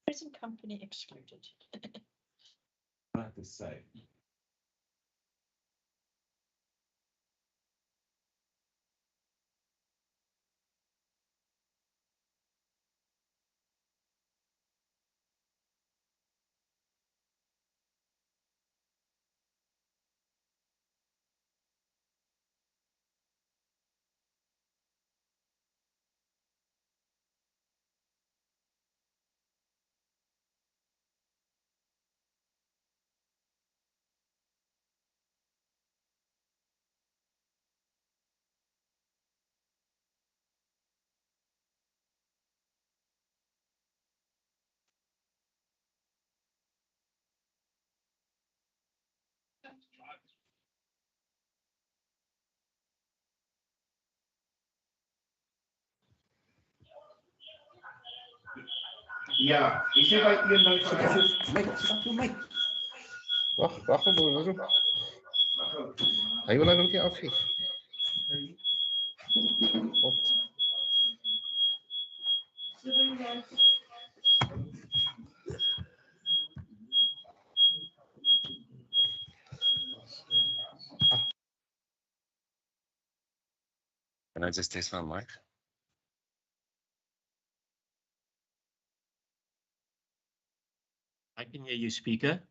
Present company excluded. I have to say. Ja, ik zit bij je nooit. Wacht op, broer. Hij wil ook niet afzien. Wat? Can I just test my mic? I can hear you, speaker.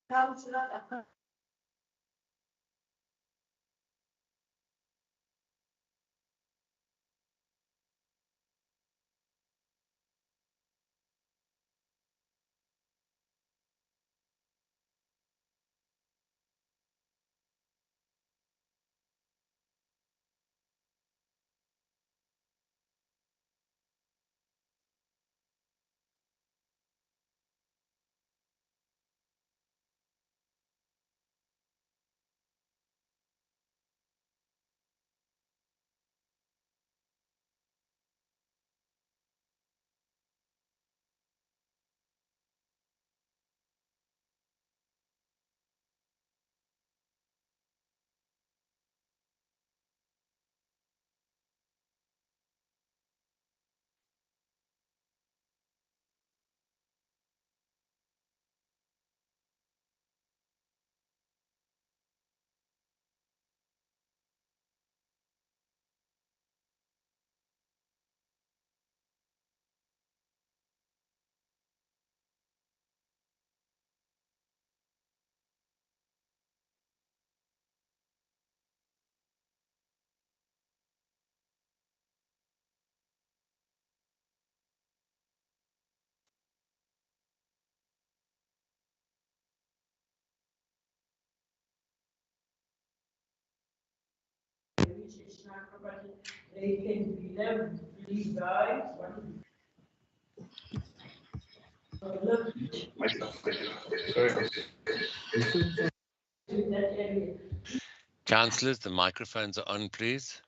Councillor. Councillors, the microphones are on, please.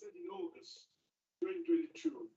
In August 2022.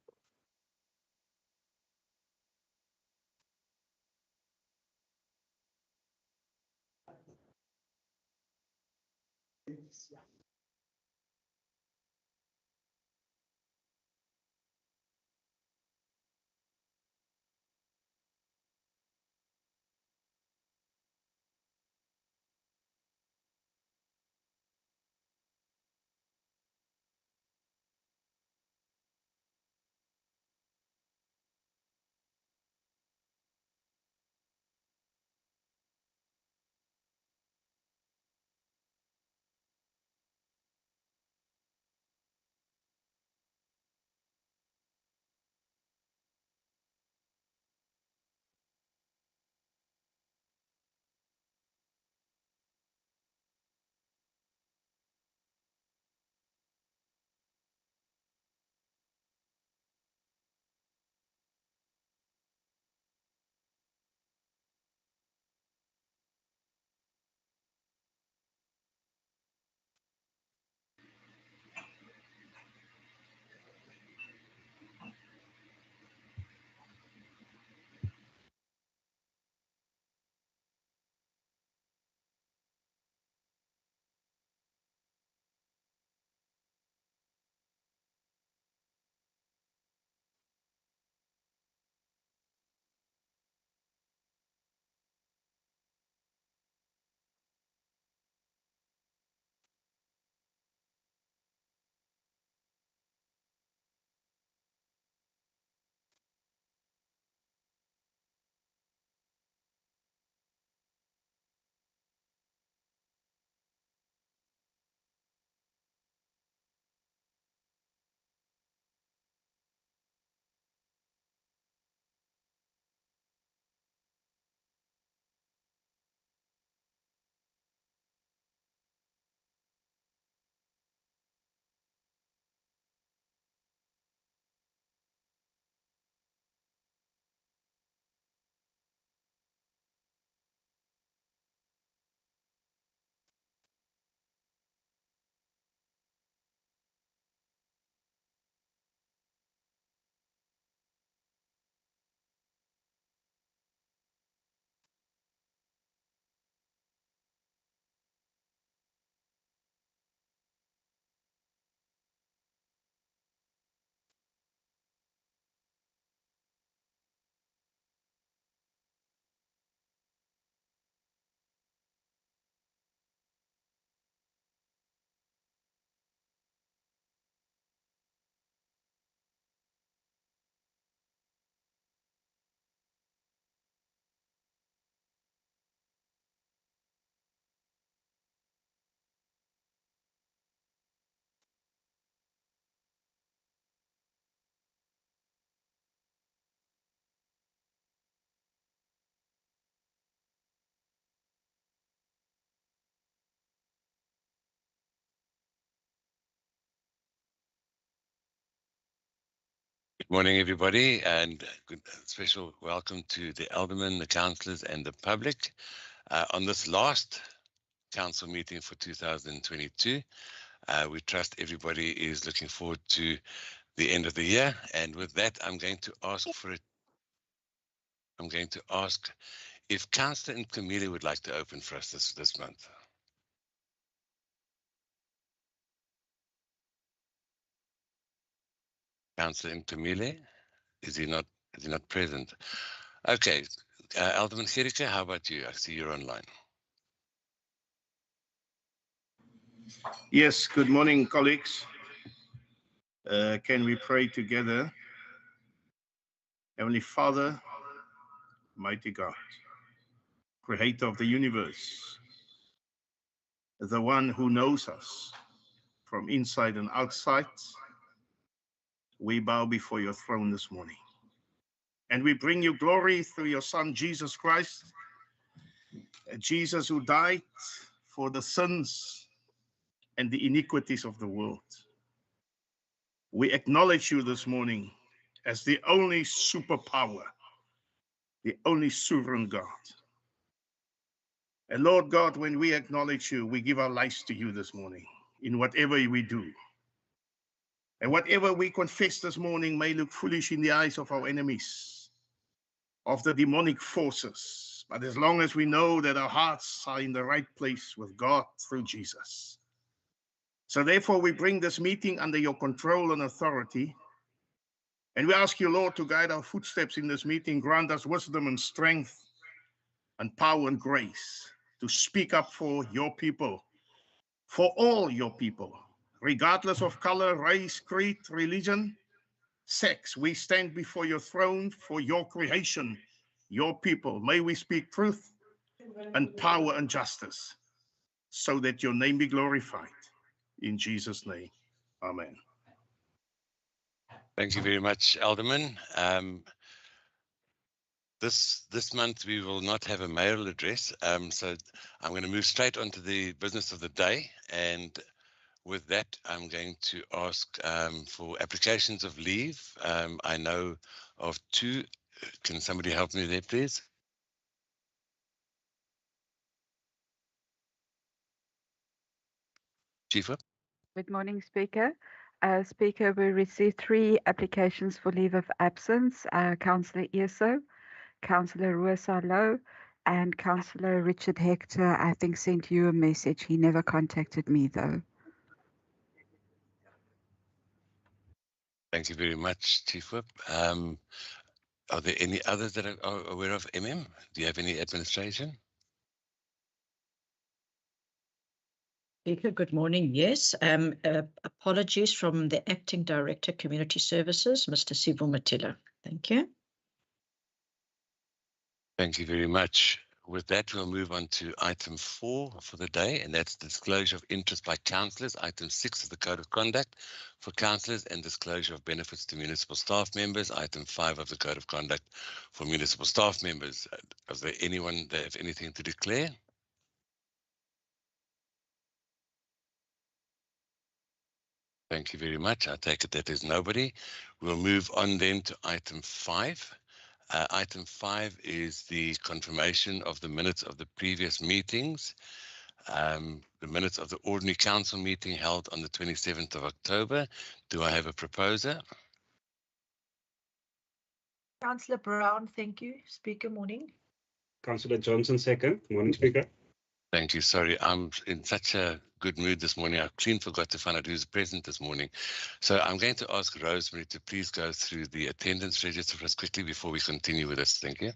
Good morning, everybody, and good special welcome to the aldermen, the councillors, and the public on this last council meeting for 2022. We trust everybody is looking forward to the end of the year, and with that, I'm going to ask if Councillor Nkumile would like to open for us this month. Councillor Nkumile, is he not present? Okay, Alderman Gericke, how about you? I see you're online. Yes, good morning, colleagues. Can we pray together? Heavenly Father, mighty God, creator of the universe, the one who knows us from inside and outside, we bow before your throne this morning. And we bring you glory through your Son, Jesus Christ, Jesus who died for the sins and the iniquities of the world. We acknowledge you this morning as the only superpower, the only sovereign God. And Lord God, when we acknowledge you, we give our lives to you this morning in whatever we do. And whatever we confess this morning may look foolish in the eyes of our enemies, of the demonic forces. But as long as we know that our hearts are in the right place with God through Jesus. So therefore we bring this meeting under your control and authority. And we ask you, Lord, to guide our footsteps in this meeting, grant us wisdom and strength and power and grace to speak up for your people, for all your people, regardless of color, race, creed, religion, sex. We stand before your throne for your creation, your people. May we speak truth and power and justice so that your name be glorified. In Jesus' name, amen. Thank you very much, Alderman. This month we will not have a mayoral address, so I'm going to move straight on to the business of the day. And with that, I'm going to ask for applications of leave. I know of two. Can somebody help me there, please? Chief Whip. Good morning, Speaker. Speaker, we received 3 applications for leave of absence. Councillor Eso, Councillor Rosa Low, and Councillor Richard Hector, I think, sent you a message. He never contacted me, though. Thank you very much, Chief Whip. Are there any others that are aware of, MM? Do you have any administration? Speaker, good morning. Yes, apologies from the Acting Director, Community Services, Mr. Sibu Matila. Thank you. Thank you very much. With that, we'll move on to item 4 for the day, and that's disclosure of interest by councillors. Item 6 of the Code of Conduct for councillors and disclosure of benefits to municipal staff members. Item 5 of the Code of Conduct for municipal staff members. Is there anyone that have anything to declare? Thank you very much. I take it that there's nobody. We'll move on then to item 5. Item 5 is the confirmation of the minutes of the previous meetings. The minutes of the ordinary council meeting held on the 27th of October. Do I have a proposer? Councillor Brown, thank you. Speaker, morning. Councillor Johnson, second. Morning, Speaker. Thank you. Sorry, I'm in such a good mood this morning. I clean forgot to find out who's present this morning. So I'm going to ask Rosemary to please go through the attendance register for us quickly before we continue with this. Thank you.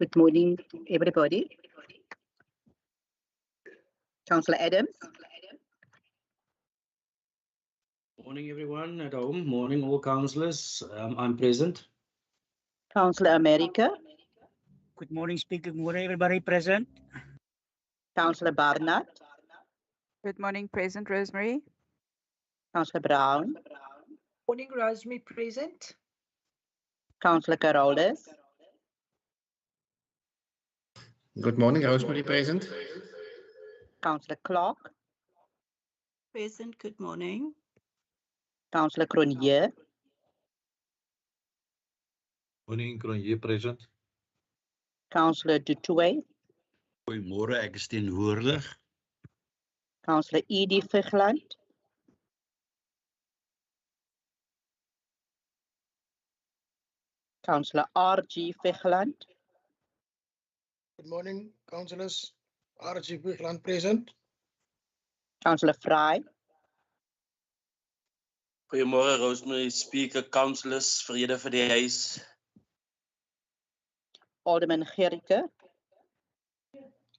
Good morning, everybody. Councillor Adams. Morning, everyone at home. Morning, all councillors. I'm present. Councillor America. Good morning, Speaker. Good morning, everybody present. Councillor Barnard. Good morning, present, Rosemary. Councillor Brown. Morning, Rosemary, present. Councillor Carolus. Good morning, Rosemary, present. Councillor Clark. Present, good morning. Councillor Cronje. Morning, Cronje present. Councillor Du Toit, Goeiemôre, ek is teenwoordig. Councillor Edie Vigland, Councillor R.G. Vigland, Good morning, councillors. R.G. Vigland present. Councillor Frye, Goeiemôre Rosemary, Speaker, Councillors, vrede vir die huis. Alderman Gericke,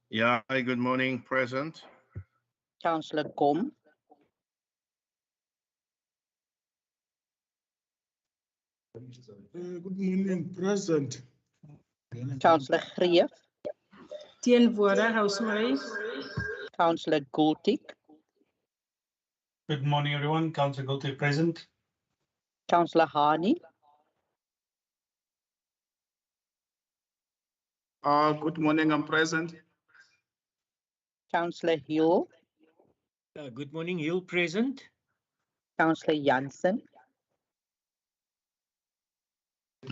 Yeah, hi, good morning, present. Councillor Kom, Good morning, present. Councillor Greef, Teenwoordig, Rosemary. Councillor Gultik, Good morning, everyone. Councillor Gultik present. Councillor Hani, Good morning, I'm present. Councillor Hill, Good morning, Hill present. Councillor Jansen,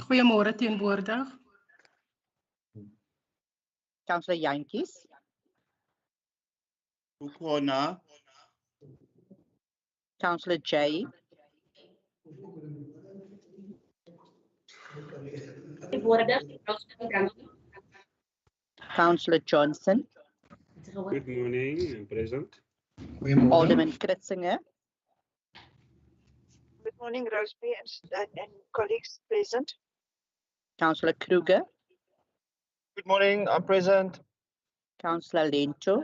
Goeiemôre, teenwoordig. Councillor Jantjies, Ukona. Councillor Jay, Councillor Johnson, Good morning, I'm present. Alderman Kritzinger, Good morning, Rosemary and colleagues present. Councillor Kruger, Good morning, I'm present. Councillor Lento,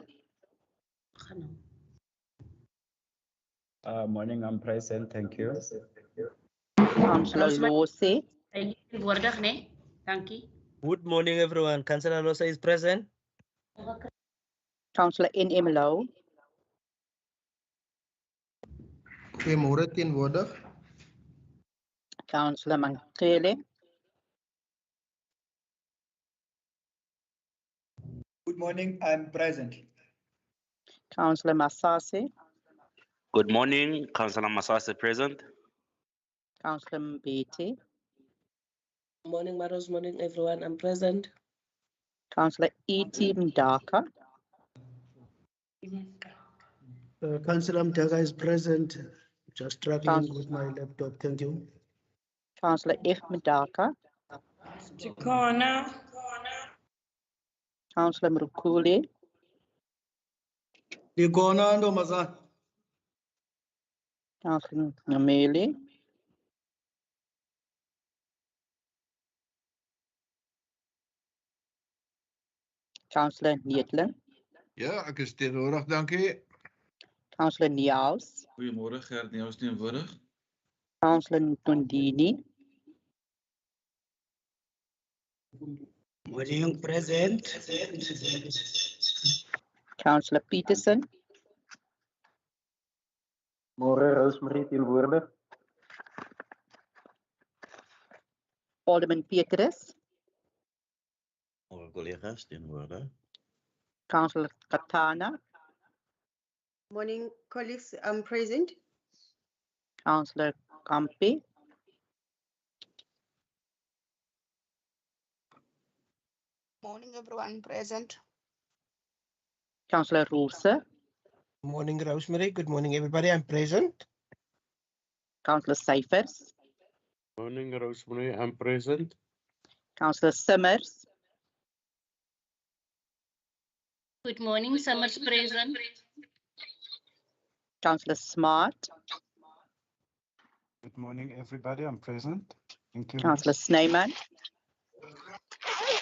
Morning, I'm present. Thank you. Councillor Lose, Teenwoordig, né? Dankie. Good morning, everyone. Councillor Losa is present. Councillor N.M. Low, Goeiemôre, teenwoordig. Councillor Mankele, Good morning, I'm present. Councillor Masase, Good morning, Councillor Masase present. Councillor Mbete, Morning, Maros. Morning, everyone. I'm present. Councillor E.T. Mdaka, Councillor Mdaga is present. Just struggling Council- with my laptop. Thank you. Councillor F. Mdaka, Chikona. Councillor Mrukuli, Dikona Ndomazan. Councillor Nameli, Councillor Needling, Ja, ek is teenwoordig, dankie. Councillor Niels, Goeiemôre, Gert Neus teenwoordig. Councillor Ntondini, Morning, present. Councillor Peterson, Môre, Rosemary, teenwoordig. Alderman Petrus, Môre collega's, teenwoordig. Councillor Katana, Morning, colleagues. I'm present. Councillor Kampi, Morning, everyone present. Councillor Roose, Morning, Rosemary. Good morning, everybody. I'm present. Councillor Cyphers, Morning, Rosemary, I'm present. Councillor Simmers, Good morning, Summers present. Councillor Smart, Good morning, everybody. I'm present. Thank you. Councillor Snyman,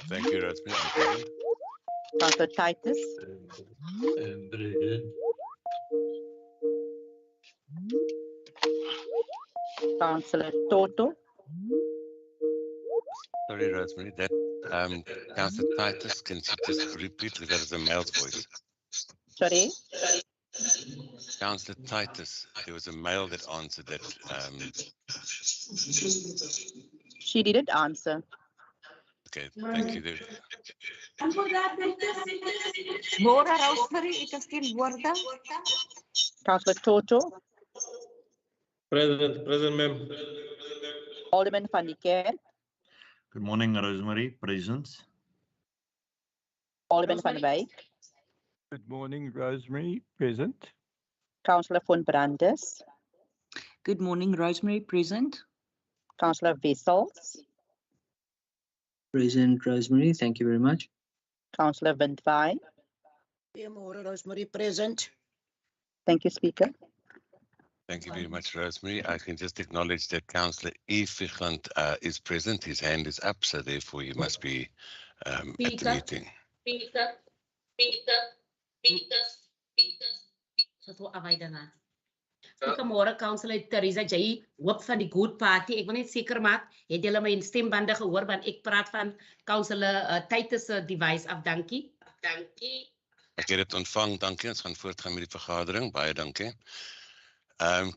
Thank you, Rosemary. I'm present. Councillor Titus, En present. Councillor Toto, Sorry, Rosemary, that Councillor Titus, can you just repeat that as a male's voice? sorry, Councillor Titus, there was a male that answered that. she didn't answer. Okay, thank you. There- Môre Rosemary, ek is teenwoordig. Councillor Toto, Present, ma'am. Alderman Van die Kerk, Good morning, Rosemary, present. Alderman van Wyk, Good morning, Rosemary. Present. Councillor von Brandes, Good morning, Rosemary, present. Councillor Wessels, Present, Rosemary. Thank you very much. Councillor Windvai. Goeiemôre, Rosemary, present. Thank you, Speaker. Thank you very much, Rosemary. I can just acknowledge that Councillor E. Fichland is present. His hand is up, so therefore he must be at the meeting. Goeiemôre, Councillor Teresa J. Hoop van die Good Party. Ek wil net seker maak, het julle my stembande gehoor, want ek praat van Councillor Titus se device af. Dankie. Dankie. Ek het dit ontvang, dankie. Ons gaan voortgaan met die vergadering. Baie dankie.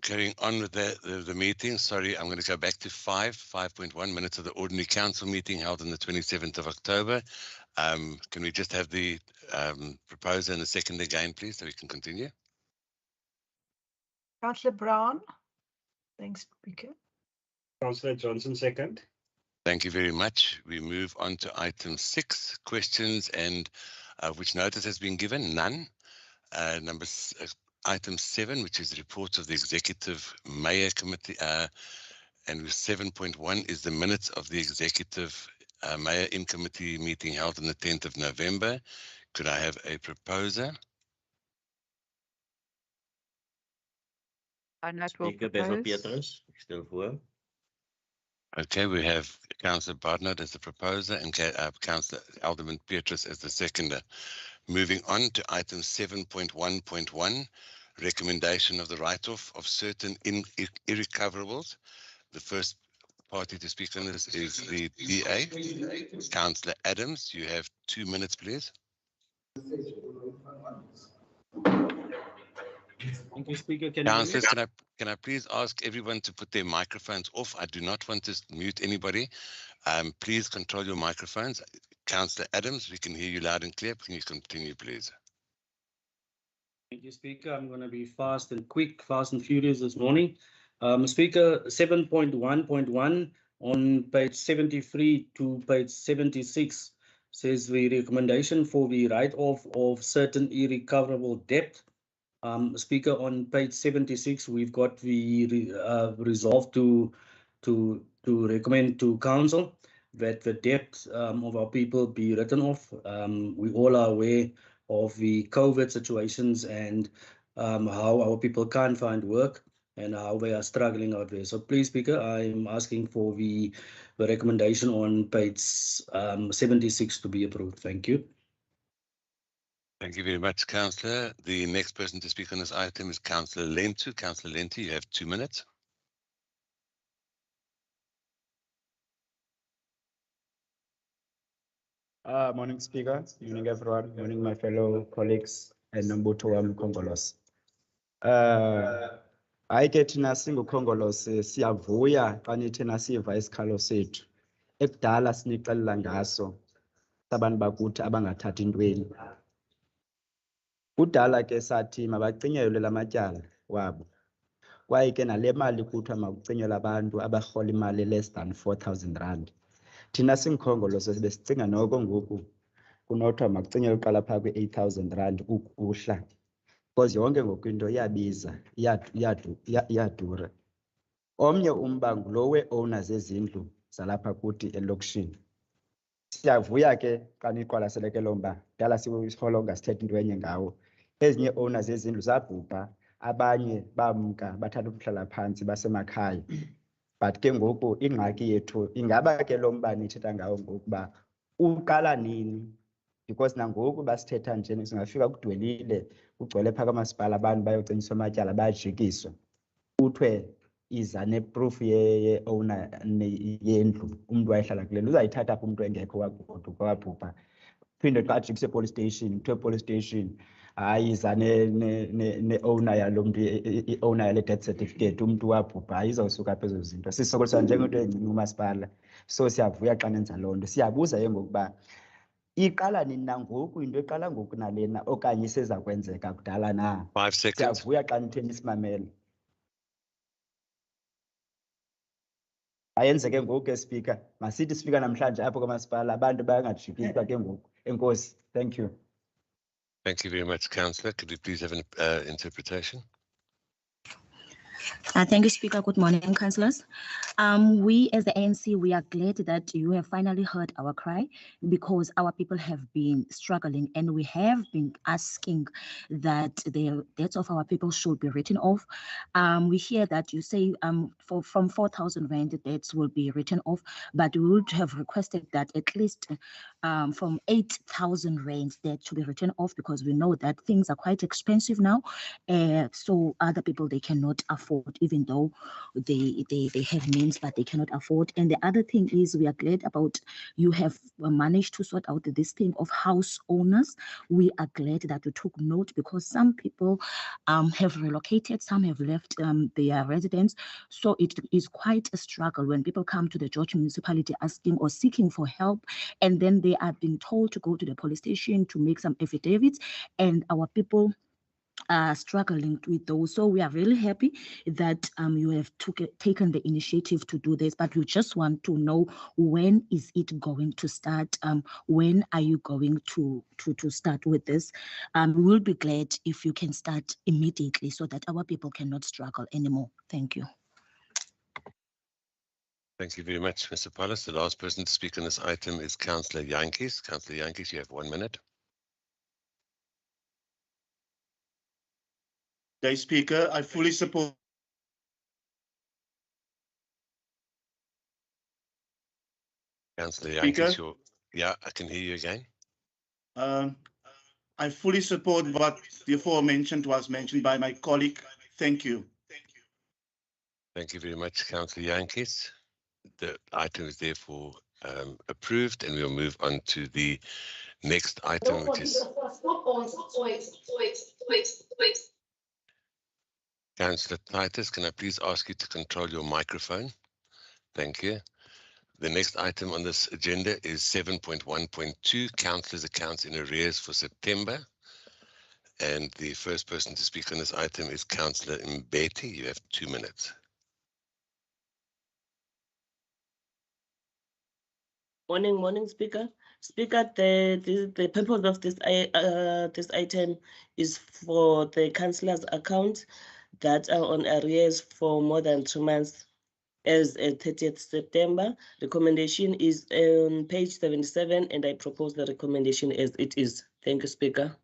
Carrying on with the meeting, sorry, I'm going to go back to 5.1 minutes of the ordinary council meeting held on the 27th of October. Can we just have the proposer and the second again, please, so we can continue? Councillor Brown. Thanks, Speaker. Councillor Johnson, second. Thank you very much. We move on to item 6, questions and which notice has been given? None. Item 7, which is the report of the Executive Mayor Committee, and 7.1 is the minutes of the Executive Mayor in Committee meeting held on the 10th of November. Could I have a proposer? Speaker Basil Petrus, still for. Okay, we have Councillor Barnard as the proposer and Councillor Alderman Petrus as the seconder. Moving on to item 7.1.1, recommendation of the write-off of certain irrecoverables. The first party to speak on this is the DA. Councillor Adams, you have 2 minutes, please. Thank you, Speaker. Councillors, can I please ask everyone to put their microphones off? I do not want to mute anybody. Please control your microphones. Councillor Adams, we can hear you loud and clear. Can you continue, please? Thank you, Speaker. I'm going to be fast and quick, fast and furious this morning. Speaker, 7.1.1 on page 73 to page 76 says the recommendation for the write-off of certain irrecoverable debt. Speaker, on page 76, we've got the resolve to recommend to council that the debt of our people be written off. We all are aware of the COVID situations and how our people can't find work and how they are struggling out there. So please, Speaker, I'm asking for the recommendation on page 76 to be approved. Thank you. Thank you very much, Councillor. The next person to speak on this item is Councillor Lentu. Councillor Lentu, you have 2 minutes. Morning, Speaker. Morning, everyone. Morning, my fellow colleagues and Nambuto Mkongolos. Hayi ke thina singukhongolose siyavuya xa nithi nasiva isikhalo sethu. Ekudala sinixelela ngaso sabantu bakuthi abangathathi ntweni. Kudala ke sathi mabacinyelwe la matyala wabo. Kwaye ke nale mali kuthiwa makucinyelwe abantu abarhola imali less than 4,000 rand. Thina singukhongolose besicinga noko ngoku kunothiwa makucinyelwe uqala phaa kwi-8,000 rand ukuhla. Because yonke ngoku into iyabiza, iyadura. Omnye umba ngulo we-owner zezindlu zalapha kuthi elokishini. Siyavuya ke xa niqwalasele ke lo mba, dala siholonga sithetha into enye ngawo. Ezinye owners zezindlu zabhubha, abanye bamka bathatha umhlala phantsi basemakhaya. But ke ngoku ingxaki yethu ingaba ke lo mba nithetha ngawo ngokuba uqala nini? Because nangoku basithetha nje singafika kudwelile kugcwele phaa kamasipala abantu bayocenyiswa amatyala bayajikiswa. Kuthiwe iza neproof ye-owner yendlu, umntu wayehlala kule ndlu uzayithatha apho umntu engekho wagoduka wabhubha. Phinde xa ajikise police station, kuthiwe police station hayi iza ne-owner yalo mntu, i-owner yale death certificate, umntu wabhubha izawusuka phezo zinto. Sisokolisa njengento encinci umasipala. So siyavuya xa nenza loo nto. Siyabuza ke ngokuba iqala nini nangoku, into eqala ngoku nalena okanye iseza kwenzeka kudala na? 5 seconds. Siyavuya xa nithe nisimamele. Ayenzeke ngoku ke Speaker. Masithi sifika namhlanje apho kwamasipala abantu bayangajikiswa ke ngoku. Enkosi. Thank you. Thank you very much, Councillor. Could we please have an interpretation? Thank you, Speaker. Good morning, councillors. We as the ANC, we are glad that you have finally heard our cry because our people have been struggling and we have been asking that the debts of our people should be written off. We hear that you say from 4,000 rand, the debts will be written off, but we would have requested that at least from 8,000 rand debt to be written off because we know that things are quite expensive now. So other people, they cannot afford, even though they have means, but they cannot afford. And the other thing is we are glad about you have managed to sort out this thing of house owners. We are glad that you took note because some people have relocated, some have left their residence. So it is quite a struggle when people come to the George municipality asking or seeking for help, and then they are being told to go to the police station to make some affidavits, and our people are struggling with those. So we are really happy that you have taken the initiative to do this, but we just want to know, when is it going to start? When are you going to start with this? We will be glad if you can start immediately so that our people cannot struggle anymore. Thank you. Thank you very much, Mr. Paulus. The last person to speak on this item is Councillor Jantjies. Councillor Jantjies, you have 1 minute. Thank Speaker. I fully support. Councillor Speaker? Jantjies, yeah, I can hear you again. I fully support what the aforementioned was mentioned by my colleague. Thank you. Thank you very much, Councillor Jantjies. The item is therefore approved, and we'll move on to the next item, which is Councillor Titus. Can I please ask you to control your microphone? Thank you. The next item on this agenda is 7.1.2, Councillors' Accounts in Arrears for September. And the first person to speak on this item is Councillor Mbeti. You have 2 minutes. Morning, Speaker. Speaker, the purpose of this item is for the councillors' accounts that are on arrears for more than 2 months as at 30th September. Recommendation is on page 77, and I propose the recommendation as it is. Thank you, Speaker.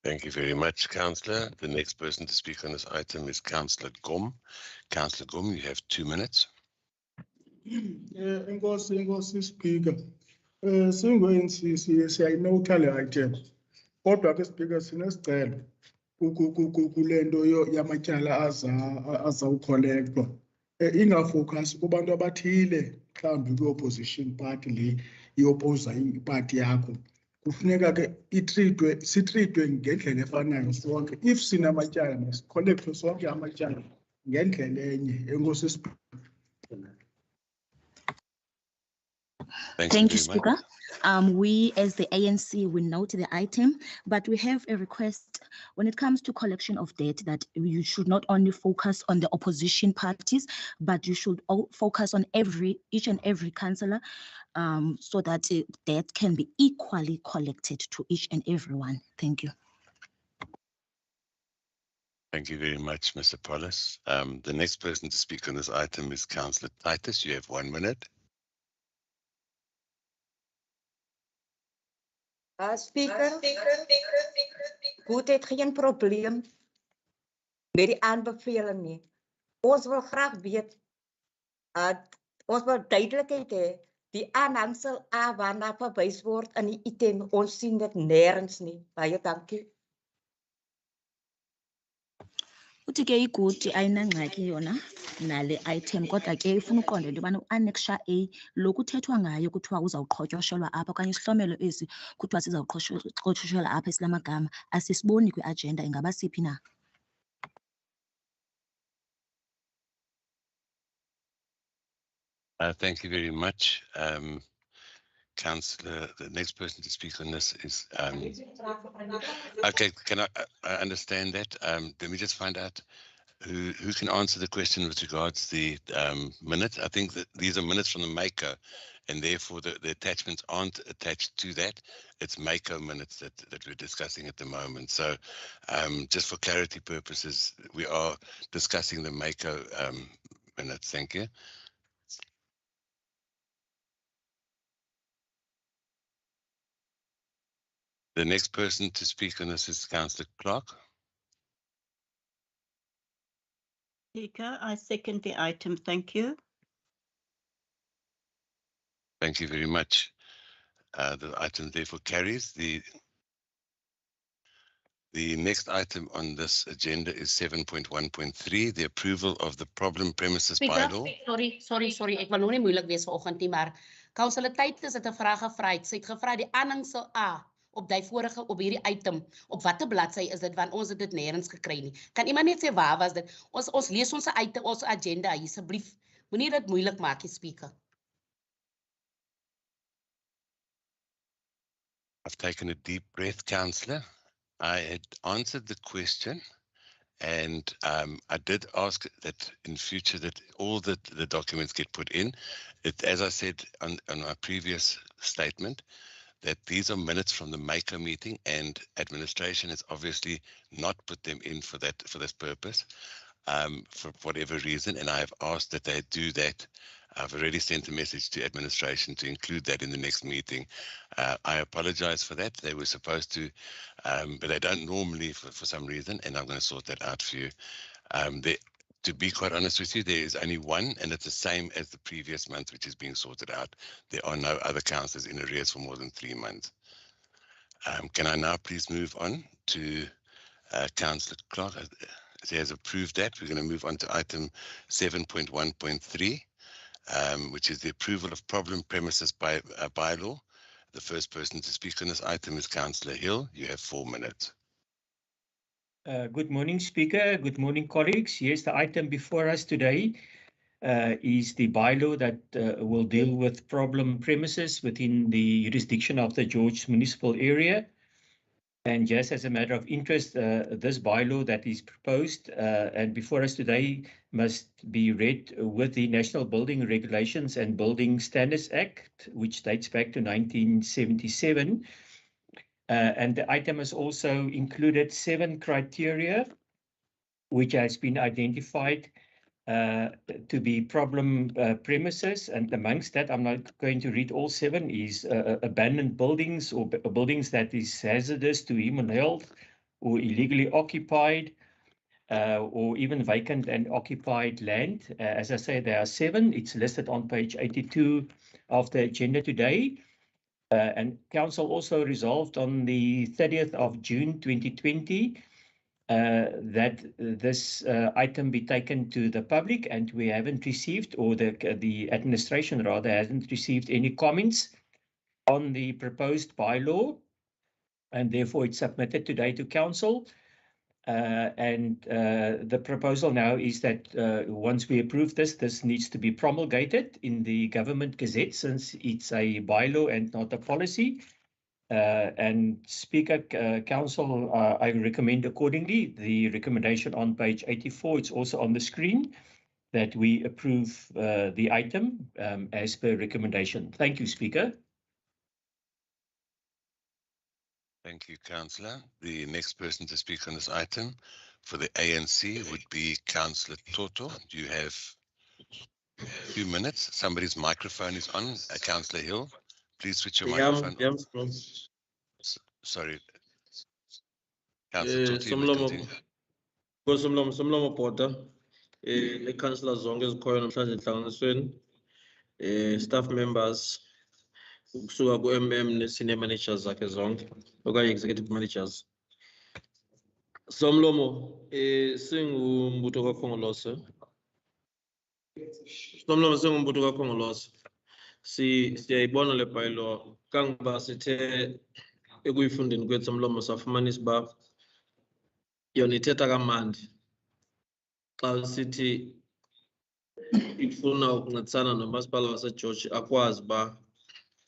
Thank you very much, Councillor. The next person to speak on this item is Councillor Gom. Councillor Gom, you have 2 minutes. Inkosi Speaker. Singo-ANC siyayinotha le item. Kodwa ke Speaker sinesicelo kule nto yamatyala azawukholektwa. Ingafocus kubantu abathile mhlawumbi kwi-opposition party le iopoza ipati yakho. Kufuneka ke sitreatwe ngendlela efanayo sonke. If sinamatyala masikholektwe sonke amatyala ngendlela enye. Enkosi Speaker. Thank you, Speaker. We, as the ANC, we note the item, but we have a request when it comes to collection of debt that you should not only focus on the opposition parties, but you should focus on each and every councillor, so that debt can be equally collected to each and everyone. Thank you. Thank you very much, Mr. Paulus. The next person to speak on this item is Councillor Titus. You have 1 minute. Speaker, goed het geen probleem met die aanbeveling nie. Ons wil graag weet, ons wil duidelikheid hê, die aanhangsel A waarna verwys word in die item, ons sien dit nêrens nie. Baie dankie. Uthi ke igudi ayinangxaki yona nale item, kodwa ke ifuna uqonda into yobana u-annexure A lo kuthethwa ngayo kuthiwa uzawuqhotyoshelwa apha okanye isihlomelo esi kuthiwa sizawuqhotyoshelwa apha esilamagama asisiboni kwi-agenda, ingaba siphi na? Thank you very much. Councillor, the next person to speak on this is okay. Can I understand that? Let me just find out who can answer the question with regards to the minutes? I think that these are minutes from the Mako, and therefore the attachments aren't attached to that. It's Mako minutes that we're discussing at the moment. So just for clarity purposes, we are discussing the Mako minutes. Thank you. The next person to speak on this is Councillor Clark. Speaker, I second the item. Thank you. Thank you very much. The item therefore carries. The next item on this agenda is 7.1.3, the approval of the problem premises bylaw. Sorry, ek wil nou nie moeilik wees vanoggend nie, maar Councillor Titus het 'n vraag gevra. Sy het gevra die aanhangsel A op die vorige op hierdie item, op watter bladsy is dit, want ons het dit nêrens gekry nie. Kan iemand net sê waar was dit? Ons lees ons item, ons agenda hier, asseblief. Moenie dit moeilik maak, speaker. I've taken a deep breath, Councillor. I had answered the question, and I did ask that in future that all the documents get put in. As I said on my previous statement, that these are minutes from the Mako meeting, and administration has obviously not put them in for this purpose, for whatever reason, and I have asked that they do that. I've already sent a message to administration to include that in the next meeting. I apologize for that. They were supposed to, but they don't normally for some reason, and I'm going to sort that out for you. To be quite honest with you, there is only one, and it's the same as the previous month, which is being sorted out. There are no other councillors in arrears for more than 3 months. Can I now please move on to Councillor Clark? As he has approved that, we're going to move on to item 7.1.3, which is the approval of problem premises bylaw. The first person to speak on this item is Councillor Hill. You have 4 minutes. Good morning, Speaker. Good morning, colleagues. Yes, the item before us today is the bylaw that will deal with problem premises within the jurisdiction of the George municipal area. And just as a matter of interest, this bylaw that is proposed and before us today must be read with the National Building Regulations and Building Standards Act, which dates back to 1977. And the item has also included 7 criteria, which has been identified to be problem premises. And amongst that, I'm not going to read all 7, is abandoned buildings or buildings that is hazardous to human health or illegally occupied or even vacant and occupied land. As I say, there are 7. It's listed on page 82 of the agenda today. And Council also resolved on the 30th of June 2020 that this item be taken to the public, and we haven't received, or the administration rather hasn't received any comments on the proposed bylaw, and therefore it's submitted today to Council. The proposal now is that once we approve this needs to be promulgated in the Government Gazette, since it's a bylaw and not a policy. And Speaker, Council, I recommend accordingly the recommendation on page 84. It's also on the screen that we approve the item as per recommendation. Thank you, Speaker. Thank you, Councillor. The next person to speak on this item for the ANC would be Councillor Toto. You have 2 minutes. Somebody's microphone is on. Councillor Hill, please switch your microphone on. Sorry. Councillor Toto, you may continue. Somlomo Porter, Councillor zonke ezikhoyo namhlanje enhlanganisweni, staff members kusuka ku-MM ne-senior managers zakhe zonke okanye executive managers. Somlomo singumbutho kaKhongolose. Somlomo singumbutho kaKhongolose. Siyayibona le bylaw kangoba sithe ekuyifundeni kwethu Somlomo safumanisa uba yona ithetha kamandi xa sithi ifuna ukuncedisana nomasipala waseGeorge akwazi uba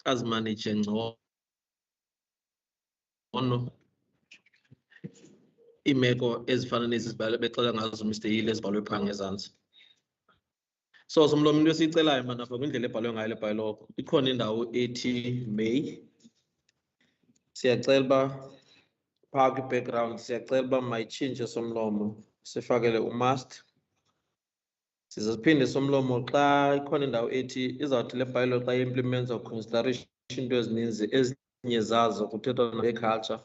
azimanage ngcono iimeko ezifana nezi bexela ngazo Mr. Hill ezibhalwe phaa ngezantsi. So somlomo into esiyicelayo mana for indlela ebhalwe ngayo le bylaw ikhona indawo ethi May. Siyacela uba phaa kwi-background siyacela uba mayitshintshe somlomo sifakele must. Size siphinde somlomo xa ikhona indawo ethi izawuthi le bylaw xa i-implements or consideration into ezininzi ezinye zazo kuthethwa nge-culture.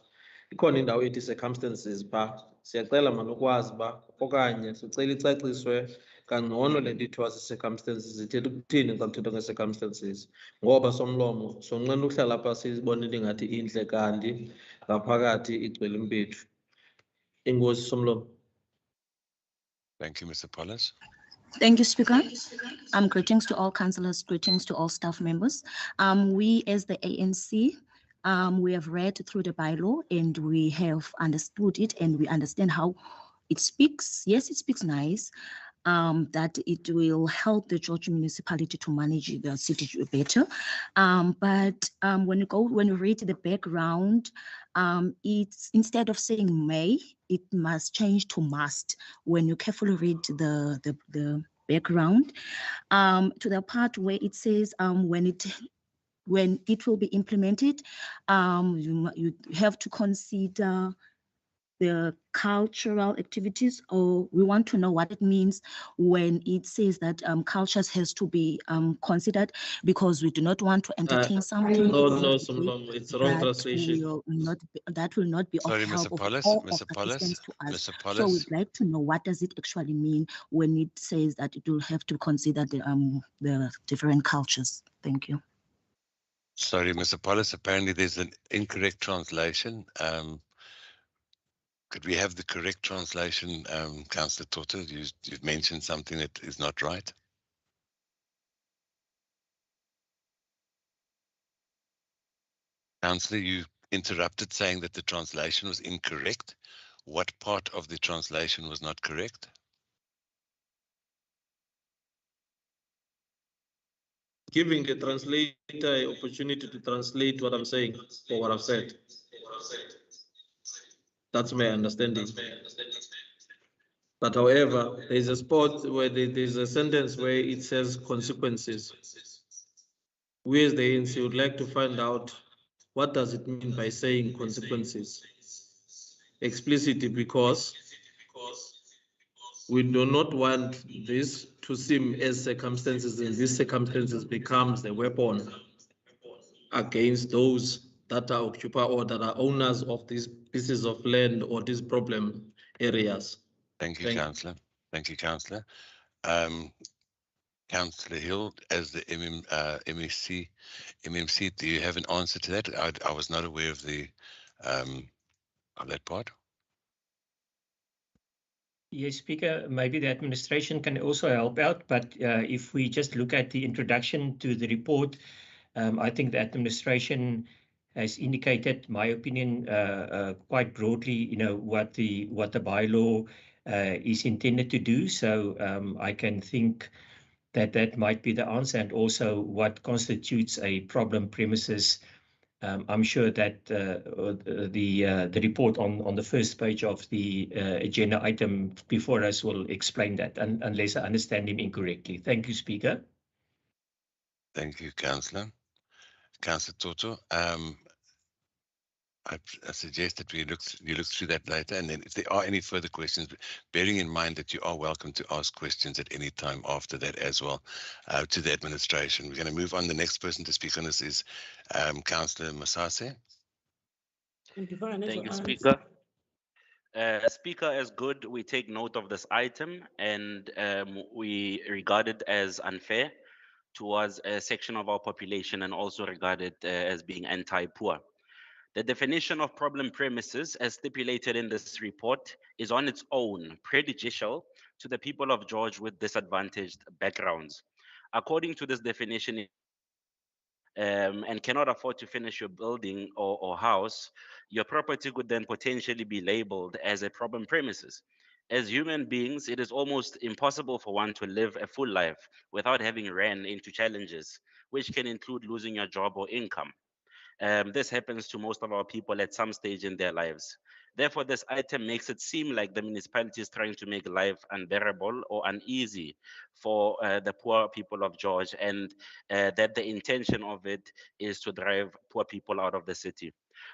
Ikhona indawo ethi circumstances phaa. Siyacela mani ukwazi uba okanye sicela icaciswe kangcono le nto ithiwa zii-circumstances zithetha ukuthini xa kuthethwa ngee-circumstances. Ngoba somlomo sonqena ukuhlala apha siyibonile ingathi intle kanti ngaphakathi igcwele impethu. Enkosi somlomo. Thank you, Mr. Paulus. Thank you, Speaker. Greetings to all councillors, greetings to all staff members. We as the ANC, we have read through the bylaw and we have understood it and we understand how it speaks. Yes, it speaks nice, that it will help the George municipality to manage the city better. But when you read the background, it's instead of saying may, it must change to must. When you carefully read the background, to the part where it says when it will be implemented, you have to consider the cultural activities, or we want to know what it means when it says that cultures has to be considered, because we do not want to entertain something. No, somlomo, it's wrong translation. That will not be Sorry, of help Mr. of Paulus, all Mr. of Paulus, participants to us. Mr. Paulus. So we'd like to know what does it actually mean when it says that it will have to consider the different cultures. Thank you. Sorry, Mr. Paulus, apparently there's an incorrect translation. Could we have the correct translation, Councillor Toto? You've mentioned something that is not right. Councillor, you interrupted saying that the translation was incorrect. What part of the translation was not correct? Giving the translator an opportunity to translate what I'm saying or what I've said. That's my understanding. But however, there's a spot where there's a sentence where it says consequences. We as the ANC would like to find out what does it mean by saying consequences explicitly, because we do not want this to seem as circumstances, and these circumstances becomes the weapon against those that are occupied or that are owners of these pieces of land or these problem areas. Thank you, Councillor. Thank you, Councillor. Councillor Hill, as the MMC, do you have an answer to that? I was not aware of that part. Yes, Speaker, maybe the administration can also help out, but if we just look at the introduction to the report, I think the administration has indicated, my opinion, quite broadly, what the bylaw is intended to do. So I can think that might be the answer, and also what constitutes a problem premises. I'm sure that the report on the first page of the agenda item before us will explain that, unless I understand him incorrectly. Thank you, Speaker. Thank you, Councillor. Councillor Toto, I suggest that you look through that later, and then if there are any further questions, bearing in mind that you are welcome to ask questions at any time after that as well to the administration. We're going to move on. The next person to speak on this is Councillor Masase. Thank you, Speaker. Speaker, as good, we take note of this item, and we regard it as unfair towards a section of our population, and also regard it as being anti-poor. The definition of problem premises, as stipulated in this report, is on its own prejudicial to the people of George with disadvantaged backgrounds. According to this definition, and cannot afford to finish your building or house, your property could then potentially be labeled as a problem premises. As human beings, it is almost impossible for one to live a full life without having ran into challenges, which can include losing your job or income. This happens to most of our people at some stage in their lives. Therefore, this item makes it seem like the municipality is trying to make life unbearable or uneasy for the poor people of George, and that the intention of it is to drive poor people out of the city.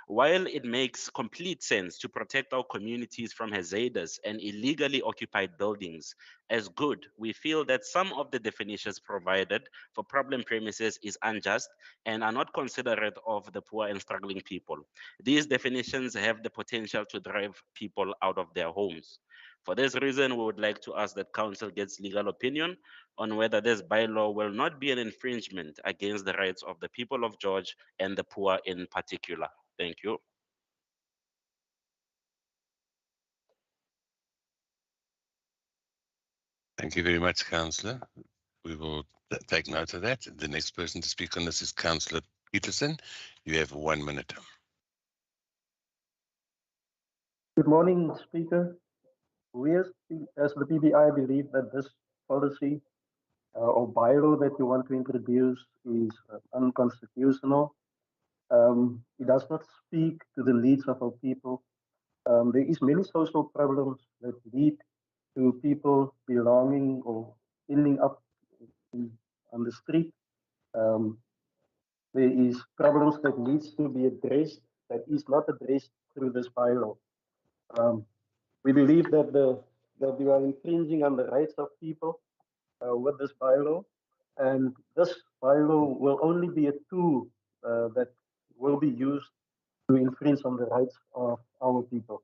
While it makes complete sense to protect our communities from hazadas and illegally occupied buildings as good, we feel that some of the definitions provided for problem premises is unjust and are not considerate of the poor and struggling people. These definitions have the potential to drive people out of their homes. For this reason, we would like to ask that Council gets legal opinion on whether this bylaw will not be an infringement against the rights of the people of George and the poor in particular. Thank you. Thank you very much, Councillor. We will take note of that. The next person to speak on this is Councillor Peterson. You have 1 minute. Good morning, Speaker. We as the PBI believe that this policy or bylaw that you want to introduce is unconstitutional. It does not speak to the needs of our people. There is many social problems that lead to people belonging or ending up on the street. There is problems that needs to be addressed that is not addressed through this bylaw. We believe that we are infringing on the rights of people with this bylaw, and this bylaw will only be a tool that will be used to infringe on the rights of our people.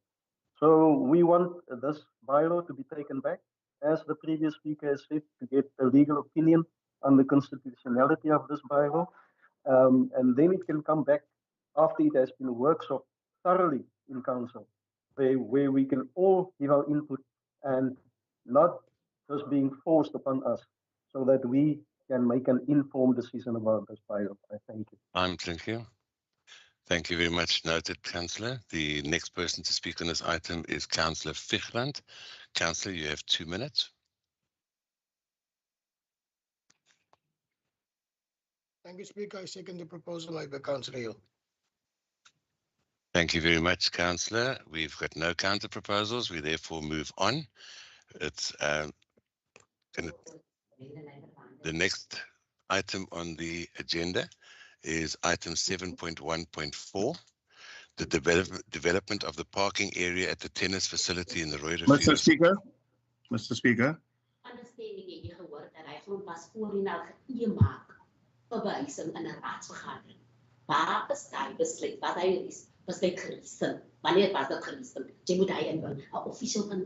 So we want this bylaw to be taken back, as the previous speaker has said, to get a legal opinion on the constitutionality of this bylaw, and then it can come back after it has been workshopped thoroughly in council, where we can all give our input and not just being forced upon us, so that we can make an informed decision about this bylaw. I thank you. Thank you. Thank you very much. Noted, Councillor. The next person to speak on this item is Councillor Fichland. Councillor, you have 2 minutes. Thank you, Speaker. I second the proposal by Councillor Hill. Thank you very much, Councillor. We've got no counter proposals. We therefore move on. It's the next item on the agenda is item 7.1.4, the development of the parking area at the tennis facility in the Royder Mr. Speaker, Mr. Speaker. Ondersteuning het jy gehoor dat hy grond was voorheen al geëemark vir behuising in 'n raadsvergadering. Waar is daai besluit wat hy is? Was dit gelees? Wanneer was dit gelees? Jy moet hy 'n official van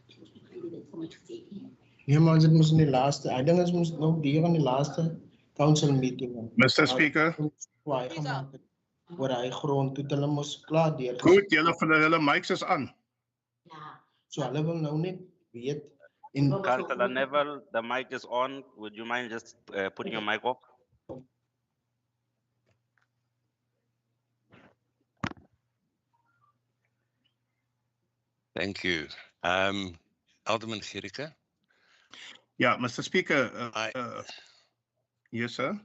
vir my gesê. Nee, maar dit moes in die laaste, ek dink dit moes nog die van die laaste council meeting. Mr. Speaker. Waar hy gemaak het, waar hy grond toe hulle mos klaar deur. Goed, hulle mics is aan. So hulle wil nou net weet Councillor Neville, the mic is on. Would you mind just putting your mic off? Thank you. Alderman Gericke. Yeah, Mr. Speaker. Yes, sir.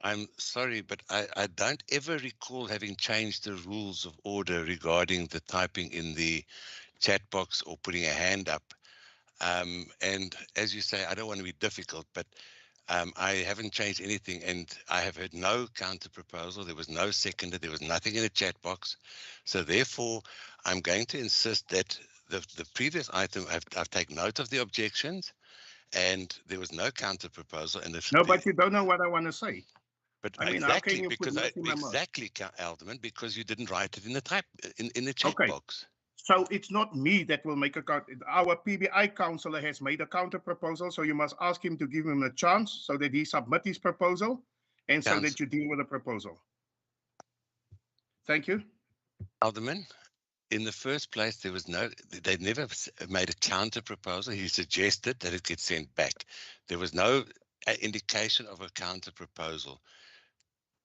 I'm sorry, but I don't ever recall having changed the rules of order regarding the typing in the chat box or putting a hand up. And as you say, I don't want to be difficult, but I haven't changed anything, and I have heard no counter proposal. There was no seconder. There was nothing in the chat box. So therefore, I'm going to insist that the previous item, I've taken note of the objections, and there was no counter proposal. And No, but you don't know what I want to say. But I mean, how can exactly you because put nothing in my mouth? exactly, Alderman, because you didn't write it in the in the chat box. So it's not me that will make a counter. Our PBI councillor has made a counter proposal, so you must ask him to give him a chance so that he submit his proposal and so that you deal with the proposal. Thank you. Alderman, in the first place, there was they never made a counter proposal. He suggested that it gets sent back. There was no indication of a counter proposal.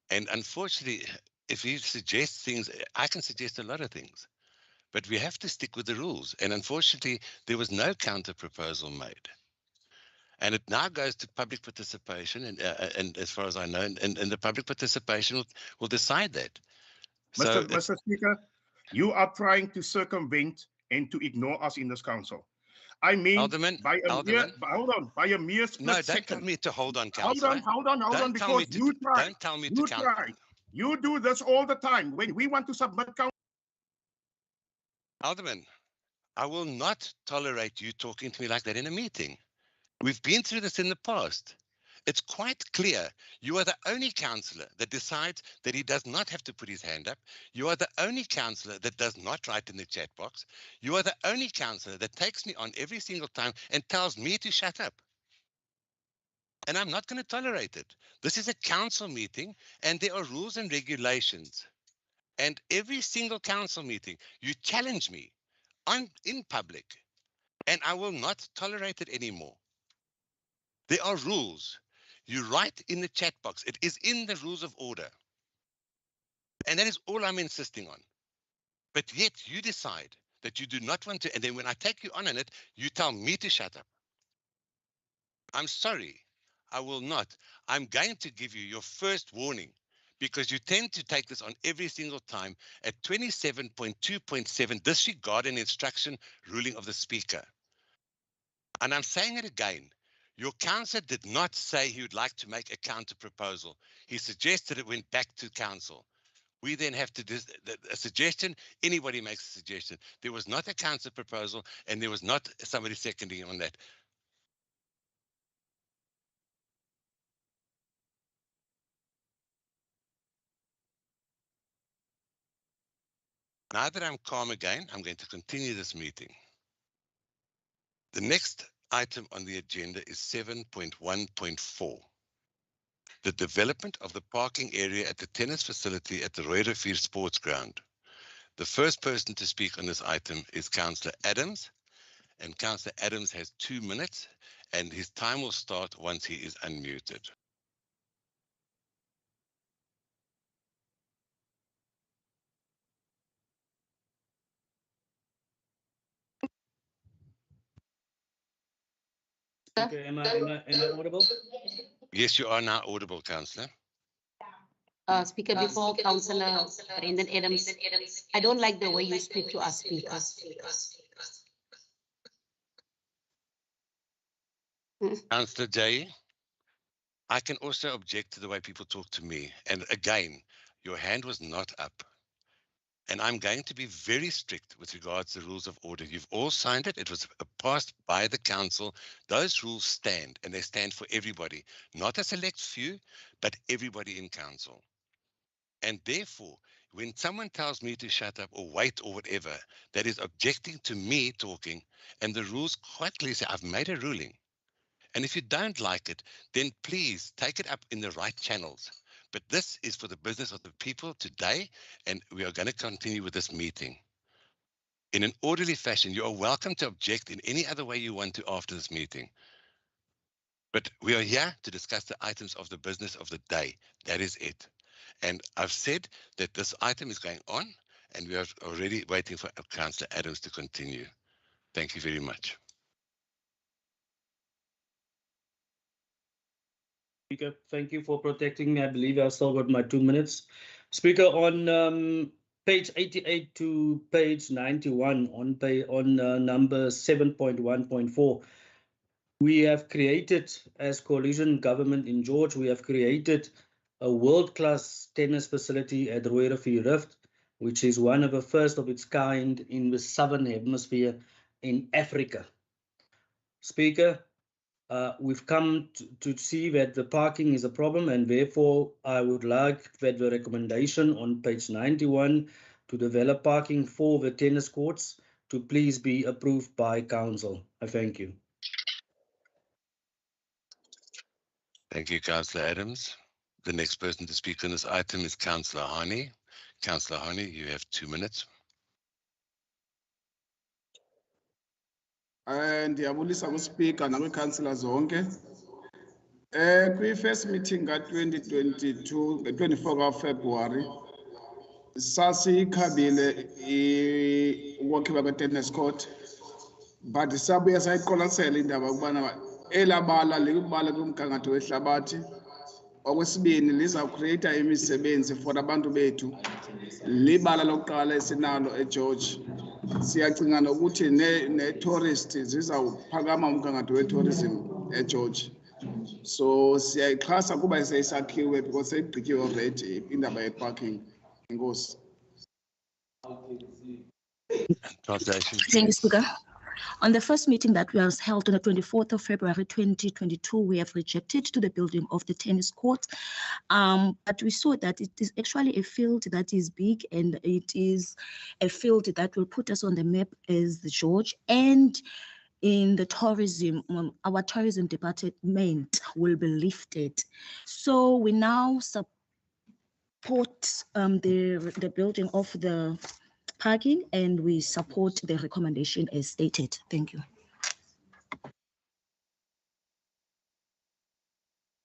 And unfortunately, if he suggests things, I can suggest a lot of things. But we have to stick with the rules. And unfortunately, there was no counter proposal made. And it now goes to public participation, and as far as I know, and the public participation will decide that. So Mr. Speaker, you are trying to circumvent and to ignore us in this council. I mean, Alderman, by a mere, hold on, by a mere split no, don't second. tell me to hold on, Councillor. Hold on, because you try. Don't tell me you to try. You do this all the time when we want to submit. Alderman, I will not tolerate you talking to me like that in a meeting. We've been through this in the past. It's quite clear. You are the only councillor that decides that he does not have to put his hand up. You are the only councillor that does not write in the chat box. You are the only councillor that takes me on every single time and tells me to shut up. And I'm not going to tolerate it. This is a council meeting and there are rules and regulations. And every single council meeting, you challenge me in public, and I will not tolerate it anymore. There are rules. You write in the chat box. It is in the rules of order. And that is all I'm insisting on. But yet you decide that you do not want to, and then when I take you on it, you tell me to shut up. I'm sorry, I will not. I'm going to give you your first warning because you tend to take this on every single time at 27.2.7, disregard an instruction ruling of the speaker. And I'm saying it again. Your councillor did not say he would like to make a counter proposal. He suggested it went back to council. We then have to do a suggestion. Anybody makes a suggestion. There was not a counter proposal and there was not somebody seconding on that. Now that I'm calm again, I'm going to continue this meeting. The next item on the agenda is 7.1.4. The development of the parking area at the tennis facility at the Rooierivier Sports Ground. The first person to speak on this item is Councillor Adams, and Councillor Adams has 2 minutes, and his time will start once he is unmuted. Speaker, am I audible? Yes, you are now audible, Councillor. Speaker, before Councillor Brendan Adams, I don't like the way you speak to us, Speaker. Councillor Jay, I can also object to the way people talk to me. And again, your hand was not up. And I'm going to be very strict with regards to the rules of order. You've all signed it. It was passed by the council. Those rules stand, and they stand for everybody, not a select few, but everybody in council. And therefore, when someone tells me to shut up or wait or whatever, that is objecting to me talking, and the rules quite clearly say, I've made a ruling. And if you don't like it, then please take it up in the right channels. But this is for the business of the people today, and we are going to continue with this meeting. In an orderly fashion, you are welcome to object in any other way you want to after this meeting. But we are here to discuss the items of the business of the day. That is it. And I've said that this item is going on, and we are already waiting for Councillor Adams to continue. Thank you very much. Speaker, thank you for protecting me. I believe I still got my 2 minutes. Speaker, on page 88 to page 91, on number 7.1.4, we have created, as coalition government in George, we have created a world-class tennis facility at Rooierivier Rift, which is one of the first of its kind in the Southern Hemisphere in Africa. Speaker, we've come to see that the parking is a problem, and therefore I would like that the recommendation on page 91 to develop parking for the tennis courts to please be approved by council. I thank you. Thank you, Councillor Adams. The next person to speak on this item is Councillor Hani. Councillor Hani, you have 2 minutes. Ndiyabulisa kuSpeaker nakwi-councillors zonke. Kwi-first meeting ka-2022, nge-24 kaFebruwari, sasiyikhabile ukwakhiwa kwe-tennis court, but sabuye sayiqwalasela indaba yokubana elabala likubala kumgangatho wehlabathi. Okwesibini lizawucreata imisebenzi for abantu bethu. Libala lokuqala esinalo eGeorge. Siyacinga nokuthi ne-tourist zizawuphakama umgangatho we-tourism eGeorge. So siyayixhasa kuba seyisakhiwe because seyigqityiwe already indaba ye-parking. Inkosi. Translation. Thank you, Speaker. On the first meeting that was held on the 24th of February 2022, we have rejected to the building of the tennis court. But we saw that it is actually a field that is big, and it is a field that will put us on the map as the George. And in the tourism, our tourism department will be lifted. So we now support the building of the parking, and we support the recommendation as stated. Thank you.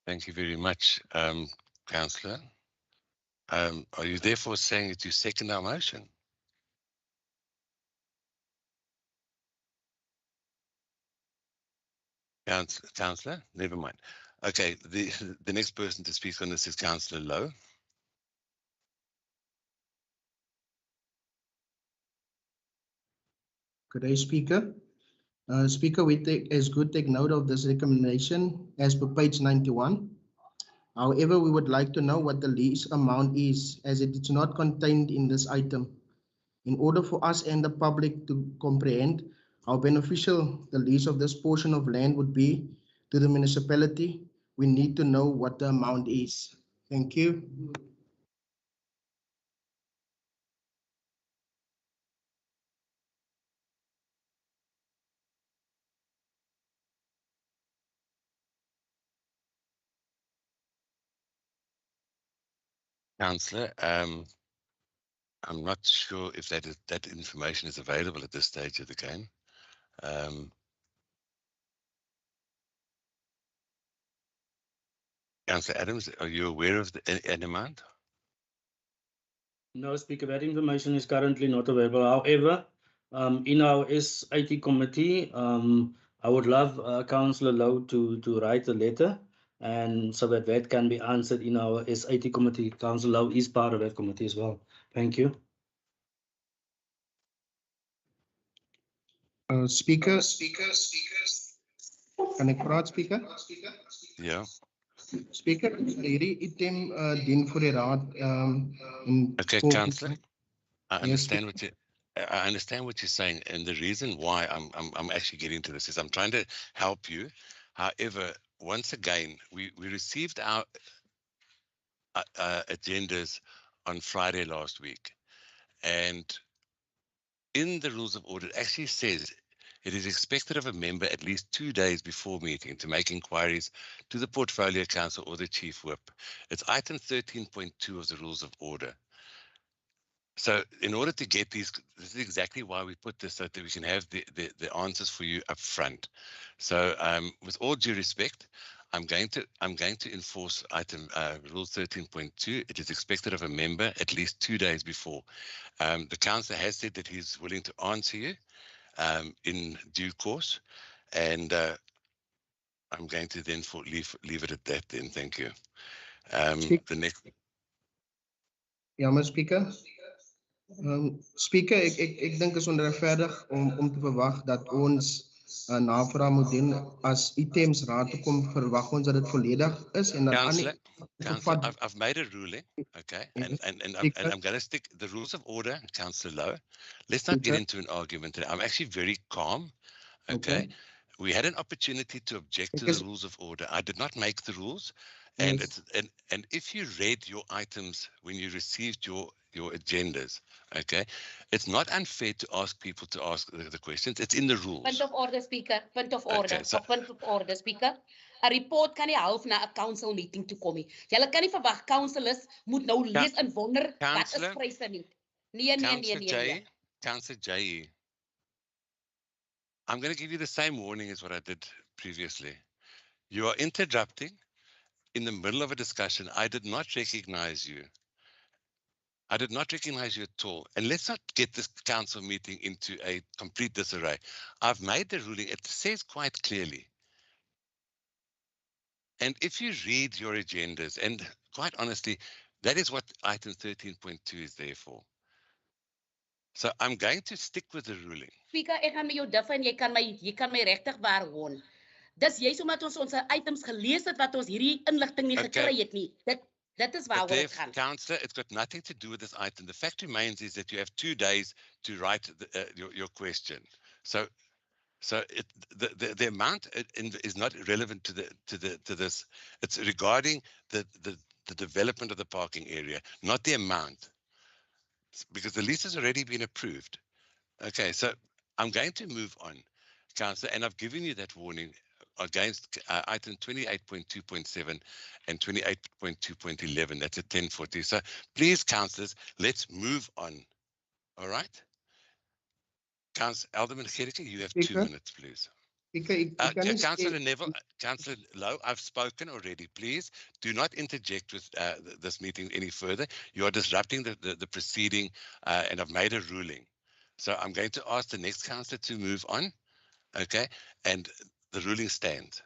Thank you very much, Councillor. Are you therefore saying that you second our motion? Councillor, never mind. Okay, the next person to speak on this is Councillor Lowe. Good day, Speaker. Speaker, we take note of this recommendation as per page 91. However, we would like to know what the lease amount is, as it is not contained in this item. In order for us and the public to comprehend how beneficial the lease of this portion of land would be to the municipality, we need to know what the amount is. Thank you. Councillor, I'm not sure if that information is available at this stage of the game. Councillor Adams, are you aware of an amount? No, Speaker, that information is currently not available. However, in our SAT committee, I would love Councillor Lowe to write a letter, and so that can be answered in our SAT committee. Councillor Lowe is part of that committee as well. Thank you. Speaker. Can I praat, Speaker? Yeah. Speaker, hierdie item dien vir die raad Okay, Councillor, I understand what you're saying, and the reason why I'm actually getting to this is I'm trying to help you. However, once again, we received our agendas on Friday last week, and in the rules of order, it actually says it is expected of a member at least 2 days before meeting to make inquiries to the Portfolio Council or the Chief Whip. It's item 13.2 of the rules of order. So in order to get these, this is exactly why we put this, so that we can have the answers for you up front. So with all due respect, I'm going to enforce item rule 13.2. It is expected of a member at least 2 days before. The councillor has said that he's willing to answer you in due course, and I'm going to then leave it at that. Then, thank you. The next. Ja, maar Speaker. Speaker, ek dink is onregverdig om te verwag dat ons navraag moet doen as items raad toe kom. Verwag ons dat dit volledig is en dan Councillor, I've made a ruling, okay, and I'm going to stick the rules of order, Councillor Lowe. Let's not get into an argument today. I'm actually very calm, okay? We had an opportunity to object to the rules of order. I did not make the rules, and and if you read your items when you received your agendas, okay, it's not unfair to ask people to ask the questions. It's in the rules. Point of order, Speaker. Point of order. Okay, so, point of order, Speaker. A report kan nie half na 'n council meeting toe kom nie. Julle kan nie verwag councillors moet nou lees en wonder wat is pryse nie. Nee. Councillor J. I'm going to give you the same warning as what I did previously. You are interrupting in the middle of a discussion. I did not recognize you. I did not recognize you at all. And let's not get this council meeting into a complete disarray. I've made the ruling. It says quite clearly, And if you read your agendas, and quite honestly, that is what item 13.2 is there for. So I'm going to stick with the ruling. Speaker, ek gaan met jou diff en jy kan my regtig waar hoor. Dis juist omdat ons onze items gelees het wat ons hierdie inligting nie gekry het nie. Dit is waaroor dit gaan. Councillor, it's got nothing to do with this item. The fact remains is that you have 2 days to write your question. So the amount is not relevant to this. It's regarding the development of the parking area, not the amount, because the lease has already been approved. Okay, so I'm going to move on, Councillor, and I've given you that warning against item 28.2.7 and 28.2.11. That's at 10:40. So please, councillors, let's move on. All right. Alderman Gericke, you have 2 minutes, please. Councillor Neville, Councillor Lowe, I've spoken already. Please do not interject with this meeting any further. You are disrupting the proceeding, and I've made a ruling. So I'm going to ask the next councillor to move on. Okay, and the ruling stands.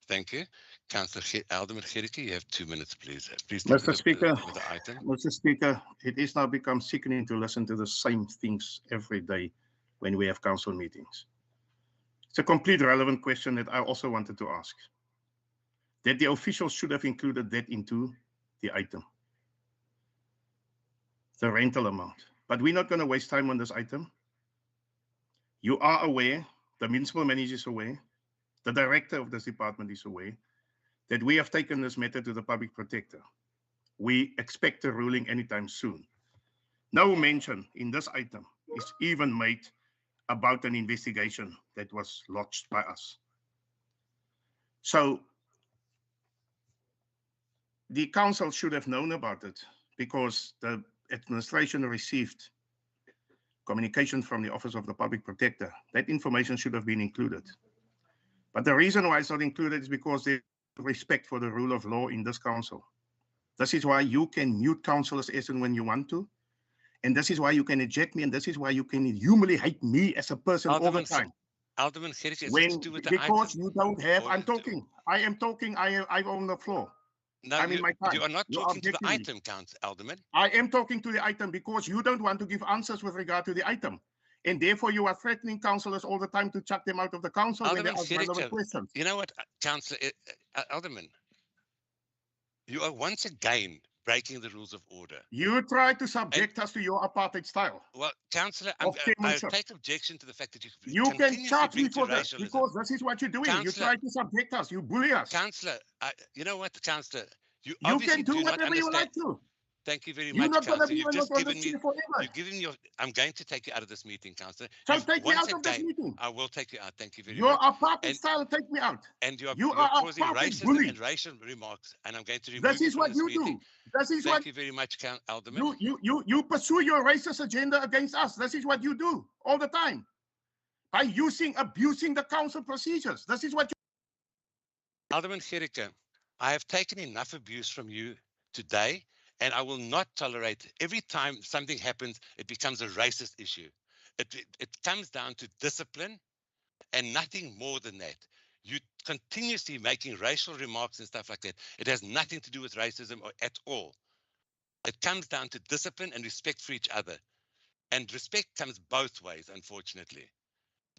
Thank you. Councillor Alderman Gericke, you have 2 minutes, please. Please take Mr. Speaker, the item. Mr. Speaker, it is now become sickening to listen to the same things every day when we have council meetings. It's a complete relevant question that I also wanted to ask. That the officials should have included that into the item. The rental amount. But we're not going to waste time on this item. You are aware, the municipal manager is aware, the director of this department is aware, that we have taken this matter to the public protector. We expect a ruling anytime soon. No mention in this item is even made about an investigation that was lodged by us. So the council should have known about it because the administration received communication from the Office of the Public Protector. That information should have been included. But the reason why it's not included is because there's respect for the rule of law in this council. This is why you can mute councillors as and when you want to. And this is why you can eject me, and this is why you can humiliate me as a person all the time. Alderman Gericke, When, because you don't have, I'm talking. I am talking, I'm on the floor. No, I'm in my time. You are not talking to the objecting me. item, Councillor Alderman. I am talking to the item because you don't want to give answers with regard to the item. And therefore you are threatening councillors all the time to chuck them out of the council when they Alderman ask relevant Gericke, questions. you know what, Councillor Alderman, you are once again breaking the rules of order. You try to subject us to your apartheid style. Well, Councillor, of I chairmanship. take objection to the fact that You can charge me for this because this is what you're doing. You Councillor, try to subject us. You bully us. Councillor, you know what, Councillor, you You obviously can do do not whatever you understand. like to. Thank you very You're much, not going to Councillor. be You've with us just on given this me, chair forever. you've given your, I'm going to take you out of this meeting, Councillor. So You've take me once out of this again- meeting. I will take you out. Thank you very Your much. apartheid style, take me out. And you are a causing apartheid racism bully. and racial remarks, and I'm going to remove This you is from what this you meeting. do. This is Thank what you very much, Alderman. you pursue your racist agenda against us. This is what you do all the time by abusing the council procedures. This is what you. Alderman Gericke, I have taken enough abuse from you today, and I will not tolerate every time something happens, it becomes a racist issue. It comes down to discipline and nothing more than that. You continuously making racial remarks and stuff like that. It has nothing to do with racism at all. It comes down to discipline and respect for each other. And respect comes both ways, unfortunately.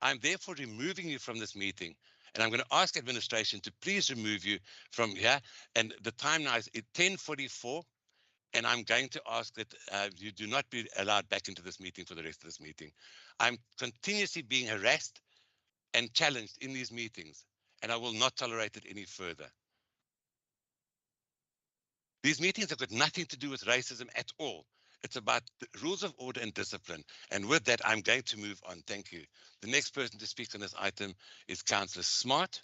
I'm therefore removing you from this meeting, and I'm going to ask administration to please remove you from here. And the time now is 10:44, and I'm going to ask that you do not be allowed back into this meeting for the rest of this meeting. I'm continuously being harassed and challenged in these meetings, and I will not tolerate it any further. These meetings have got nothing to do with racism at all. It's about the rules of order and discipline. And with that, I'm going to move on. Thank you. The next person to speak on this item is Councillor Smart.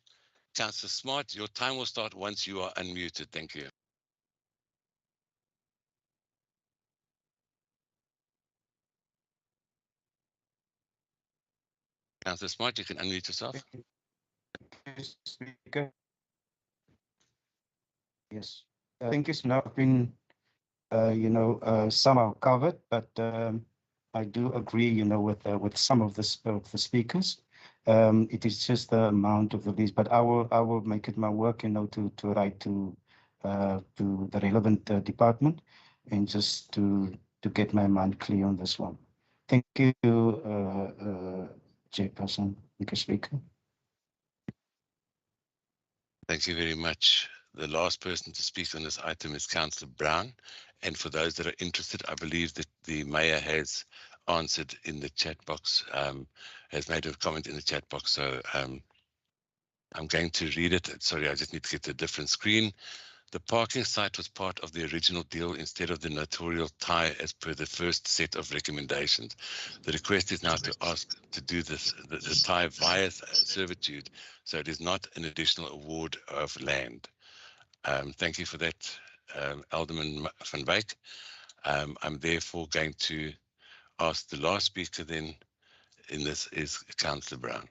Councillor Smart, your time will start once you are unmuted. Thank you. Councillor Smart, you can unmute yourself. Speaker. Yes, I think it's not been, somehow covered, but I do agree, with some of the speakers. It is just the amount of the lease, but I will make it my work, to write to the relevant department and just to get my mind clear on this one. Thank you, Chairperson, Mr. Speaker. Thank you very much. The last person to speak on this item is Councillor Brown. And for those that are interested, I believe that the Mayor has answered in the chat box, has made a comment in the chat box. So I'm going to read it. Sorry, I just need to get to a different screen. The parking site was part of the original deal instead of the notarial tie as per the first set of recommendations. The request is now to ask to do this, the tie via servitude, so it is not an additional award of land. Thank you for that, Alderman van Wyk. I'm therefore going to ask the last speaker then in this is Councillor Brown.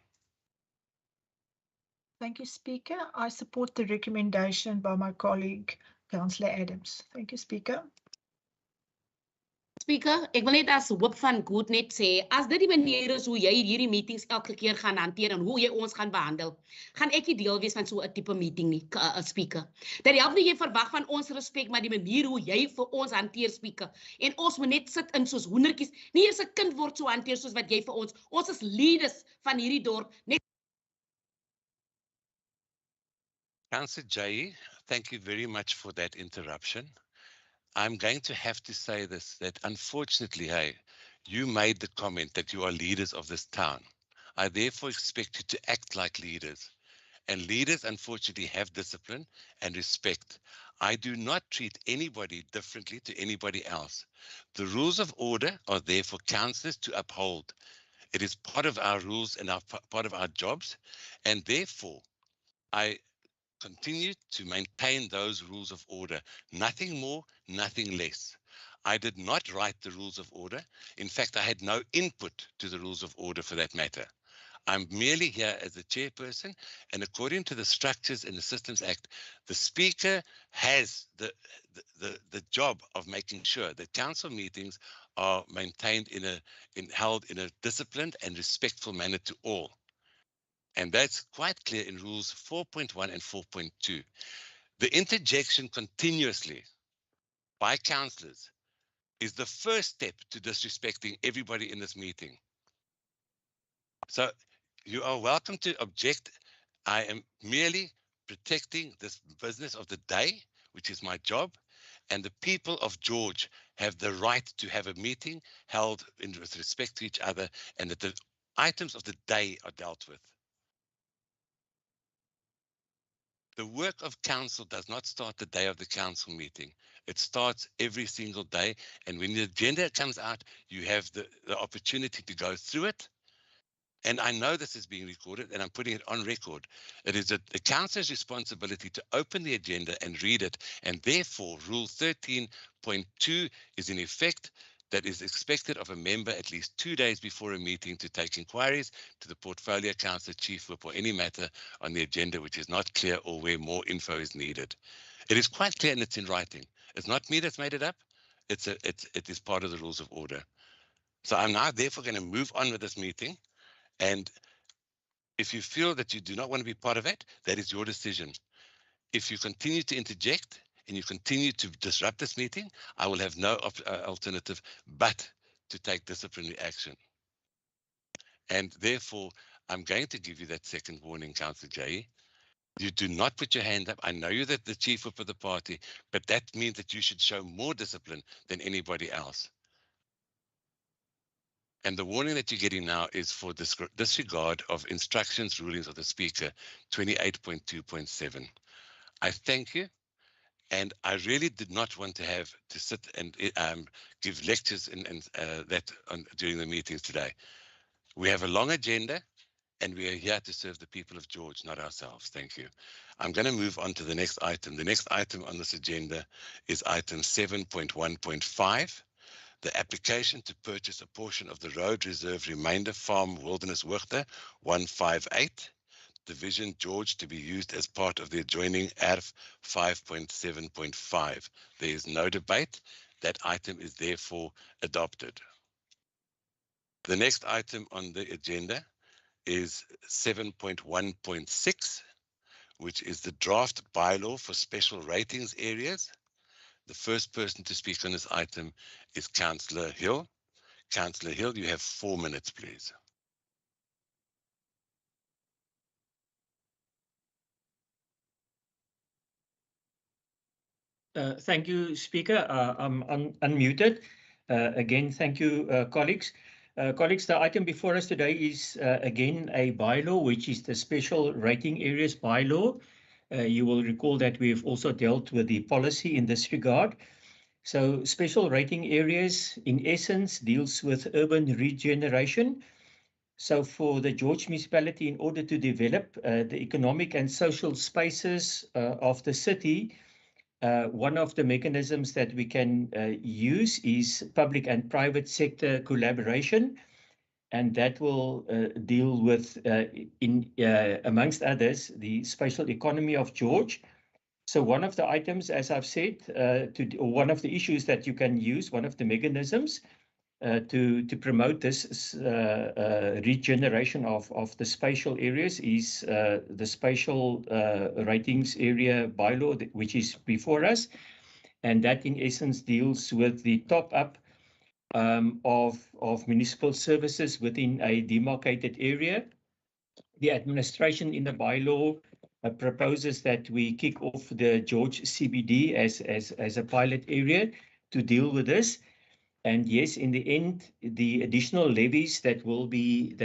Thank you, Speaker. I support the recommendation by my colleague, Councillor Adams. Thank you, Speaker. Speaker, ek wil net as hoop van goed net sê, as dit die manier is hoe jy hierdie meetings elke keer gaan hanteer en hoe jy ons gaan behandel, gaan ek nie deel wees van so 'n tipe meeting nie, Speaker. Dit help nie jy verwag van ons respek, maar die manier hoe jy vir ons hanteer, Speaker. En ons moet net sit in soos hoendertjies. Nie eers 'n kind word so hanteer soos wat jy vir ons. Ons is leaders van hierdie dorp. Net Councillor Jay, thank you very much for that interruption. I'm going to have to say this, that unfortunately, hey, you made the comment that you are leaders of this town. I therefore expect you to act like leaders. And leaders, unfortunately, have discipline and respect. I do not treat anybody differently to anybody else. The rules of order are there for councillors to uphold. It is part of our rules and part of our jobs. And therefore, I continue to maintain those rules of order. Nothing more, nothing less. I did not write the rules of order. In fact, I had no input to the rules of order for that matter. I'm merely here as the chairperson, and according to the Structures and the Systems Act, the Speaker has the job of making sure that council meetings are maintained held in a disciplined and respectful manner to all. And that's quite clear in rules 4.1 and 4.2. The interjection continuously by councillors is the first step to disrespecting everybody in this meeting. So you are welcome to object. I am merely protecting this business of the day, which is my job, and the people of George have the right to have a meeting held with respect to each other, and that the items of the day are dealt with. The work of council does not start the day of the council meeting. It starts every single day. And when the agenda comes out, you have the opportunity to go through it. And I know this is being recorded and I'm putting it on record. It is the council's responsibility to open the agenda and read it. And therefore, Rule 13.2 is in effect. That is expected of a member at least 2 days before a meeting to take inquiries to the portfolio councillor, chief whip, or any matter on the agenda which is not clear or where more info is needed. It is quite clear and it's in writing. It's not me that's made it up. It is part of the rules of order. So I'm now therefore going to move on with this meeting. And if you feel that you do not want to be part of it, that is your decision. If you continue to interject, and you continue to disrupt this meeting, I will have no alternative but to take disciplinary action. And therefore, I'm going to give you that second warning, Councillor Jay. You do not put your hand up. I know you're the chief whip of the party, but that means that you should show more discipline than anybody else. And the warning that you're getting now is for disregard of instructions, rulings of the Speaker, 28.2.7. I thank you. And I really did not want to have to sit and give lectures during the meetings today. We have a long agenda and we are here to serve the people of George, not ourselves. Thank you. I'm going to move on to the next item. The next item on this agenda is item 7.1.5, the application to purchase a portion of the Road Reserve Remainder Farm Wilderness Hoogte 158. Division George to be used as part of the adjoining ARF 5.7.5. There is no debate. That item is therefore adopted. The next item on the agenda is 7.1.6, which is the draft bylaw for special ratings areas. The first person to speak on this item is Councillor Hill. Councillor Hill, you have 4 minutes, please. Thank you, Speaker. I'm unmuted. Again, thank you, colleagues. Colleagues, the item before us today is again a bylaw, which is the special rating areas bylaw. You will recall that we've also dealt with the policy in this regard. So special rating areas, in essence, deals with urban regeneration. So for the George municipality, in order to develop the economic and social spaces of the city, one of the mechanisms that we can use is public and private sector collaboration, and that will deal with, amongst others, the spatial economy of George. So one of the items, as I've said, or one of the issues that you can use, one of the mechanisms to promote this regeneration of the spatial areas is the spatial ratings area bylaw, which is before us. And that in essence deals with the top up of municipal services within a demarcated area. The administration in the bylaw proposes that we kick off the George CBD as a pilot area to deal with this. And yes, in the end, the additional levies that will be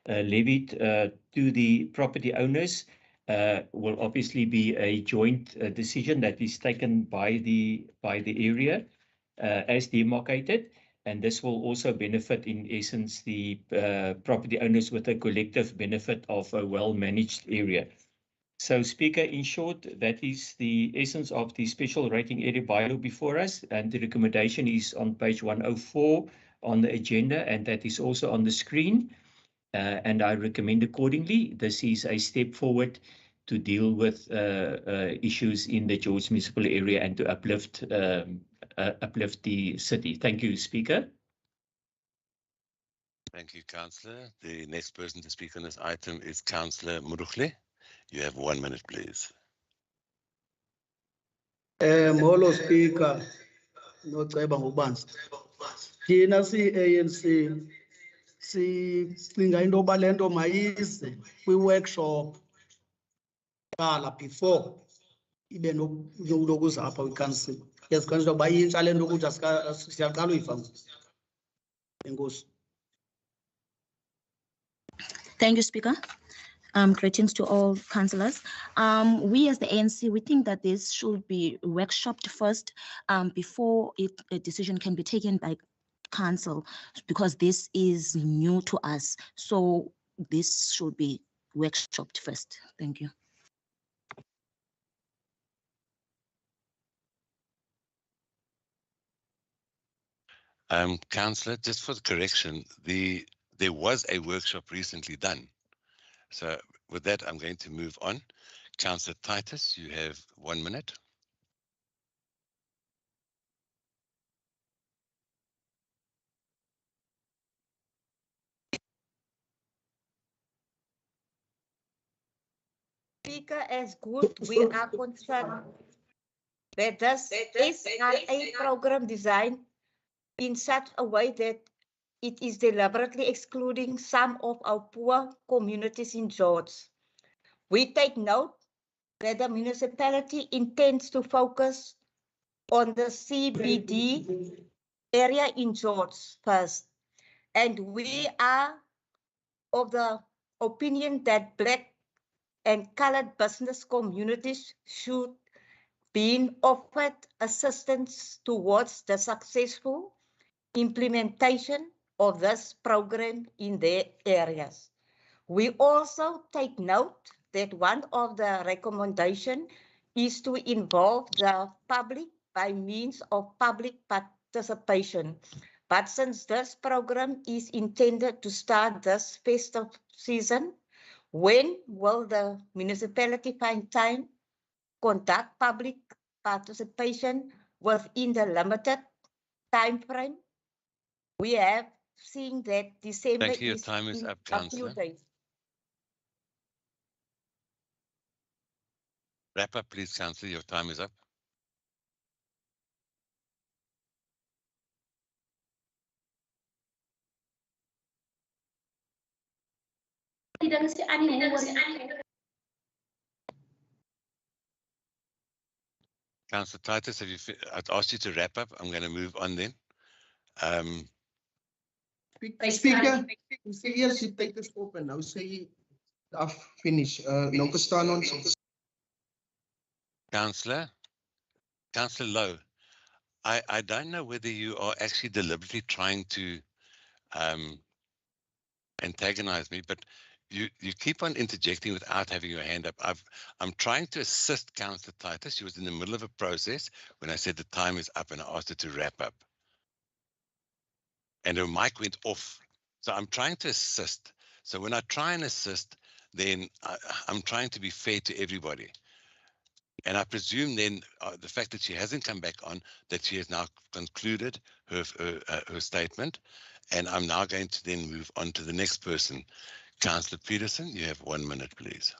levied to the property owners will obviously be a joint decision that is taken by the area as demarcated, and this will also benefit, in essence, the property owners with a collective benefit of a well-managed area. So, Speaker, in short, that is the essence of the special rating area bylaw before us, and the recommendation is on page 104 on the agenda, and that is also on the screen, and I recommend accordingly. This is a step forward to deal with issues in the George municipal area and to uplift the city. Thank you, Speaker. Thank you, Councillor. The next person to speak on this item is Councillor Murukhle. You have 1 minute, please. Molo Speaker, noceba ngobanzi. Thina ANC sicinga into yoba le nto mayize kwi-workshop qala before ibe nokuza apha kwi-council. Yesiqinisekiso ukuba intsha le nto ukuthi siyaqala uyiva ngoku. Enkosi. Thank you, Speaker. Greetings to all councillors. We as the ANC, we think that this should be workshopped first before a decision can be taken by council, because this is new to us. So this should be workshopped first. Thank you. Councillor, just for the correction, there was a workshop recently done. So with that, I'm going to move on. Councillor Titus, you have 1 minute. Speaker, as good we are concerned that this is a program designed in such a way that it is deliberately excluding some of our poor communities in George. We take note that the municipality intends to focus on the CBD area in George first. And we are of the opinion that Black and colored business communities should be offered assistance towards the successful implementation of this program in their areas. We also take note that one of the recommendations is to involve the public by means of public participation. But since this program is intended to start this festive season, when will the municipality find time conduct public participation within the limited time frame we have seeing that December Thank you. Your is time is in up, a few Councillor. days. Wrap up, please, Councillor. Your time is up. Councillor Titus, have you? I'd asked you to wrap up. I'm going to move on then. Speaker, yes, you take this open. Now say I've finished. No staan ons. Councillor Lowe, I don't know whether you are actually deliberately trying to antagonize me, but you keep on interjecting without having your hand up. I'm trying to assist Councillor Titus. She was in the middle of a process when I said the time is up and I asked her to wrap up. And her mic went off. So I'm trying to assist. So when I try and assist, then I'm trying to be fair to everybody. And I presume then the fact that she hasn't come back on, that she has now concluded her statement. And I'm now going to then move on to the next person. Councillor Peterson, you have 1 minute, please.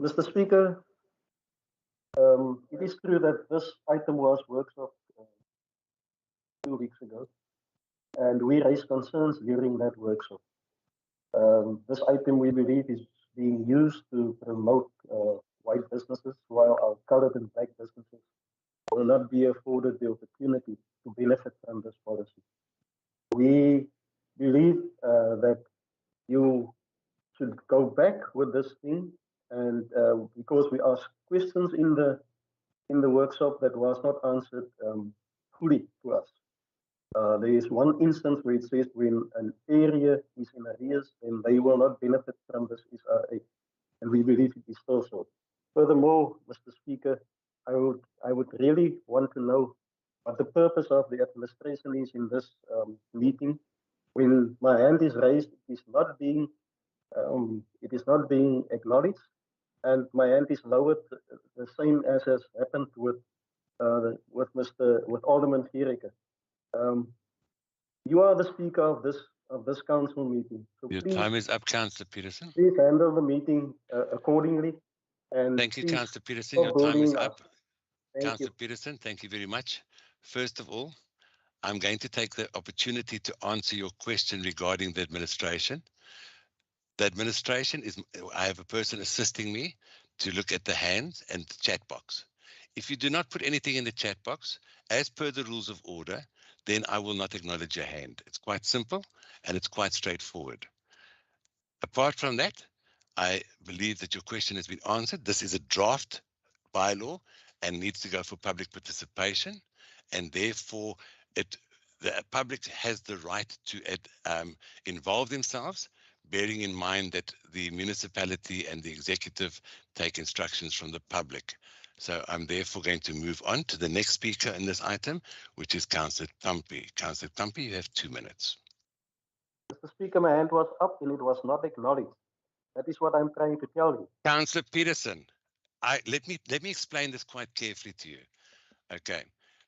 Mr. Speaker, it is true that this item was workshop 2 weeks ago, and we raised concerns during that workshop. This item, we believe, is being used to promote white businesses, while our colored and black businesses will not be afforded the opportunity to benefit from this policy. We believe that you should go back with this thing, and because we asked questions in the workshop that was not answered fully to us. There is one instance where it says when an area is in arrears, then they will not benefit from this SRA, and we believe it is still so. Furthermore, Mr. Speaker, I would really want to know what the purpose of the administration is in this meeting. When my hand is raised, it is not being acknowledged, and my hand is lowered, the same as has happened with Alderman Giereke. You are the speaker of this council meeting. So Your please, time is up, Councillor Peterson. please handle the meeting accordingly. And Thank you, please Councillor Peterson. Your stop time is bullying up. us. Thank Councillor you. Peterson, thank you very much. First of all, I'm going to take the opportunity to answer your question regarding the administration. The administration is, I have a person assisting me to look at the hands and the chat box. If you do not put anything in the chat box, as per the rules of order, then I will not acknowledge your hand. It's quite simple and it's quite straightforward. Apart from that, I believe that your question has been answered. This is a draft bylaw and needs to go for public participation, and therefore the public has the right to involve themselves, bearing in mind that the municipality and the executive take instructions from the public. So I'm therefore going to move on to the next speaker in this item, which is Councillor Tampi. Councillor Tampi, you have 2 minutes. Mr. Speaker, my hand was up and it was not acknowledged. That is what I'm trying to tell you. Councillor Peterson, let me explain this quite carefully to you. Okay,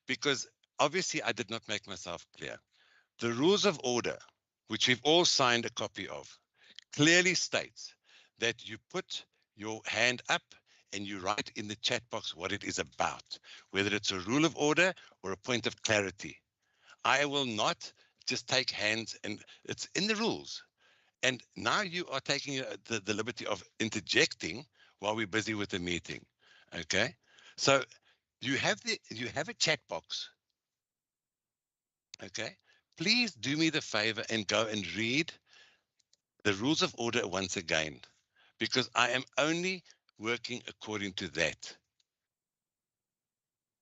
because obviously I did not make myself clear. The rules of order, which we've all signed a copy of, clearly states that you put your hand up and you write in the chat box what it is about, whether it's a rule of order or a point of clarity. I will not just take hands, and it's in the rules. And now you are taking the liberty of interjecting while we're busy with the meeting. Okay, so you have a chat box. Okay, please do me the favor and go and read the rules of order once again, because I am only working according to that.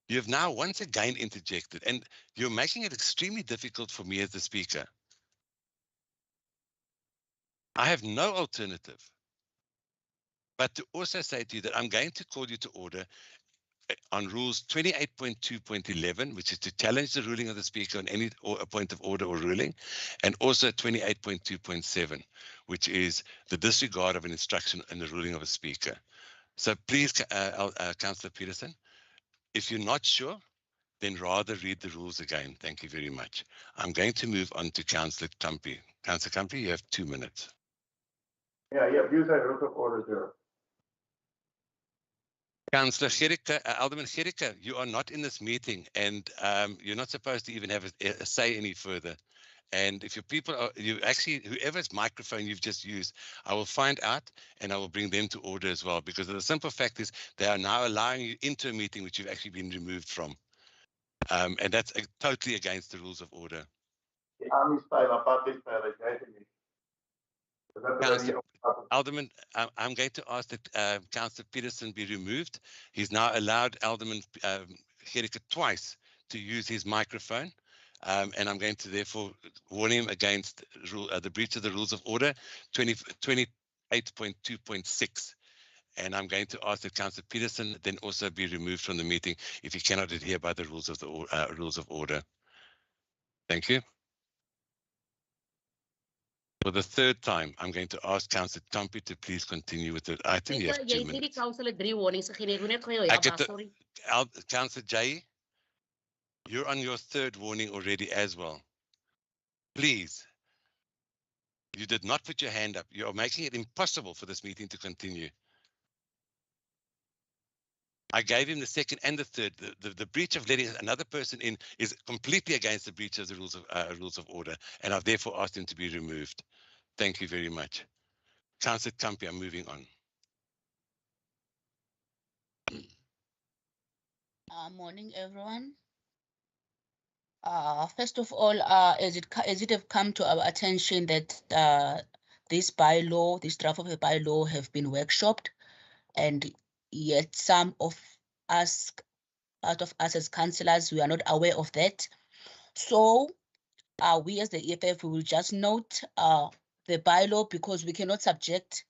You have now once again interjected, and you're making it extremely difficult for me as the speaker. I have no alternative but to also say to you that I'm going to call you to order on rules 28.2.11, which is to challenge the ruling of the speaker on any or a point of order or ruling, and also 28.2.7, which is the disregard of an instruction in the ruling of a speaker. So please, Councillor Peterson, if you're not sure, then rather read the rules again. Thank you very much. I'm going to move on to Councillor Tumpy. Councillor Tumpy, you have 2 minutes. Yeah, views are out of order there. Councillor Gericke, Alderman Gericke, you are not in this meeting, and you're not supposed to even have a say any further. And if your people are, you actually, whoever's microphone you've just used, I will find out and I will bring them to order as well, because the simple fact is they are now allowing you into a meeting which you've actually been removed from. And that's totally against the rules of order. Alderman, I'm going to ask that Councillor Peterson be removed. He's now allowed Alderman Gericke twice to use his microphone. And I'm going to therefore warn him against the breach of the rules of order 28.2.6. And I'm going to ask that Councillor Peterson then also be removed from the meeting if he cannot adhere by the rules of order. Thank you. For the third time, I'm going to ask Councillor Tumpy to please continue with the item. You have 2 minutes. Councillor Jay, you're on your third warning already as well. Please. You did not put your hand up. You are making it impossible for this meeting to continue. I gave him the second and the third. The breach of letting another person in is completely against the breach of the rules of order, and I've therefore asked him to be removed. Thank you very much. Councillor Tumpy, I'm moving on. Morning, everyone. First of all, as it have come to our attention that this bylaw, this draft of the bylaw have been workshopped, and yet some of us, part of us as councillors, we are not aware of that. So we as the EFF, we will just note the bylaw, because we cannot subject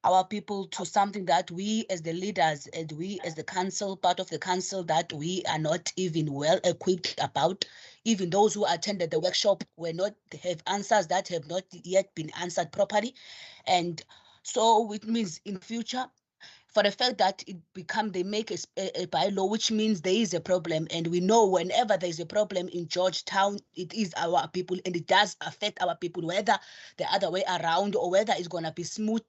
our people to something that we as the leaders and we as the council, part of the council, that we are not even well equipped about. Even those who attended the workshop were not have answers that have not yet been answered properly. And so it means in future, for the fact that they make a bylaw, which means there is a problem. And we know whenever there's a problem in Georgetown, it is our people, and it does affect our people, whether the other way around or whether it's going to be smooth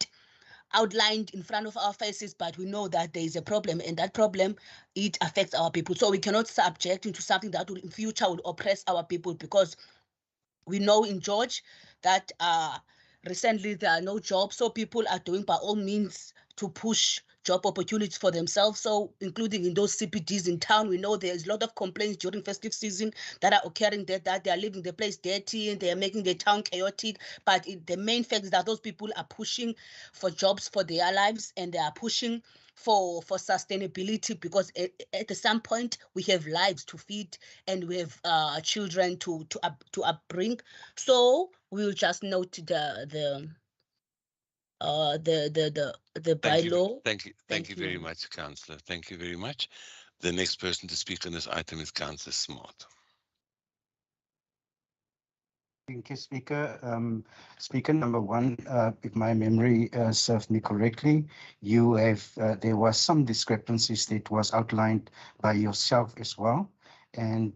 outlined in front of our faces, but we know that there is a problem, and that problem, it affects our people. So we cannot subject into something that will in future will oppress our people, because we know in George that recently there are no jobs, so people are doing by all means to push job opportunities for themselves. So including in those CPDs in town, we know there's a lot of complaints during festive season that are occurring there, that they are leaving the place dirty and they are making the town chaotic. But the main fact is that those people are pushing for jobs for their lives, and they are pushing for sustainability, because at some point we have lives to feed and we have children to upbring. So we'll just note the bylaw. Thank you very much, Councillor. Thank you very much. The next person to speak on this item is Councillor Smart. Thank you, Speaker. Speaker number one, if my memory serves me correctly, you have there was some discrepancies that was outlined by yourself as well, and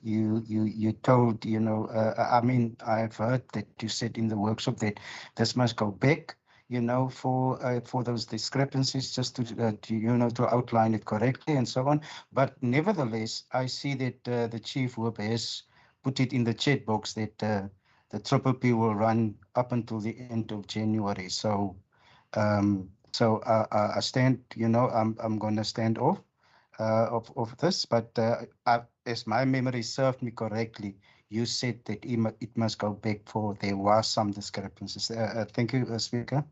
you told, you know, I mean, I've heard that you said in the workshop that this must go back, you know, for those discrepancies, just to you know, to outline it correctly and so on. But nevertheless, I see that the Chief Whip has put it in the chat box that the Triple P will run up until the end of January. So, I stand, you know, I'm going to stand off of this. But as my memory served me correctly, you said that it must go back for there was some discrepancies. Thank you, Speaker.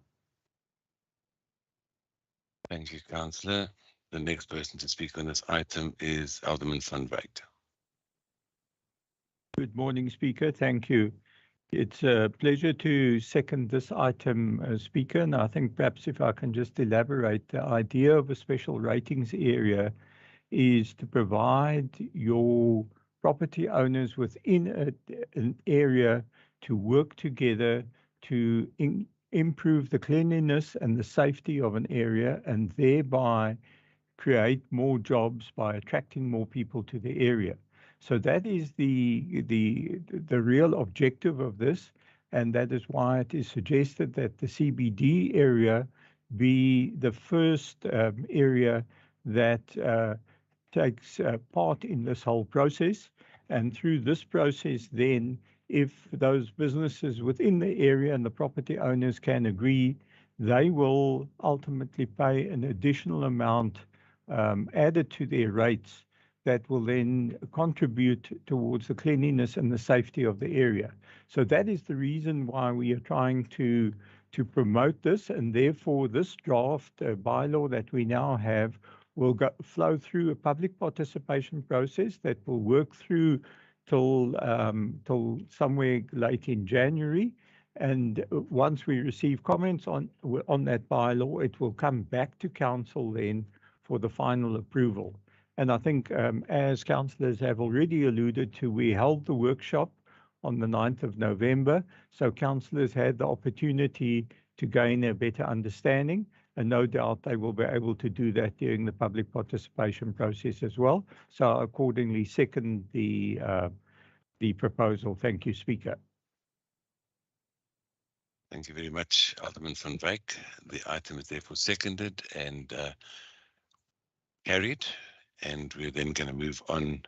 Thank you, Councillor. The next person to speak on this item is Alderman van Wyk. Good morning, Speaker. Thank you. It's a pleasure to second this item, Speaker, and I think perhaps if I can just elaborate, the idea of a special ratings area is to provide your property owners within an area to work together to improve the cleanliness and the safety of an area, and thereby create more jobs by attracting more people to the area. So that is the real objective of this, and that is why it is suggested that the CBD area be the first area that takes part in this whole process. And through this process, then, if those businesses within the area and the property owners can agree, they will ultimately pay an additional amount added to their rates that will then contribute towards the cleanliness and the safety of the area. So that is the reason why we are trying to promote this, and therefore this draft bylaw that we now have will flow through a public participation process that will work through till somewhere late in January. And once we receive comments on that bylaw, it will come back to council then for the final approval. And I think, as councillors have already alluded to, we held the workshop on the 9th of November, so councillors had the opportunity to gain a better understanding, and no doubt they will be able to do that during the public participation process as well. So I accordingly second the proposal. Thank you, Speaker. Thank you very much, Alderman van Wyk. The item is therefore seconded and carried. And we're then going to move on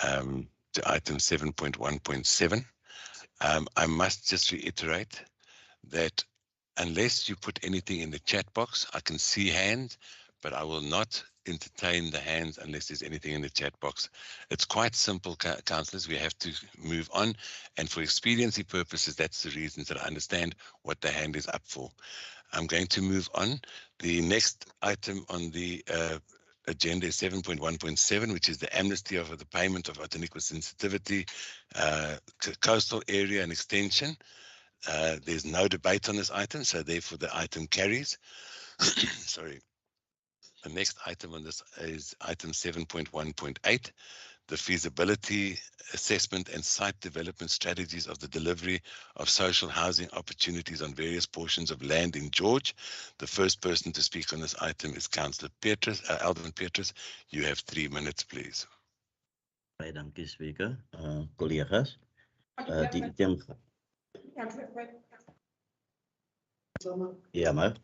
to item 7.1.7. I must just reiterate that unless you put anything in the chat box, I can see hands, but I will not entertain the hands unless there's anything in the chat box. It's quite simple, councillors. We have to move on. And for expediency purposes, that's the reason that I understand what the hand is up for. I'm going to move on. The next item on the agenda is 7.1.7, which is the amnesty of the payment of Outeniqua sensitivity, coastal area and extension. There's no debate on this item, so therefore the item carries. Sorry. The next item on this is item 7.1.8, the feasibility assessment and site development strategies of the delivery of social housing opportunities on various portions of land in George. The first person to speak on this item is Councillor Petrus, Alderman Petrus. You have 3 minutes, please. Baie dankie, Speaker. Collega's, die item. Ja, maar.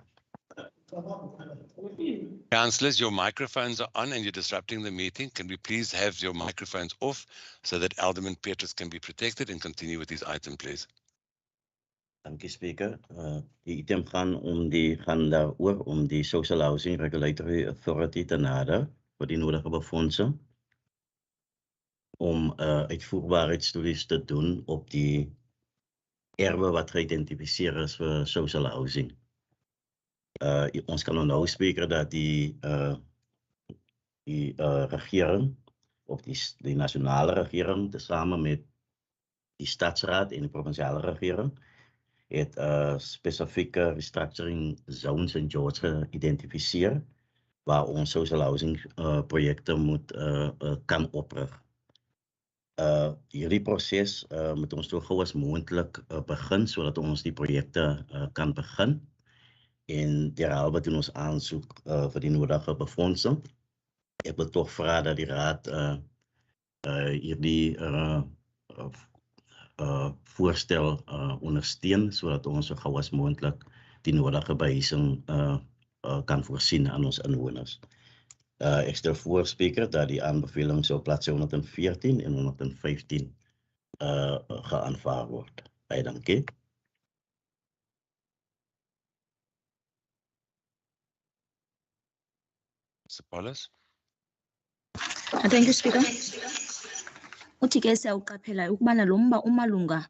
Councillors, your microphones are on and you're disrupting the meeting. Can we please have your microphones off so that Alderman Petrus can be protected and continue with his item, please? Dankie, Speaker. Die item gaan daaroor om die Social Housing Regulatory Authority te nader vir die nodige befondsing om uitvoerbaarheidsstudies te doen op die erwe wat geïdentifiseer is vir social housing. Ons kan nou Speaker dat die regering of die nasionale regering samen met die stadsraad en die provinciale regering het specifieke restructuring zones in George geïdentifiseer waar ons social housing projekte kan oprig. Hierdie proses moet ons so gou as moontlik begin sodat ons die projekte kan begin. En derhalve doen ons aansoek vir die nodige befondsing. Ek wil toch vra dat die raad hierdie voorstel ondersteun sodat ons so gou as moontlik die nodige behuising kan voorsien aan ons inwoners. Ek stel voor, Speaker, dat die aanbevelings op bladsy 114 en 115 geaanvaar word. Baie dankie. Paulus. Thank you, Speaker. Uthi ke siyawuqaphela ukubana lo mba umalunga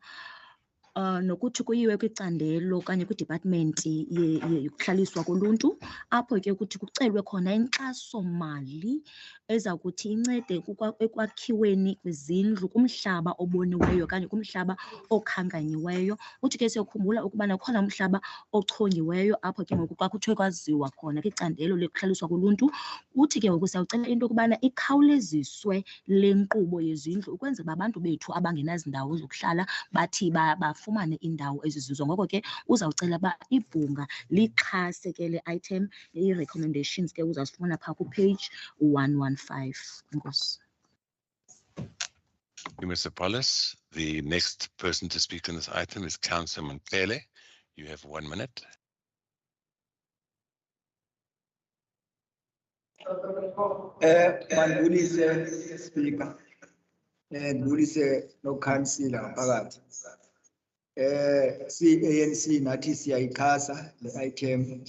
nokuthi kuyiwe kwicandelo okanye kwidepartment yokuhlaliswa koluntu apho ke ukuthi kucelwe khona inkxaso-mali eza kuthi incede ekwakhiweni kwezindlu kumhlaba oboniweyo okanye kumhlaba okhankanyiweyo. Uthi ke siyakhumbula ukubana khona umhlaba ochongiweyo apho ke ngoku xa kuthiwe kwaziwa khona kwicandelo lokuhlaliswa koluntu. Uthi ke ngoku siyawucela into yokubana ikhawuleziswe le nkqubo yezindlu ukwenzela abantu bethu abangenazindawo zokuhlala bathi bafuna bafumane indawo ezizuzwa. Ngoko ke uzawucela uba ibhunga lixhase ke le item, i-recommendations ke uzazifumana phaa ku-page 115. Enkosi. Thank you, Mr. Paulus. The next person to speak on this item is Councillor Montpele. You have 1 minute. Mandibulise Speaker. Ndibulise no-councillor phakathi. Si-ANC nathi siyayixhasa le item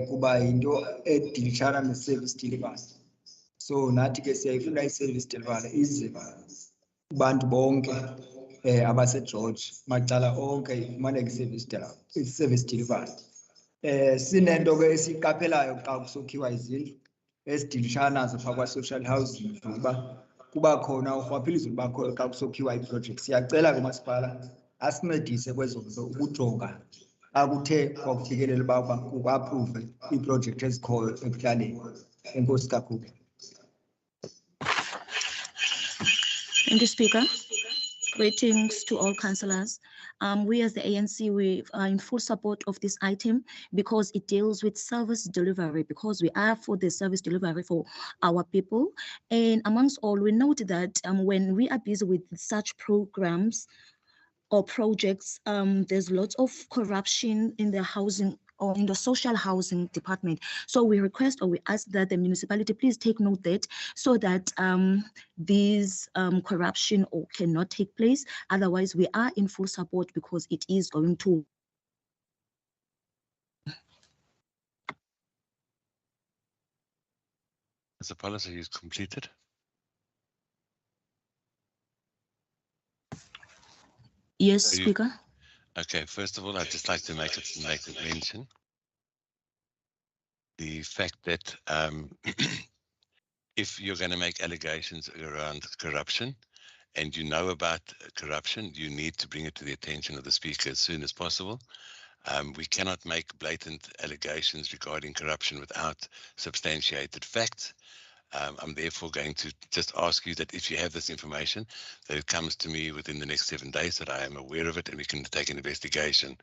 kuba yinto edilishana ne-service delivery. So nathi ke siyayifuna i-service delivery ize kubantu bonke abase-George macala onke ifumaneka i-service delivery. Sinento ke esiqaphelayo xa kusokhiwa izindlu esidilishana nazo phaa kwa-social housing kuba khona urhwaphilizo luba xa kusokhiwa ii-project. Siyacela ke umasipala asincedise kwezo nto ukujonga xa kuthe kwakufikelela uba kuaphruve iiprojekthi ezikhoyo ekuhlaleni. Enkosi kakhulu. Thank you, Speaker. Greetings to all councillors. We as the ANC, we are in full support of this item because it deals with service delivery, because we are for the service delivery for our people. And amongst all, we note that when we are busy with such programs or projects, there's lots of corruption in the housing or in the social housing department. So we request or we ask that the municipality please take note that so that these corruption or cannot take place. Otherwise, we are in full support because it is going to. Mr. Policy is completed. Yes, Speaker. Okay, first of all, I'd just like to make a mention the fact that if you're going to make allegations around corruption and you know about corruption, you need to bring it to the attention of the Speaker as soon as possible. We cannot make blatant allegations regarding corruption without substantiated facts. I'm therefore going to just ask you that if you have this information, that it comes to me within the next 7 days, that I am aware of it and we can take an investigation.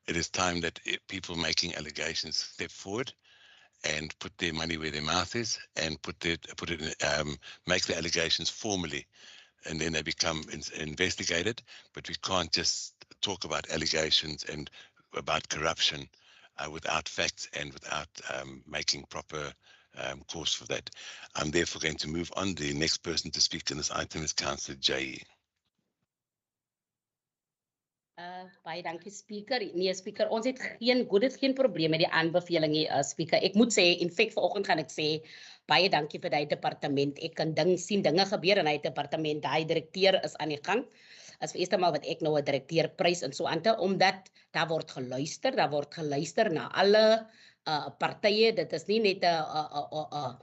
It is time that people making allegations step forward and put their money where their mouth is and make the allegations formally, and then they become investigated. But we can't just talk about allegations and about corruption without facts and without making proper course for that. I'm therefore going to move on. The next person to speak on this item is Councillor Jay. Baie dankie Speaker. Nee Speaker, ons het geen probleem met die aanbeveling nie, Speaker. Ek moet sê, in feite vanoggend gaan ek sê baie dankie vir die departement. Ek kan sien dinge gebeur in die departement. Die direkteur is aan die gang. As vir eerste maal wat ek nou 'n direkteur prys en so aan te, omdat daar word geluister na alle partye. Dit is nie net 'n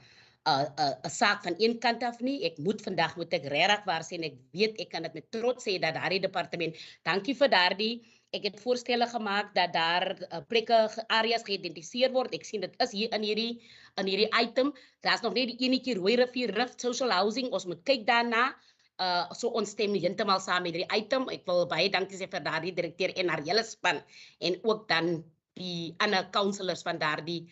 saak van een kant af nie. Ek moet regtig waar sê en ek weet ek kan dit met trots sê dat daardie departement, dankie vir daardie, ek het voorstelle gemaak dat daar plekke, areas geïdentifiseer word. Ek sien dit is hier in hierdie item. Daar's nog net die enetjie Rooi Rivier Rift Social Housing. Ons moet kyk daarna. So ons stem heeltemal saam met hierdie item. Ek wil baie dankie sê vir daardie direkteur en haar hele span en ook dan die ander councillors van daardie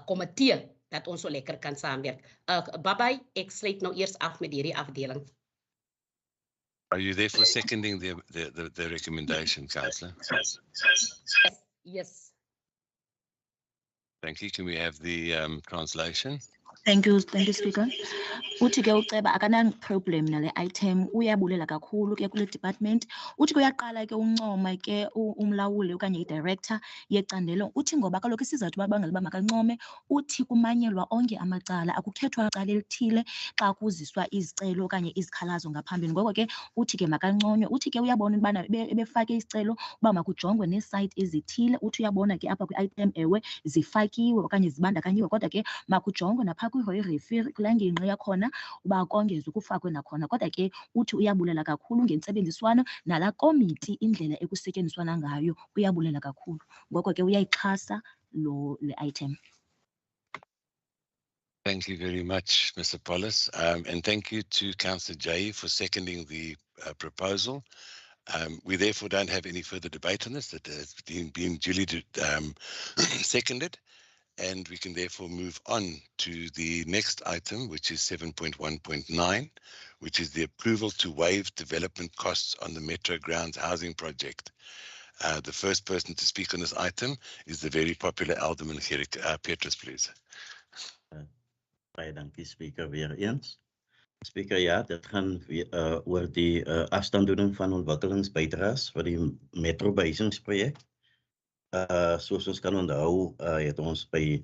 komitee dat ons so lekker kan saamwerk. Bye-bye, ek sluit nou eers af met hierdie afdeling. Are you therefore seconding the recommendation, Councillor? Yes. Thank you. Can we have the translation? Thank you, Speaker. Uthi ke uceba akana problem nale item, uyabulela kakhulu ke kule department. Uthi ke uyaqala ke uncoma ke umlawuli okanye i-director yecandelo. Uthi ngoba kaloku isizathu babangela uba makancome, uthi kumanyelwa onke amacala, akukhethwa cala elithile xa kuziswa izicelo okanye izikhalazo ngaphambili. Ngoko ke uthi ke makanconywe. Uthi ke uyabona ubana ebefake isicelo uba makujongwe nee-site ezithile. Uthi uyabona ke apha kwi-item ewe zifakiwe okanye zibandakanyiwe, kodwa ke makujongwe napha kwi-Rooi Rivier kulaa ngingqi yakhona uba kongezwe kufakwe nakhona. Kodwa ke uthi uyabulela kakhulu ngentsebenziswano nalaa komiti, indlela ekusetyenziswana ngayo uyabulela kakhulu. Ngoko ke uyayixhasa le item. Thank you very much, Mr. Paulus. And thank you to Councillor Jay for seconding the proposal. We therefore don't have any further debate on this. That has been duly seconded. And we can therefore move on to the next item, which is 7.1.9, which is the approval to waive development costs on the Metro Grounds housing project. The first person to speak on this item is the very popular Alderman Gerrit Petrus, please. Baie dankie, Speaker, weer eens. Speaker, ja, dit gaan oor die afstanddoening van ontwikkelingsbydraes vir die Metro behuisingsprojek. Soos ons kan onthou, het ons by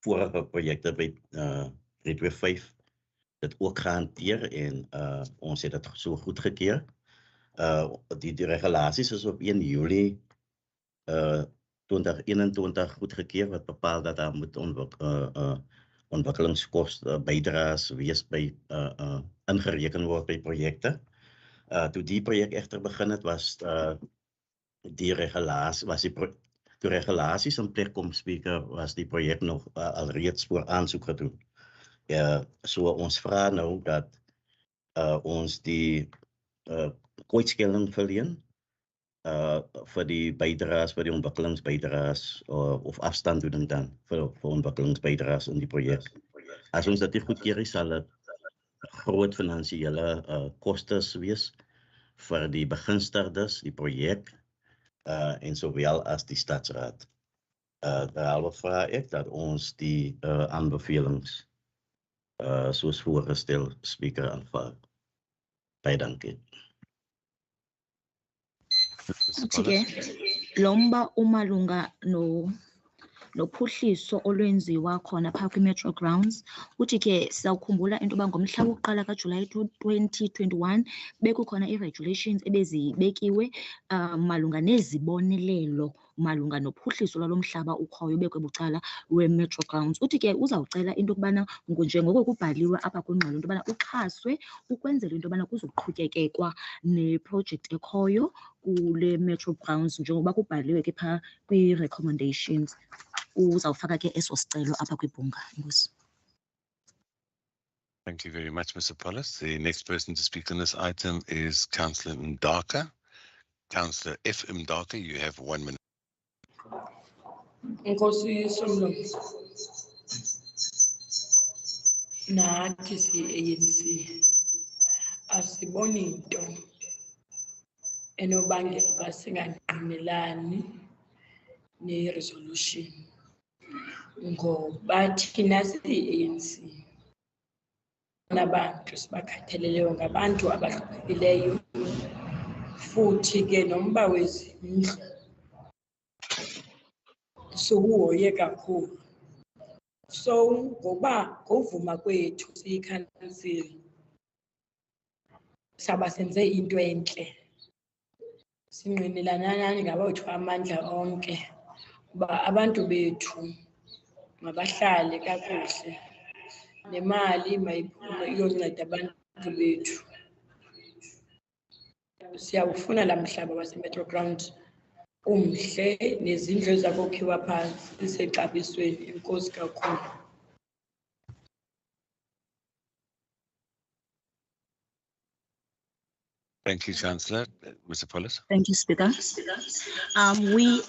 vorige projekte by 325 dit ook gehanteer en ons het dit so goedgekeur. Die regulasies is op 1 Julie 2021 goedgekeur wat bepaal dat daar moet ontwikkelingskoste bydraes wees by ingereken word by projekte. Toe die projek echter begin het, was die regulasies in plek kom, Speaker, was die projek nog alreeds voor aansoek gedoen. So ons vraag nou dat ons die kwytskelding verleen vir die bydraes, vir die ontwikkelingsbydraes of afstanddoening dan vir ontwikkelingsbydraes in die projek. As ons dit nie goedkeur, sal dit groot finansiële kostes wees vir die begunstigdes, die projek, en sowel as die stadsraad. Daarom vraag ek dat ons die aanbevelings soos voorgestel, Speaker, aanvaar. Baie dankie. Lomba umalunga nophuhliso olwenziwa khona phakathi kwi-Metro Grounds. Uthi ke siyawukhumbula into yoba ngomhla wokuqala kaJulayi 2021 bekukhona i-regulations ebezibekiwe malunga nezibonelelo malunga nophuhliso lwalo mhlaba ukhoyo bekwe bucala we-Metro Grounds. Uthi ke uzawucela into yokubana njengoko kubhaliwe apha kwingxelo into yobana uxhaswe ukwenzela into yobana kuzoqhutyekekwa neproject ekhoyo kule Metro Grounds njengoba kubhaliwe ke phaa kwi-recommendations. Uzawufaka ke eso sicelo apha kwibhunga. Enkosi. Thank you very much, Mr. Paulus. The next person to speak on this item is Councillor Mdaka. Councillor F. Mdaka, you have 1 minute. Nkosi Somlo. Nathi si-ANC asiboni into enobangela uba singangqinelani ne-resolution ngoba thina siyi-ANC nabantu sibakhathaleleyo ngabantu abahluphekileyo futhi ke nomba wezindlu siwuhoye kakhulu. So ngoba ngovuma kwethu siyikhansili saba senze into entle, sinqinilanani ngabawethu amandla onke uba abantu bethu mabahlale kakuhle, nemali mayiphume iyonceda abantu bethu. Siyawufuna la mhlaba wase-Metro Ground umhle nezindlu ezakokhiwa phansi zisexabisweni. Enkosi kakhulu. Thank you, Chancellor. Mr. Paulus. Thank you, Speaker. We,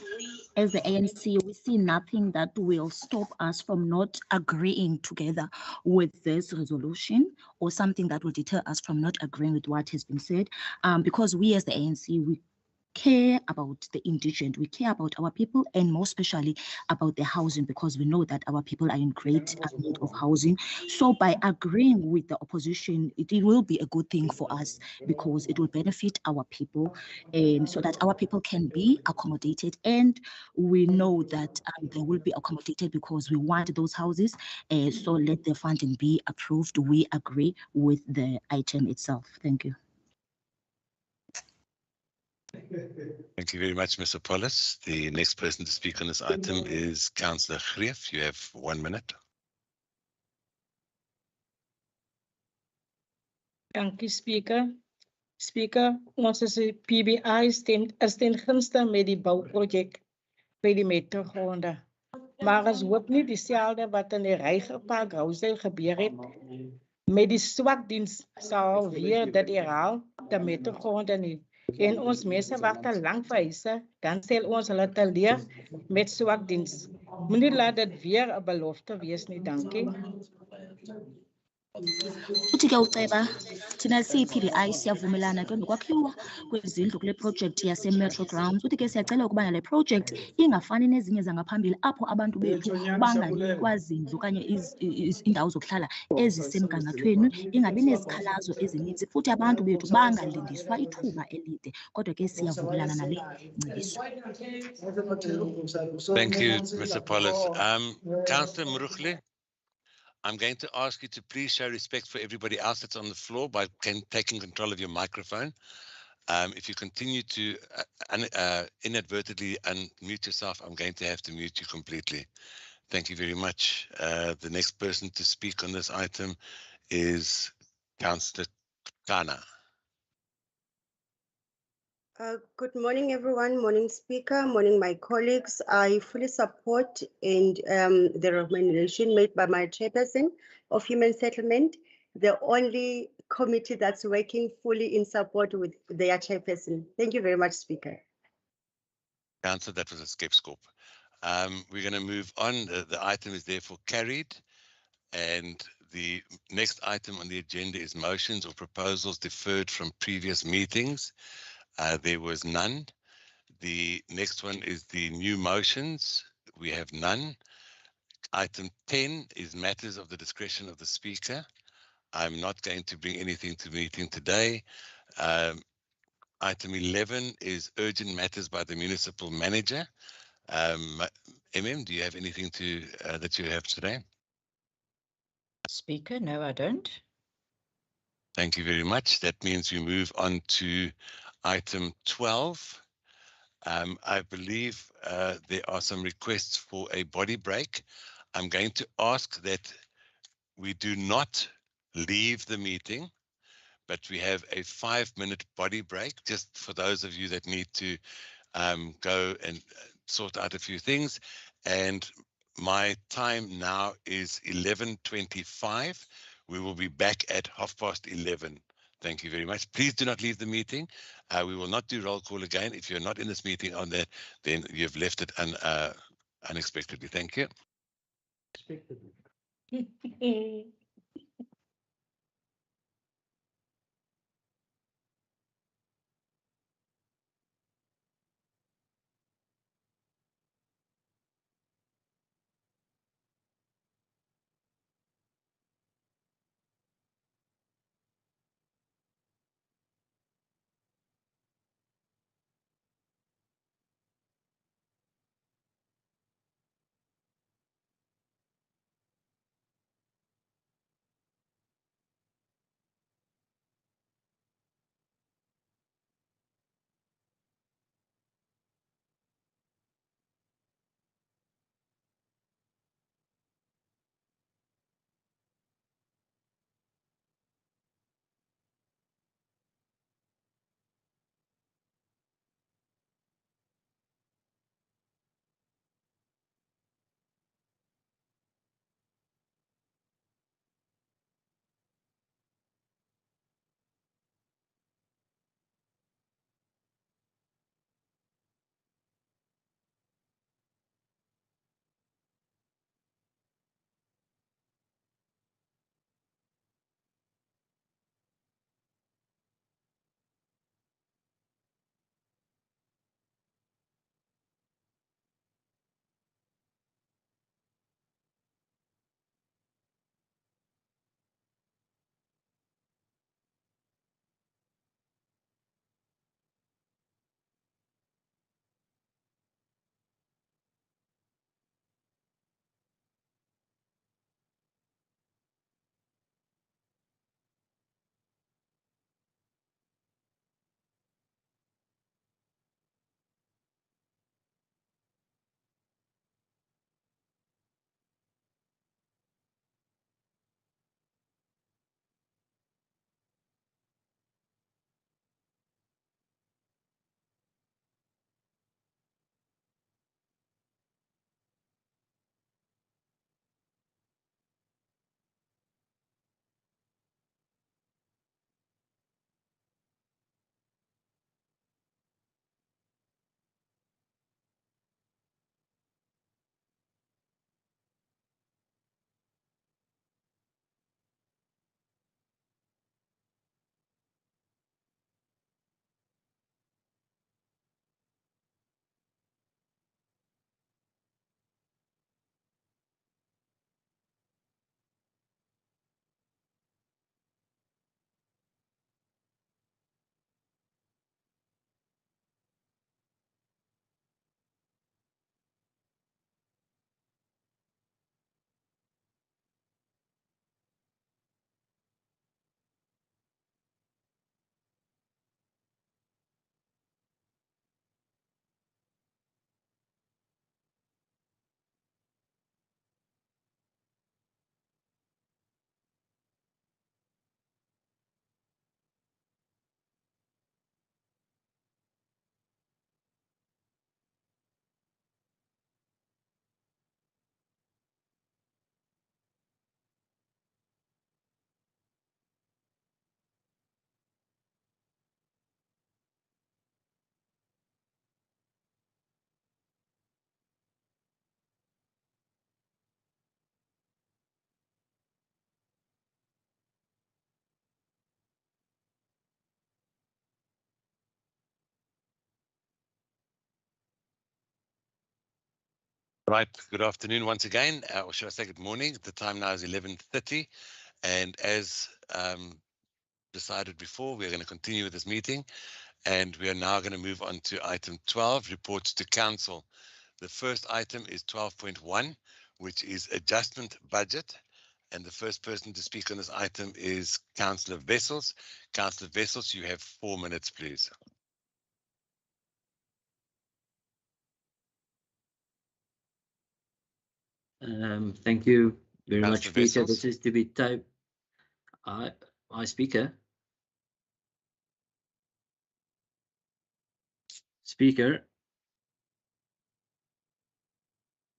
as the ANC, we see nothing that will stop us from not agreeing together with this resolution or something that will deter us from not agreeing with what has been said. Because we, as the ANC, we care about the indigent, we care about our people, and more especially about the housing, because we know that our people are in great need of housing. So by agreeing with the opposition, it will be a good thing for us because it will benefit our people, and so that our people can be accommodated. And we know that they will be accommodated because we want those houses. So let the funding be approved. We agree with the item itself. Thank you. Thank you very much, Mr. Paulus. The next person to speak on this item is Councillor Greef. You have 1 minute. Dank u, Speaker. Speaker, ons is die PBI is ten gunste met die bouprojek by die metrogronde. Maar ons hoop nie dieselfde wat in die Reigerpark Rosedale gebeur het. Met die swak diens sal weer dit herhaal, die metrogronde nie. En ons mense wag te lank vir huise, dan stel ons hulle te leeg met swak diens. Moenie laat dit weer 'n belofte wees nie, dankie. Uthi ke uceba thina siyi-PDI siyavumelana ke nokwakhiwa kwezindlu kule projekthi yase-Metro Grounds. Uthi ke siyacela ukubana le projekthi ingafani nezinye zangaphambili apho abantu bethu banganikwa zindlu okanye iindawo zokuhlala ezisemgangathweni, ingabi nezikhalazo ezininzi futhi abantu bethu bangalindiswa ithuba elide. Kodwa ke siyavumelana nale ngcebiso. Thank you, Mr. Paulus. Councillor Mrugli, I'm going to ask you to please show respect for everybody else that's on the floor by taking control of your microphone. If you continue to inadvertently unmute yourself, I'm going to have to mute you completely. Thank you very much. The next person to speak on this item is Councillor Kana. Good morning, everyone. Morning, Speaker. Morning, my colleagues. I fully support the recommendation made by my chairperson of Human Settlement, the only committee that's working fully in support with their chairperson. Thank you very much, Speaker. Councillor, that was a skip scope. We're going to move on. The item is therefore carried. And the next item on the agenda is motions or proposals deferred from previous meetings. There was none. The next one is the new motions. We have none. Item 10 is matters of the discretion of the Speaker. I'm not going to bring anything to the meeting today. Item 11 is urgent matters by the municipal manager. Do you have anything that you have today? Speaker, no, I don't. Thank you very much. That means we move on to item 12. I believe there are some requests for a body break. I'm going to ask that we do not leave the meeting, but we have a 5-minute body break just for those of you that need to go and sort out a few things. And my time now is 11:25. We will be back at 11:30. Thank you very much. Please do not leave the meeting. We will not do roll call again. If you're not in this meeting on there, then you've left it unexpectedly. Thank you. Right, good afternoon once again, or should I say good morning? The time now is 11:30, and as decided before, we're going to continue with this meeting, and we are now going to move on to item 12, reports to council. The first item is 12.1, which is adjustment budget, and the first person to speak on this item is Councillor Wessels. Councillor Wessels, you have 4 minutes, please. Thank you very much, Councillor Speaker. Wessels. This is to be typed. Speaker. Speaker.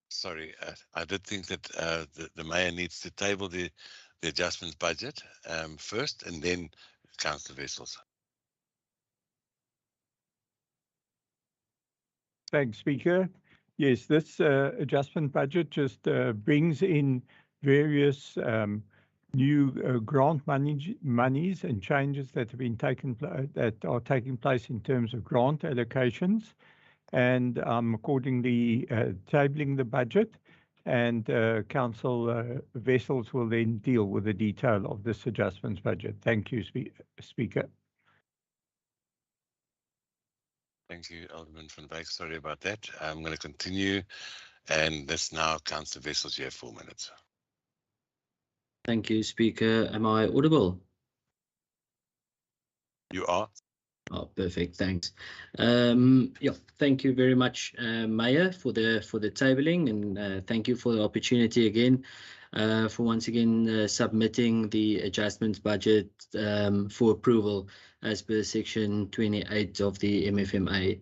Sorry, I did think that the mayor needs to table the adjustment budget first, and then Councillor Wessels. Thanks, Speaker. Yes, this adjustment budget just brings in various new grant monies and changes that have been that are taking place in terms of grant allocations, and accordingly tabling the budget, and Council Wessels will then deal with the detail of this adjustments budget. Thank you, Speaker. Thank you, Alderman van Wyk. Sorry about that. I'm going to continue, and that's now Councillor Wessels. You have 4 minutes. Thank you, Speaker. Am I audible? You are. Oh, perfect. Thanks. Yeah, thank you very much, Mayor, for the tabling, and thank you for the opportunity again for once again submitting the adjustments budget for approval as per Section 28 of the MFMA.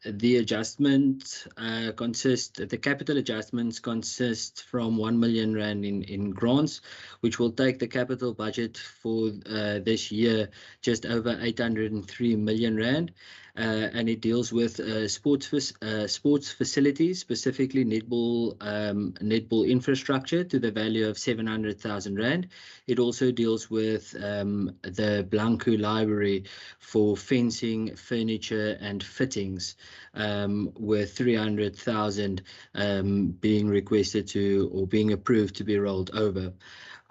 The adjustment the capital adjustments consist from 1 million rand in grants, which will take the capital budget for this year just over 803 million rand. And it deals with sports facilities, specifically netball infrastructure, to the value of 700,000 rand. It also deals with the Blanco Library for fencing, furniture, and fittings, with 300,000 being requested to, or being approved to be rolled over.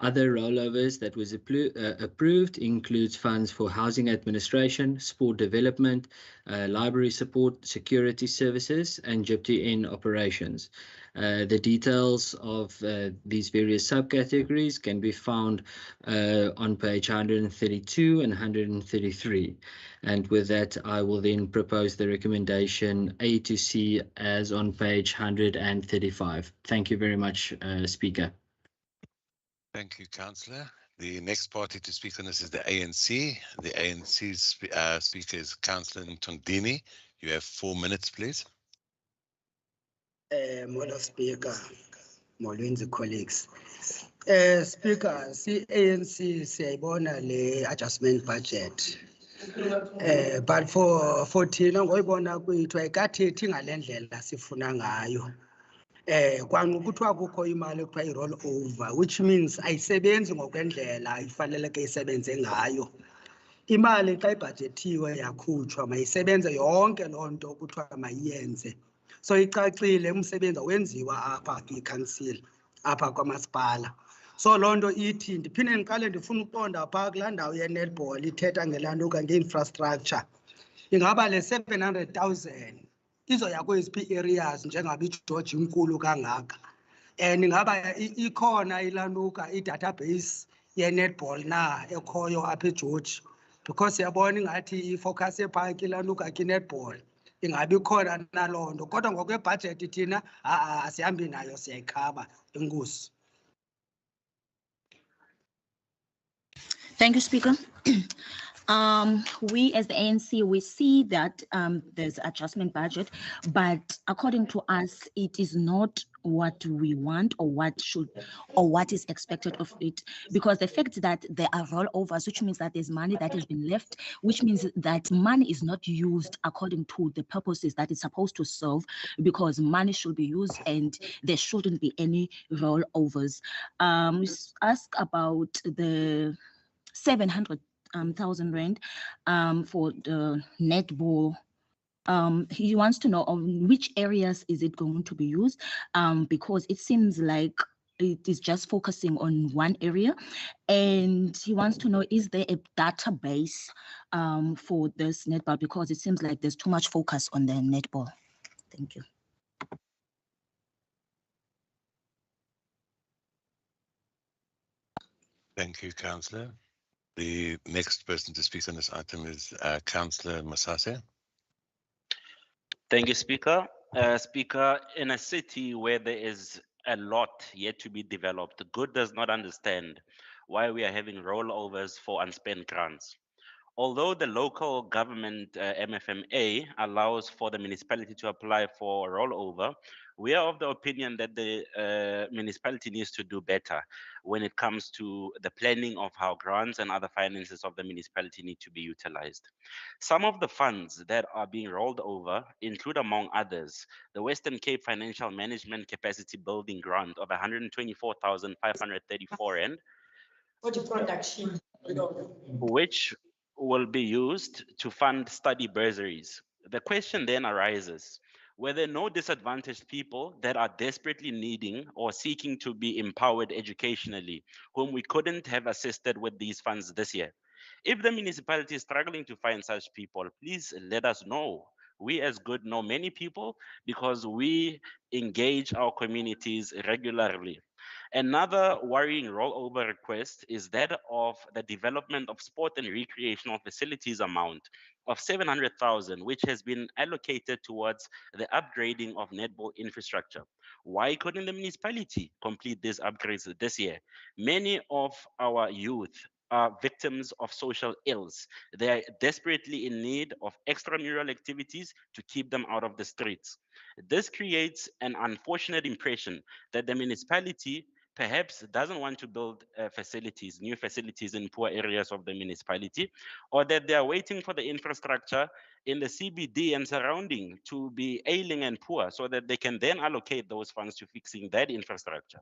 Other rollovers that was approved includes funds for housing administration, sport development, library support, security services, and GIPTN operations. The details of these various subcategories can be found on page 132 and 133. And with that, I will then propose the recommendation A to C as on page 135. Thank you very much, Speaker. Thank you, Councillor. The next party to speak on this is the ANC. The ANC's speaker is Councillor Ntondini. You have 4 minutes, please. Molo Speaker, Molwenzi colleagues. Speaker, ANC siyayibona le adjustment budget. But for thina ngoyibona kwethu ayikathethi ngale ndlela sifuna ngayo. Kwangu kuthiwa kukho imali ekuthiwa i-roll over, which means ayisebenzi ngokwendlela ifaneleke isebenze ngayo. Imali xa ibhajethiwe yakhutshwa mayisebenze yonke loo nto kuthiwa mayiyenze. So icacile umsebenzi wenziwa apha kwi-council, apha kwamasipala. So loo nto ithi ndiphinde ndiqale ndifuna uqonda phaa kulaa ndawo ye-netball ithetha ngelantuka nge-infrastructure. Ingaba le 700,000 izoya kweziphi areas njengabe iJoji inkulu kangaka, and ingaba ikhona ilanuka i-database ye-netball na ekhoyo apha eJoji, because siyabona ingathi ifocus ephaa ilanuka ki-netball ingabi ikhona naloo nto, kodwa ngokwebhajethi thina asihambi nayo, siyayikhaba. Enkosi. Thank you, Speaker. We as the ANC, we see that there's adjustment budget, but according to us, it is not what we want or what is expected of it, because the fact that there are rollovers, which means that there's money that has been left, which means that money is not used according to the purposes that it's supposed to serve, because money should be used and there shouldn't be any rollovers. We ask about the 700,000 rand for the netball He wants to know on which areas is it going to be used, because it seems like it is just focusing on one area, and he wants to know, is there a database for this netball, because it seems like there's too much focus on the netball. Thank you. Thank you, Councillor. The next person to speak on this item is Councillor Masase. Thank you, Speaker. Speaker, in a city where there is a lot yet to be developed, Good does not understand why we are having rollovers for unspent grants. Although the local government MFMA allows for the municipality to apply for a rollover, we are of the opinion that the municipality needs to do better when it comes to the planning of how grants and other finances of the municipality need to be utilized. Some of the funds that are being rolled over include, among others, the Western Cape Financial Management Capacity Building Grant of 124,534 rand, which will be used to fund study bursaries. The question then arises, were there no disadvantaged people that are desperately needing or seeking to be empowered educationally, whom we couldn't have assisted with these funds this year? If the municipality is struggling to find such people, please let us know. We as Good know many people because we engage our communities regularly. Another worrying rollover request is that of the development of sport and recreational facilities amount of 700,000, which has been allocated towards the upgrading of netball infrastructure. Why couldn't the municipality complete these upgrades this year? Many of our youth are victims of social ills. They are desperately in need of extramural activities to keep them out of the streets. This creates an unfortunate impression that the municipality perhaps doesn't want to build new facilities in poor areas of the municipality, or that they are waiting for the infrastructure in the CBD and surrounding to be ailing and poor so that they can then allocate those funds to fixing that infrastructure.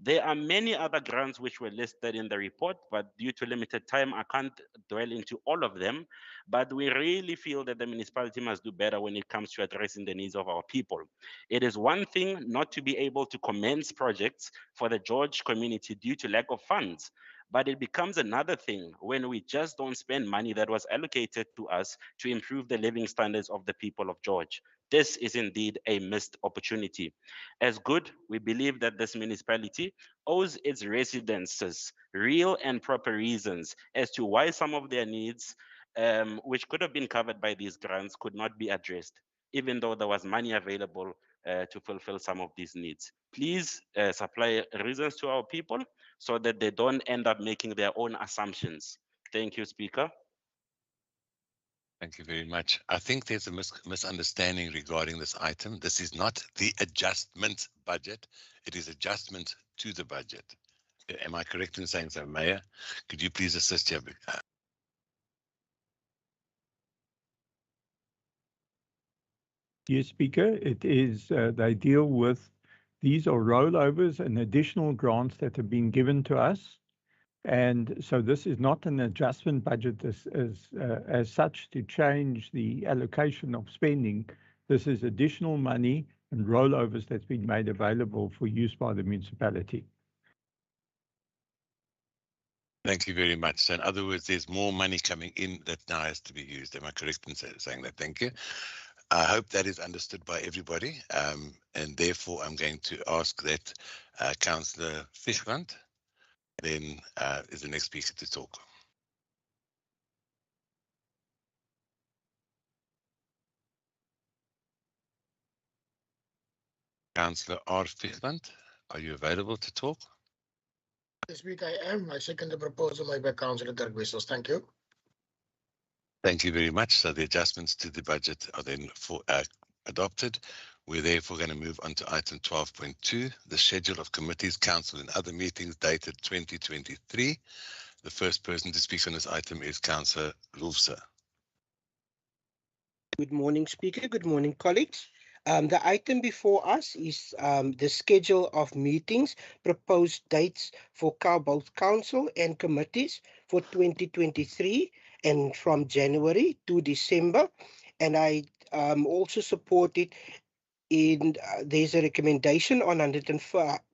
There are many other grants which were listed in the report, but due to limited time, I can't dwell into all of them. But we really feel that the municipality must do better when it comes to addressing the needs of our people. It is one thing not to be able to commence projects for the George community due to lack of funds, but it becomes another thing when we just don't spend money that was allocated to us to improve the living standards of the people of George. This is indeed a missed opportunity. As Good, we believe that this municipality owes its residents real and proper reasons as to why some of their needs, which could have been covered by these grants, could not be addressed, even though there was money available to fulfill some of these needs. Please supply reasons to our people so that they don't end up making their own assumptions. Thank you, Speaker. Thank you very much. I think there's a misunderstanding regarding this item. This is not the adjustment budget. It is adjustment to the budget. Am I correct in saying so, Mayor? Could you please assist here? Yes, Speaker, it is, they deal with, these are rollovers and additional grants that have been given to us. And so this is not an adjustment budget as such to change the allocation of spending. This is additional money and rollovers that's been made available for use by the municipality. Thank you very much. So in other words, there's more money coming in that now has to be used. Am I correct in saying that? Thank you. I hope that is understood by everybody. And therefore, I'm going to ask that Councillor Fischland then is the next speaker to talk. Councillor R. Fischland, are you available to talk? This week I am. I second the proposal made by Councillor Dirk Wissels. Thank you. Thank you very much. So the adjustments to the budget are then adopted. We're therefore going to move on to item 12.2, the schedule of committees, council and other meetings dated 2023. The first person to speak on this item is Councillor Roelofse. Good morning, Speaker. Good morning, colleagues. The item before us is the schedule of meetings, proposed dates for both council and committees for 2023 and from January to December. And I also supported in, there's a recommendation on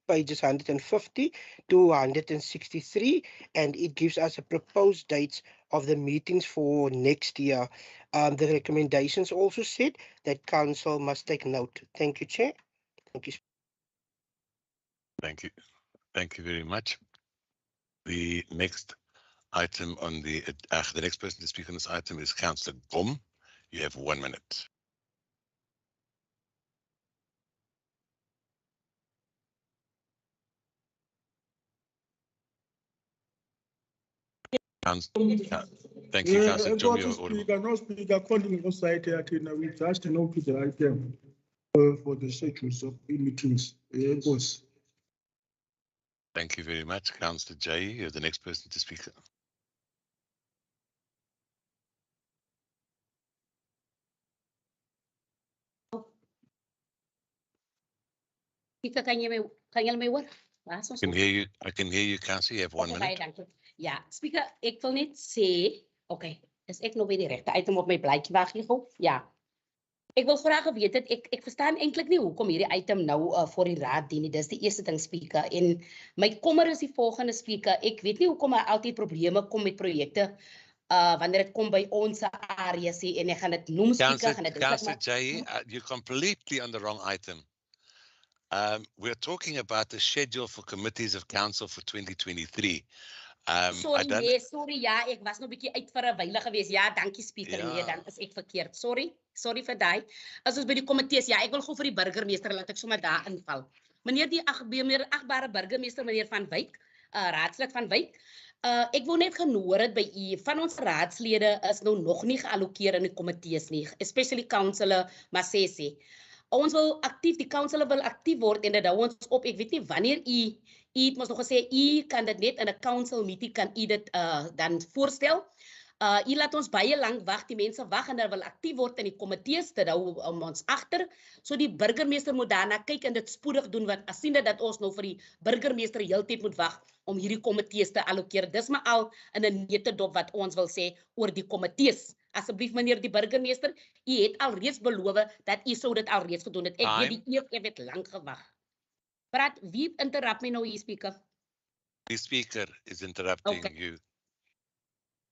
pages 150 to 163, and it gives us a proposed dates of the meetings for next year. The recommendations also said that council must take note. Thank you, Chair. Thank you. Thank you. Thank you very much. The next item on the next person to speak on this item is Councillor Gom. You have 1 minute. Thank you, Councillor Gom. You're audible. No speaker, according to society, we just note the item for the schedules of meetings. Boss. Thank you very much, Councillor Jay. You're the next person to speak. Speaker, kan jy my hoor? Waar is ons? I can hear you, Councillor. You have 1 minute. Baie dankie. Ja, speaker, ek wil net sê, okay, is ek nou by die regte item op my blaadjie wag hier gou? Ja. Ek wil graag geweet het, ek verstaan eintlik nie hoekom hierdie item nou voor die raad dien nie. Dis die eerste ding, speaker. En my kommer is die volgende, speaker. Ek weet nie hoekom daar altyd probleme kom met projekte wanneer dit kom by ons area sê en ek gaan dit noem, speaker. Councillor Jay, you're completely on the wrong item. We're talking about the schedule for committees of council for 2023. Sorry, ja, ek was nog 'n bietjie uit vir 'n wyle gewees. Ja, dankie speaker. Ja. Nee, dan is ek verkeerd. Sorry vir daai. As ons by die komitees, ja, ek wil gou vir die burgemeester laat ek sommer daar inval. Meneer die agbare burgemeester, meneer Van Wyk, raadslid Van Wyk. Ek wou net genoor het by u, van ons raadslede is nou nog nie geallokeer in die komitees nie, especially councillor Masese. Ons wil actief, die council wil actief word en dit hou ons op. Ek weet nie wanneer u het ons nog gesê, u kan dit net in 'n council meeting, kan u dit dan voorstel. U laat ons baie lank wag, die mense wag en hulle wil actief word in die komitees, dit hou ons agter. So die burgemeester moet daarna kyk en dit spoedig doen, want as sien dat ons nou vir die burgemeester heeltyd moet wag om hierdie komitees te allokeer. Dis maar al in 'n netedop wat ons wil sê oor die komitees. Asseblief meneer die burgemeester, u het alreeds beloof dat u sou dit alreeds gedoen het. Ek weet die EFF het lank gewag. Praat, wie interrupt my nou hier, speaker? The speaker is interrupting you.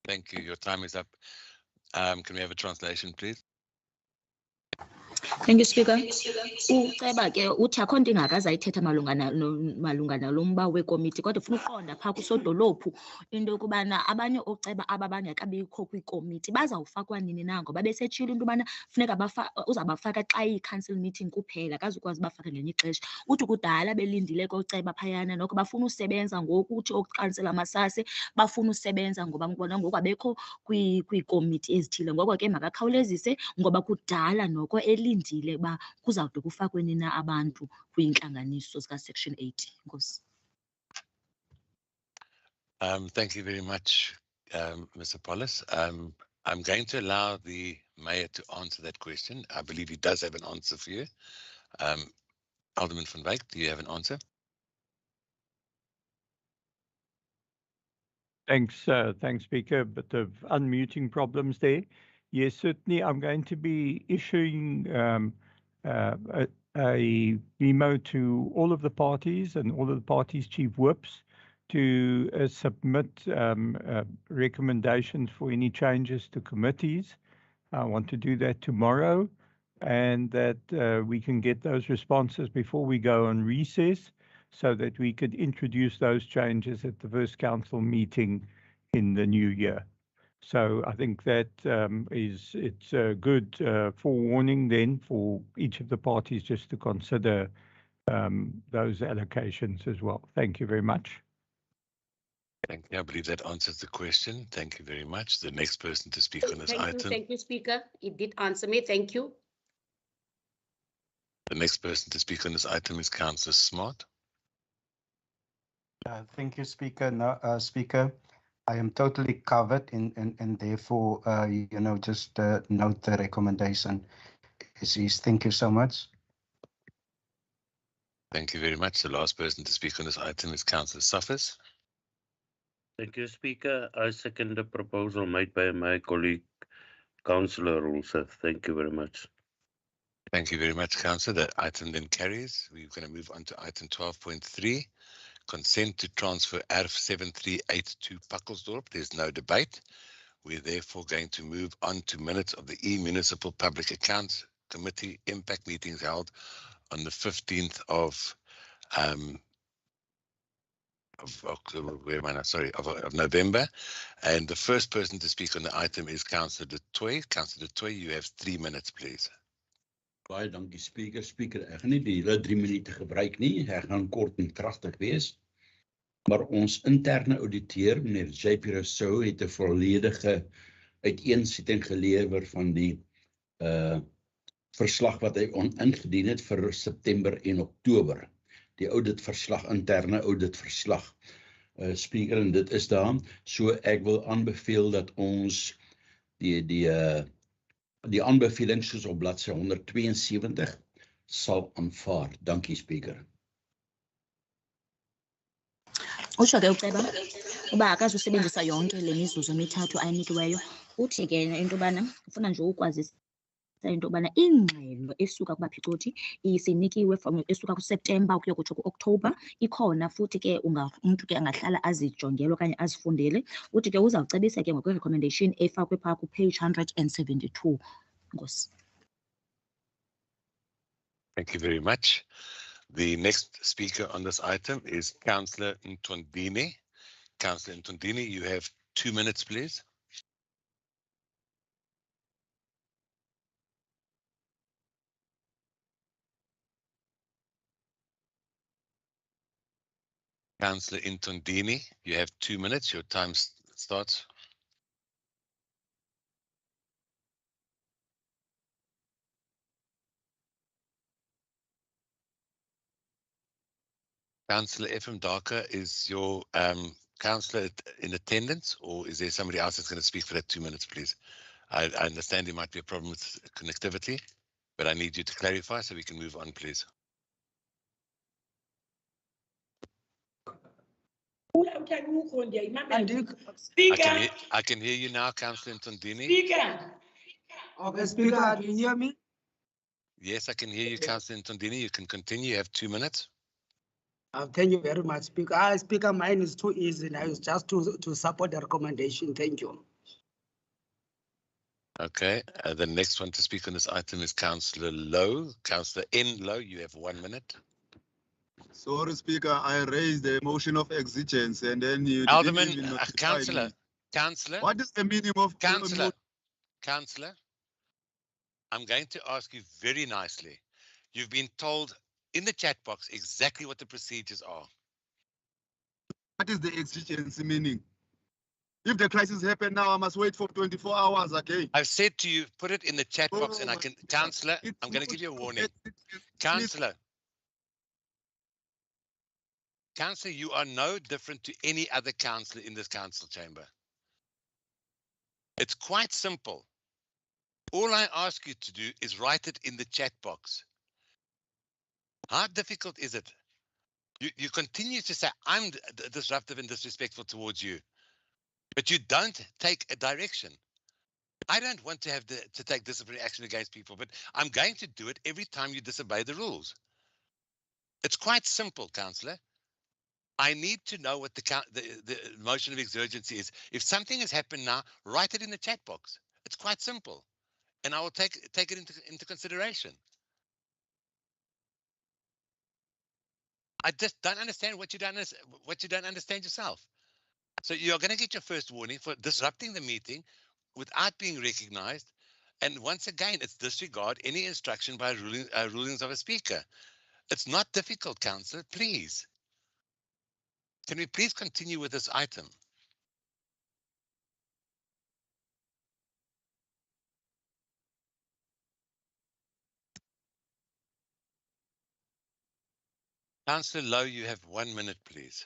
Thank you. Your time is up. Can we have a translation, please? Thank you, Speaker. Uceba ke uthi akho nto ingakazayithetha malunga nalo mba wekomiti, kodwa ufuna uqonda phaa kusodolophu into yokubana abanye ooceba aba bangekabikho kwikomiti bazawufakwa nini na, ngoba besetshilo into yobana funeka uzabafaka xa iyi-council meeting kuphela, akazukwazi bafake ngelinye ixesha. Uthi kudala belindile kooceba phayana noko bafuna usebenza ngoku, uthi okuqansela amasase bafuna usebenza ngoba ngibona ngoku abekho kwiikomiti ezithile. Ngoko ke makakhawulezise ngoba kudala noko elindile uba kuzawude kufakwe nina abantu kwiintlanganiso zika-Section 8. Nkosi. Thank you very much, Mr. Paulus. I'm going to allow the mayor to answer that question. I believe he does have an answer for you. Alderman van Wyk, do you have an answer? Thanks, Speaker. A bit of unmuting problems there. Yes, certainly. I'm going to be issuing a memo to all of the parties and all of the parties' chief whips to submit recommendations for any changes to committees. I want to do that tomorrow, and that we can get those responses before we go on recess, so that we could introduce those changes at the first council meeting in the new year. So I think that it's a good forewarning then for each of the parties just to consider those allocations as well. Thank you very much. Thank you. I believe that answers the question. Thank you very much. The next person to speak on this item. Thank you, Speaker. It did answer me. Thank you. The next person to speak on this item is Councillor Smart. Thank you, Speaker. No, Speaker, I am totally covered and therefore, just note the recommendation. Thank you so much. Thank you very much. The last person to speak on this item is Councillor Suffers. Thank you, Speaker. I second the proposal made by my colleague, Councillor Roelofse. Thank you very much. Thank you very much, Councillor. That item then carries. We're going to move on to item 12.3, consent to transfer ARF 7382 Puckelsdorp. There's no debate. We're therefore going to move on to minutes of the E-Municipal Public Accounts Committee impact meetings held on the 15th of October, where am I now? Sorry, of November. And the first person to speak on the item is Councillor De Tooy. Councillor De Tooy, you have 3 minutes, please. Baie dankie Speaker. Speaker, ek gaan nie die hele 3 minute gebruik nie. Ek gaan kort en kragtig wees. Maar ons interne ouditeur, meneer JP Rousseau, het 'n volledige uiteensetting gelewer van die verslag wat hy ingedien het vir September en Oktober. Die auditverslag, interne auditverslag. Speaker, en dit is daar. So ek wil aanbeveel dat ons die aanbevelings soos op bladsy 172 sal aanvaar. Dankie, Speaker. Usho-ke uceba uba akazusebenzisa yonke le mizuzu emithathu ayinikiweyo. Uthi ke into yobana ufuna nje ukwazisa into yobana ingxelo esuka kubaphicoti isinikiwe from esuka kuSeptember ukuya kutsho kuOctober ikhona, futhi ke umuntu ke angahlala azijongele okanye azifundele. Uthi ke uzawucebisa ke ngokwe-recommendation efakwe phaa ku-page 172. Nkosi. Thank you very much. The next speaker on this item is Councillor Ntondini. Councillor Ntondini, you have 2 minutes, please. Councillor Ntondini, you have 2 minutes. Your time starts. Councillor Ephraim Darker, is your councillor in attendance, or is there somebody else that's going to speak for that 2 minutes, please? I understand there might be a problem with connectivity, but I need you to clarify so we can move on, please. I can hear you now, Councillor Ntondini. Speaker. Okay, Speaker, do you hear me? Yes, I can hear you, Councillor Ntondini. You can continue. You have 2 minutes. Thank you very much, Speaker. Speaker, mine is too easy now. It's just to support the recommendation. Thank you. Okay. The next one to speak on this item is Councillor Lowe. Councillor N. Lowe, you have 1 minute. Sorry, Speaker, I raised the motion of exigence and then you Alderman, didn't even notify Councillor, me. Councillor. What is the meaning of Councillor? Councillor, I'm going to ask you very nicely. You've been told in the chat box exactly what the procedures are. What is the exigency meaning? If the crisis happen now, I must wait for 24 hours again. I've said to you, put it in the chat box and I can, Councillor, I'm going to give you a warning. Councillor. Councillor, you are no different to any other councillor in this council chamber. It's quite simple. All I ask you to do is write it in the chat box. How difficult is it? You continue to say, I'm disruptive and disrespectful towards you, but you don't take a direction. I don't want to have to take disciplinary action against people, but I'm going to do it every time you disobey the rules. It's quite simple, Councillor. I need to know what the motion of exurgency is. If something has happened now, write it in the chat box. It's quite simple, and I will take it into consideration. I just don't understand what you don't understand yourself. So you're going to get your first warning for disrupting the meeting without being recognized, and once again, it's disregard any instruction by rulings of a speaker. It's not difficult, Councillor. Please. Can we please continue with this item? Councillor Lowe, you have 1 minute, please.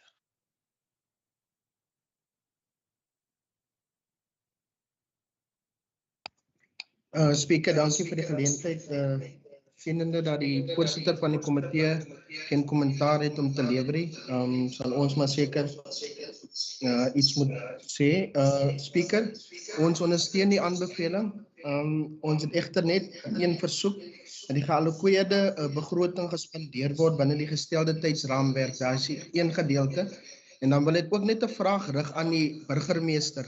Speaker, dankie vir die geleentheid. Sienende dat die voorsitter van die komitee geen kommentaar het om te lewer, sal ons maar seker iets moet sê. Speaker, ons ondersteun die aanbeveling Ons het egter net een versoek dat die geallokeerde begroting gespandeer word binne die gestelde tydsraamwerk. Daar is een gedeelte. En dan wil ek ook net 'n vraag rig aan die burgemeester.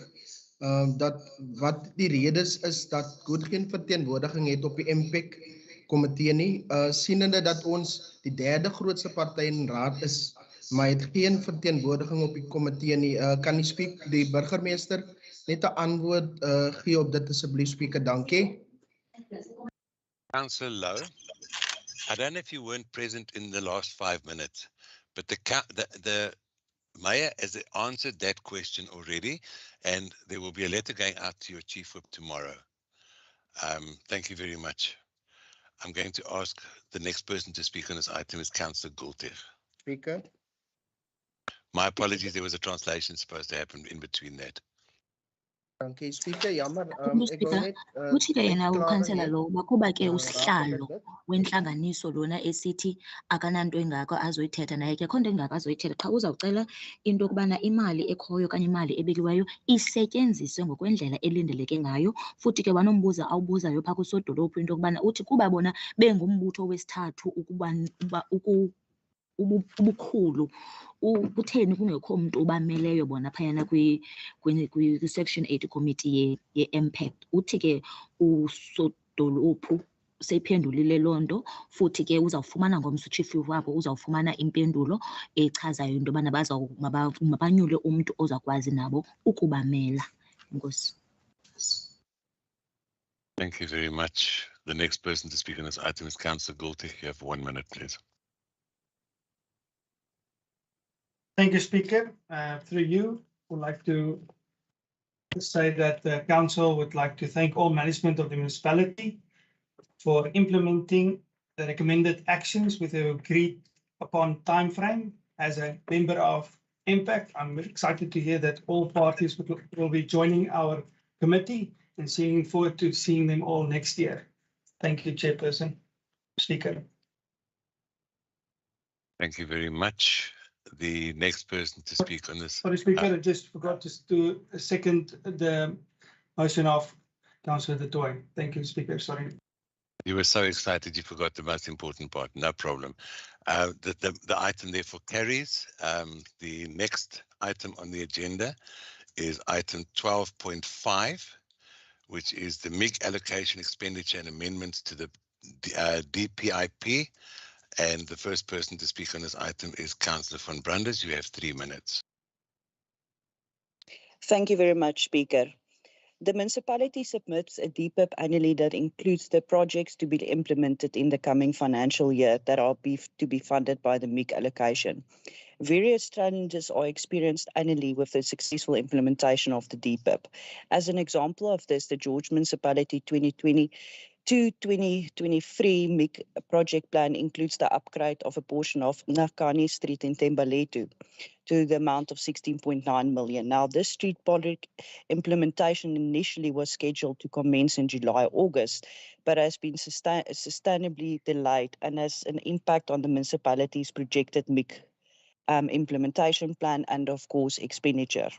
Dat wat die redes is dat Good geen verteenwoordiging het op die MPEC komitee nie, sienende dat ons die derde grootste party in raad is, maar het geen verteenwoordiging op die komitee nie. Kan die burgemeester net 'n antwoord gee op dit asseblief, Speaker? Dankie. Councillor Lowe, I don't know if you weren't present in the last 5 minutes, but the Mayor has answered that question already, and there will be a letter going out to your Chief Whip tomorrow. Thank you very much. I'm going to ask the next person to speak on this item is Councillor Gultig. Speaker. My apologies, there was a translation supposed to happen in between that. Dankie, Speaker. Jammer, ek wil net Uthi ke yena ukhansela lo bakuba ke usihlalo wenhlanganiso lona esithi akananto engako azoyithetha naye ke khonto engako azoyithetha xa uzawucela into yokubana imali ekhoyo okanye imali ebekiweyo isetyenziswe ngokwendlela elindeleke ngayo. Futhi ke wanombuza awubuzayo phaa kusodolophu into yokubana uthi kuba bona bengumbutho wesithathu ubukhulu kutheni kungekho umuntu obameleyo bona phayana kwi-section 8 committee ye-impact. Uthi ke usodolophu seyiphendulile loo nto, futhi ke uzawufumana ngomso uchief wabo uzawufumana impendulo echazayo into yobana mabanyule umntu ozakwazi nabo ukubamela. Enkosi. Thank you very much. The next person to speak on this item is Councillor Gultig. You have 1 minute, please. Thank you, Speaker. Through you, would like to say that the Council would like to thank all management of the municipality for implementing the recommended actions with the agreed upon time frame. As a member of Impact, I'm excited to hear that all parties will be joining our committee and seeing forward to seeing them all next year. Thank you, Chairperson. Speaker. Thank you very much. The next person to speak on this. Sorry, Speaker, I just forgot to second the motion of Councillor De Tooy. Thank you, Speaker. Sorry. You were so excited you forgot the most important part. No problem. The item therefore carries. The next item on the agenda is item 12.5, which is the MIG allocation expenditure and amendments to the DPIP. And the first person to speak on this item is Councillor van Branders. You have 3 minutes. Thank you very much, Speaker. The municipality submits a DPIP annually that includes the projects to be implemented in the coming financial year that are to be funded by the MIG allocation. Various challenges are experienced annually with the successful implementation of the DPIP. As an example of this, the George Municipality 2020-2023 MIG project plan includes the upgrade of a portion of Nakani Street in Thembaletu to the amount of 16.9 million. Now, this street project implementation initially was scheduled to commence in July, August, but has been sustainably delayed and has an impact on the municipality's projected MIG implementation plan and, of course, expenditure.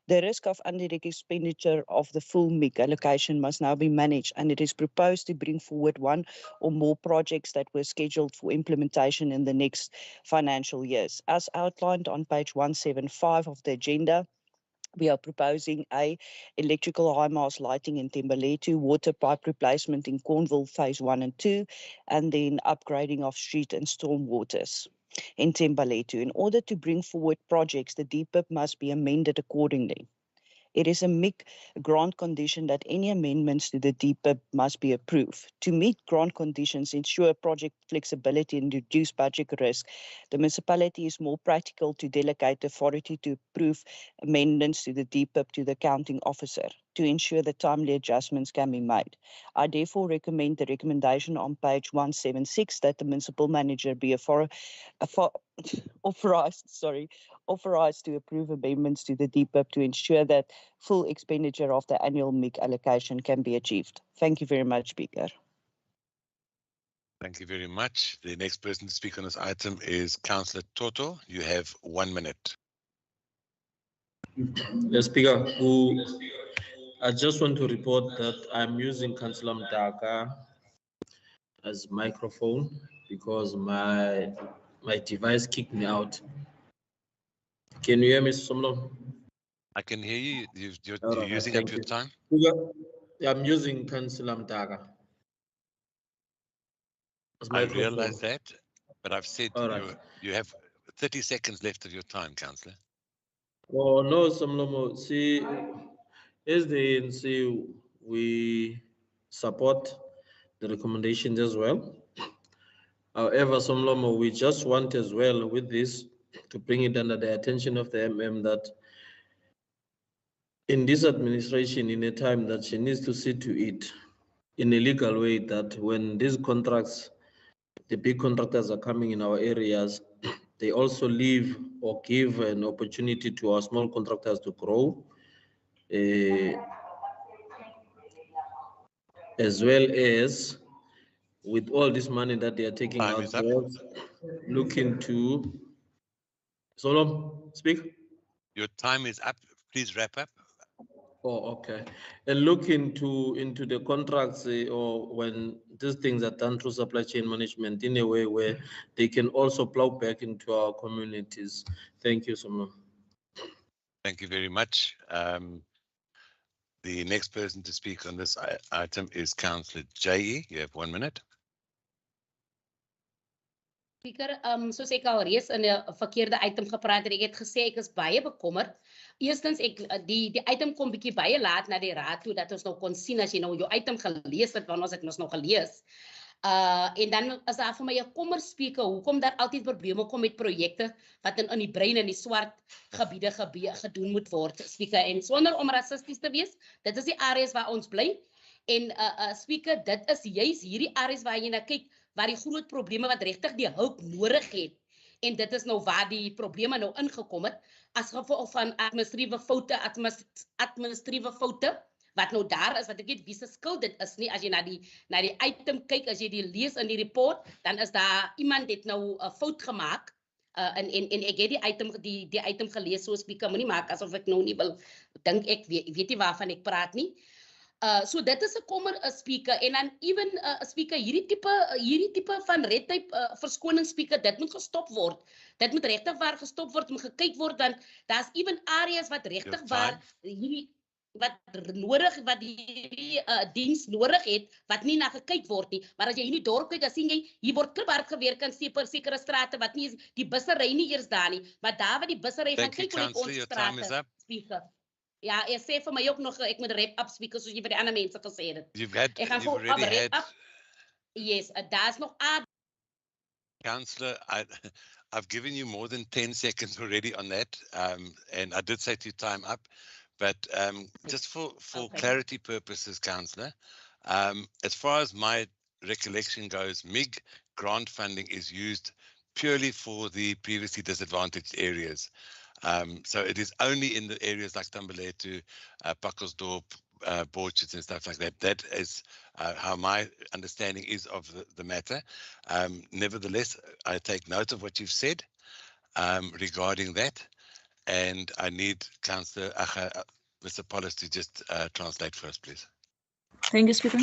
The risk of indirect expenditure of the full MIG allocation must now be managed, and it is proposed to bring forward one or more projects that were scheduled for implementation in the next financial years. As outlined on page 175 of the agenda, we are proposing electrical high-mast lighting in Thembaletu, water pipe replacement in Cornwall phase 1 and 2, and then upgrading of street and storm waters in Thembaletu. In order to bring forward projects, the DPIP must be amended accordingly. It is a MIG grant condition that any amendments to the DPIP must be approved. To meet grant conditions, ensure project flexibility and reduce budget risk, the municipality is more practical to delegate authority to approve amendments to the DPIP to the accounting officer to ensure that timely adjustments can be made. I therefore recommend the recommendation on page 176 that the municipal manager be authorized to approve amendments to the DPIP to ensure that full expenditure of the annual MIG allocation can be achieved. Thank you very much, Speaker. Thank you very much. The next person to speak on this item is Councillor Toto. You have 1 minute. Yes, Speaker. I just want to report that I'm using Councillor Mdaka as microphone because my device kicked me out. Can you hear me, Somlo? I can hear you. You're All right, using thank up your you. time. Yeah, I'm using Councillor Mdaka as I microphone. realize that, but I've said All right. you have 30 seconds left of your time, Councillor. Oh no, Somlomo. See, as the ANC, we support the recommendations as well. However, Somlomo, we just want as well with this to bring it under the attention of the MM that in this administration, in a time that she needs to see to it in a legal way, that when these contracts, the big contractors are coming in our areas, they also leave or give an opportunity to our small contractors to grow, as well as with all this money that they are taking Time out is up. there, looking to Solom, speak. Your time is up. Please wrap up. Oh, okay. And look into the contracts or when these things are done through supply chain management in a way where they can also plow back into our communities. Thank you so much. Thank you very much. The next person to speak on this item is Councillor J.E. You have 1 minute. Speaker, soos ek al reeds in 'n verkeerde item gepraat het, ek het gesê ek is baie bekommerd. Eerstens die item kom bietjie baie laat na die raad toe dat ons nou kon sien as jy nou jou item gelees het, want ons het nog gelees. En dan is daar vir my 'n kommer speaker hoekom daar altyd probleme kom met projekte wat in die brein en die swart gebiede gedoen moet word, speaker, en sonder om rassisties te wees, dit is die areas waar ons bly. En speaker, dit is juis hierdie areas waar jy na kyk waar die groot probleme wat regtig die hulp nodig het. En dit is nou waar die probleme nou ingekom het as gevolg van administratiewe foute wat nou daar is, wat ek weet wie se skuld dit is nie. As jy na die item kyk, as jy die lees in die report, dan is daar iemand het nou 'n fout gemaak. En ek het die item gelees, so speaker, moenie maak asof ek nou nie wil dink ek weet nie waarvan ek praat nie. So dit is 'n kommer, speaker, en dan even speaker, hierdie tipe van red tape verskoning, speaker, dit moet gestop word. Dit moet regtig waar gestop word, moet gekyk word, want daar's even areas wat regtig waar hierdie wat hierdie diens nodig het, wat nie na gekyk word nie. Maar as jy in die dorp kyk, dan sien jy, hier word kliphard gewerk in sekere strate wat nie is, die busse ry nie eers daar nie, maar daar waar die busse ry, gaan kyk hoe lyk ons strate, speaker. Ja, ek sê vir my ook nog, ek moet wrap up, speaker, soos jy vir die ander mense gesê het. You've already had. Yes, daar's nog Councillor, I've given you more than 10 seconds already on that, and I did say to you time up, but just for clarity purposes, Councillor, as far as my recollection goes, MIG grant funding is used purely for the previously disadvantaged areas. So it is only in the areas like Tambelethu, Pakosdorp, Borchitz and stuff like that. That is how my understanding is of the matter. Nevertheless, I take note of what you've said regarding that. And I need Councillor Mr. Pollis to just translate for us, please. Thank you, Speaker.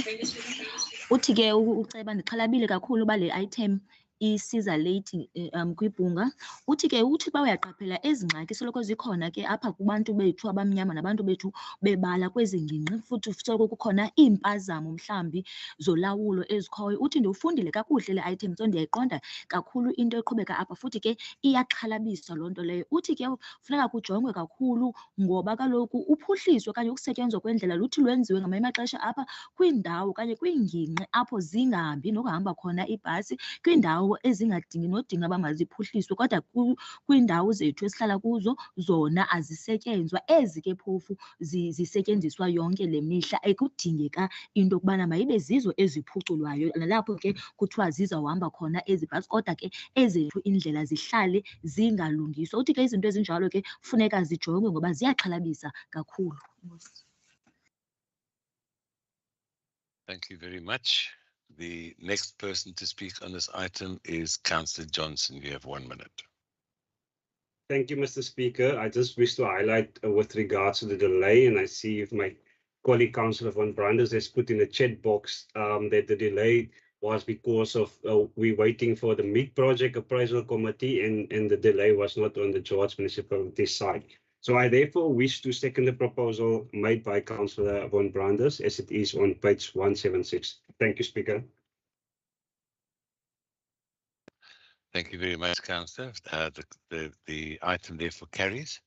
Uthi ke uceba ndixhalabile kakhulu uba le item isiza late kwibhunga. Uthi ke uthi ba uyaqaphela ezi ngxaki soloko zikhona ke apha kubantu bethu abamnyama nabantu bethu bebala kwezi ngingqi, futhi soloko kukhona iimpazamo mhlambi zolawulo ezikhoyo. Uthi ndiwufundile kakuhle le item, so ndiyayiqonda kakhulu into eqhubeka apha, futhi ke iyaxhalabisa loo nto leyo. Uthi ke funeka kujongwe kakhulu ngoba kaloku uphuhliso okanye ukusetyenzwa kwendlela luthi lwenziwe ngamanye amaxesha apha kwiindawo okanye kwiingingqi apho zingahambi nokuhamba khona ibhasi, kwiindawo ezingadingi nodinga uba maziphuhliswe, kodwa kwiindawo zethu esihlala kuzo zona azisetyenzwa. Ezi ke phofu zisetyenziswa yonke le mihla, ekudingeka into yokubana mayibe zizo eziphuculwayo, nalapho ke kuthiwa zizawuhamba khona ezi bhasi, kodwa ke ezethu indlela zihlale zingalungiswa. Uthi ke izinto ezinjalo ke funeka zijongwe ngoba ziyaxhalabisa kakhulu. Thank you very much. The next person to speak on this item is Councillor Johnson. You have 1 minute. Thank you, Mr. Speaker. I just wish to highlight with regards to the delay, and I see if my colleague Councillor Van Branders has put in the chat box that the delay was because of we waiting for the meat project appraisal committee and the delay was not on the George municipality side. So I therefore wish to second the proposal made by Councillor Van Branders as it is on page 176. Thank you, Speaker. Thank you very much, Councillor. The item therefore carries.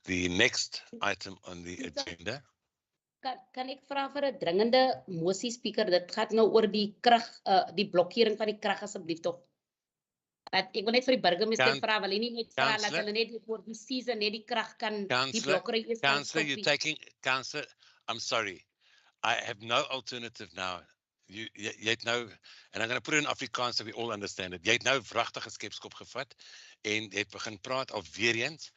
The next item on the agenda. Kan ek vra vir 'n dringende mosie speaker, dit gaat nou oor die krag, die blokkering van die krag asseblief tog. Ek wil net vir die burgemeester vra, wil hy nie net vra dat hulle net voor die season net die krag kan die blokkery is. Councillor, you're taking, Councillor, I'm sorry. I have no alternative now. Jy het nou, and I'm going to put it in Afrikaans so we all understand it. Jy het nou wragtige skepskop gevat en jy het begin praat al weer eens.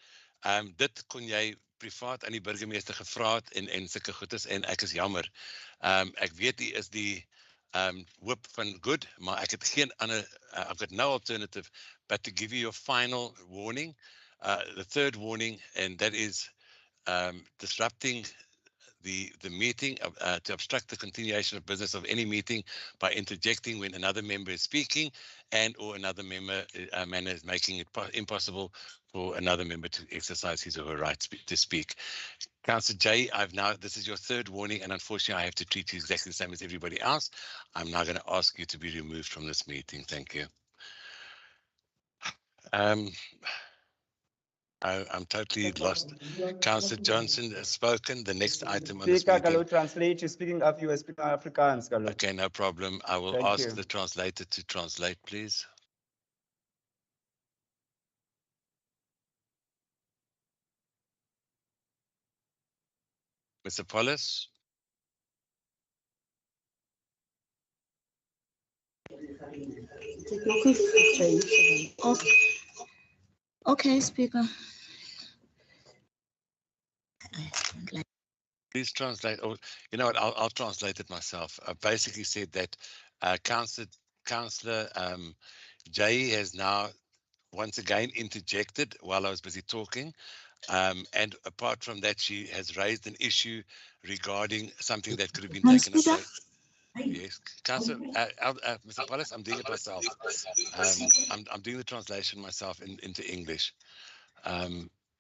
Dit kon jy privaat aan die burgemeester gevra het en sulke goedes en ek is jammer. Ek weet hy is die hoop van good, maar ek het geen ander, I've got no alternative but to give you your final warning, the third warning, and that is disrupting the meeting, to obstruct the continuation of business of any meeting by interjecting when another member is speaking and or another member is making it impossible for another member to exercise his or her right to speak. Councillor Jay, this is your third warning, and unfortunately I have to treat you exactly the same as everybody else. I'm now going to ask you to be removed from this meeting. Thank you. I'm totally lost. Councillor Johnson has spoken. The next item on this meeting. Translate. You're speaking of you speaking Afrikaans. Okay, no problem. I will ask the translator to translate, please. Mr. Paulus. Okay, Speaker. Please translate. Or you know what? I'll translate it myself. I basically said that Councillor Jay has now once again interjected while I was busy talking. And apart from that, she has raised an issue regarding something that could have been taken up. Yes, Councillor, Mr. Paulus, I'm doing it myself. I'm doing the translation myself into English.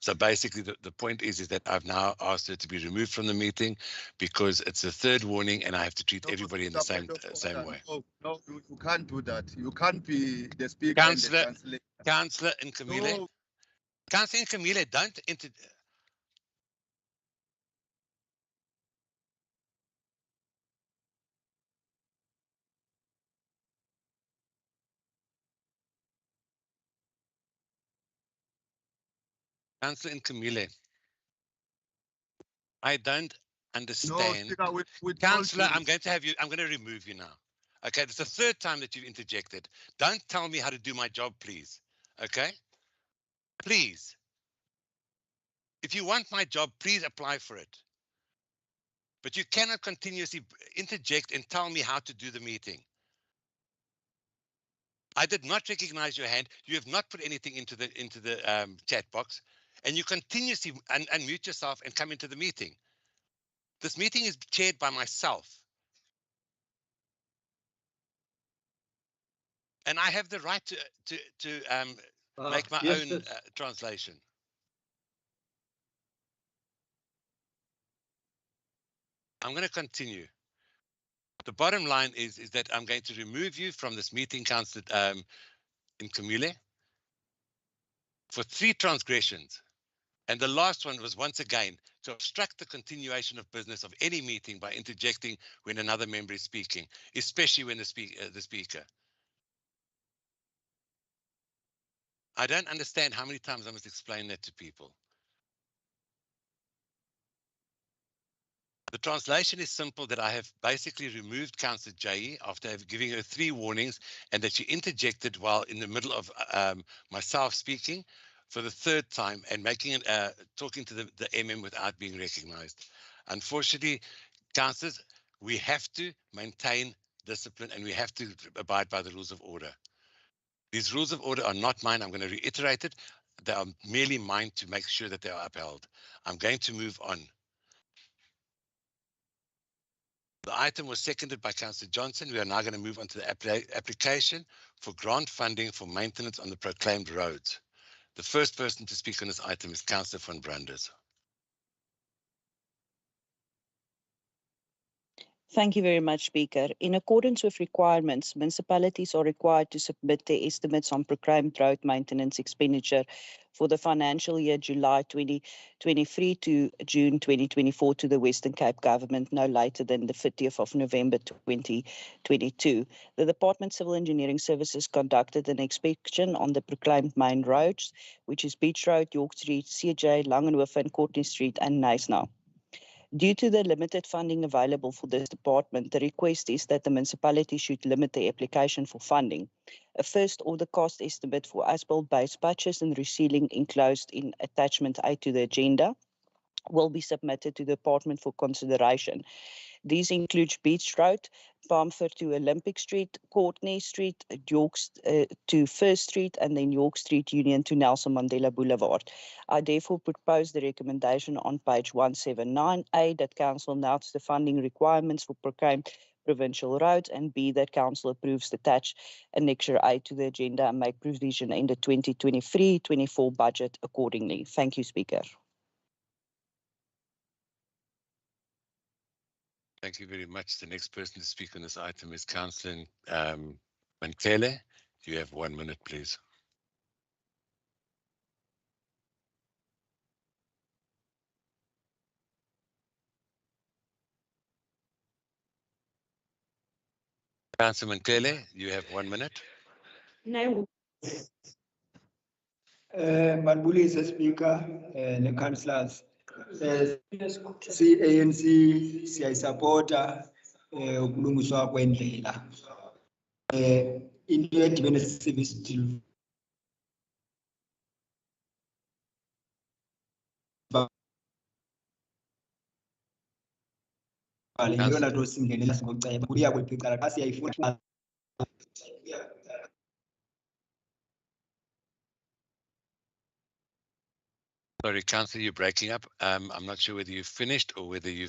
So basically, the point is that I've now asked her to be removed from the meeting because it's the third warning, and I have to treat everybody in the same way. No, you can't do that. You can't be the speaker. Councillor Nkamile. No. Councillor Nkamile, don't Councillor Nkamile, I don't understand. No, Councillor, I'm going to remove you now. Okay, it's the third time that you've interjected. Don't tell me how to do my job, please. Okay? Please. If you want my job, please apply for it. But you cannot continuously interject and tell me how to do the meeting. I did not recognize your hand. You have not put anything into the chat box. And you continuously unmute yourself and come into the meeting. This meeting is chaired by myself. And I have the right to make my own translation. I'm going to continue. The bottom line is that I'm going to remove you from this meeting, Councillor Nkamile, for 3 transgressions. And the last one was once again to obstruct the continuation of business of any meeting by interjecting when another member is speaking, especially when the speaker. I don't understand how many times I must explain that to people. The translation is simple, that I have basically removed Councillor Jay after giving her 3 warnings, and that she interjected while in the middle of myself speaking for the 3rd time and making it talking to the MM without being recognized. Unfortunately, councillors, we have to maintain discipline and we have to abide by the rules of order. These rules of order are not mine. I'm going to reiterate it. They are merely mine to make sure that they are upheld. I'm going to move on. The item was seconded by Councillor Johnson. We are now going to move on to the application for grant funding for maintenance on the proclaimed roads. The first person to speak on this item is Councillor van Branders. Thank you very much, Speaker. In accordance with requirements, municipalities are required to submit their estimates on proclaimed road maintenance expenditure for the financial year July 2023 to June 2024 to the Western Cape Government no later than the 30th of November 2022. The Department of Civil Engineering Services conducted an inspection on the proclaimed main roads, which is Beach Road, York Street, CJ, Langenhoven, and Courtney Street, and Knysna. Due to the limited funding available for this department, the request is that the municipality should limit the application for funding. A first order cost estimate for asphalt-based patches and resealing enclosed in attachment A to the agenda will be submitted to the department for consideration. These include Beach Road, Palmford to Olympic Street, Courtney Street, York to First Street, and then York Street Union to Nelson Mandela Boulevard. I therefore propose the recommendation on page 179A that Council notes the funding requirements for proclaimed provincial roads, and B, that Council approves the attached Annexure A to the agenda and make provision in the 2023-24 budget accordingly. Thank you, Speaker. Thank you very much. The next person to speak on this item is Councillor Mankele. You have 1 minute, please. Councillor Mankele, you have 1 minute. No. Manbulisa Speaker, the councillors. ANC siyayisapota ukulungiswa kwendlela into edibene service delivery yona nto singenela singoceba kuya kwepicala xa siyayifuna. Sorry, Councillor, you're breaking up. I'm not sure whether you've finished or whether your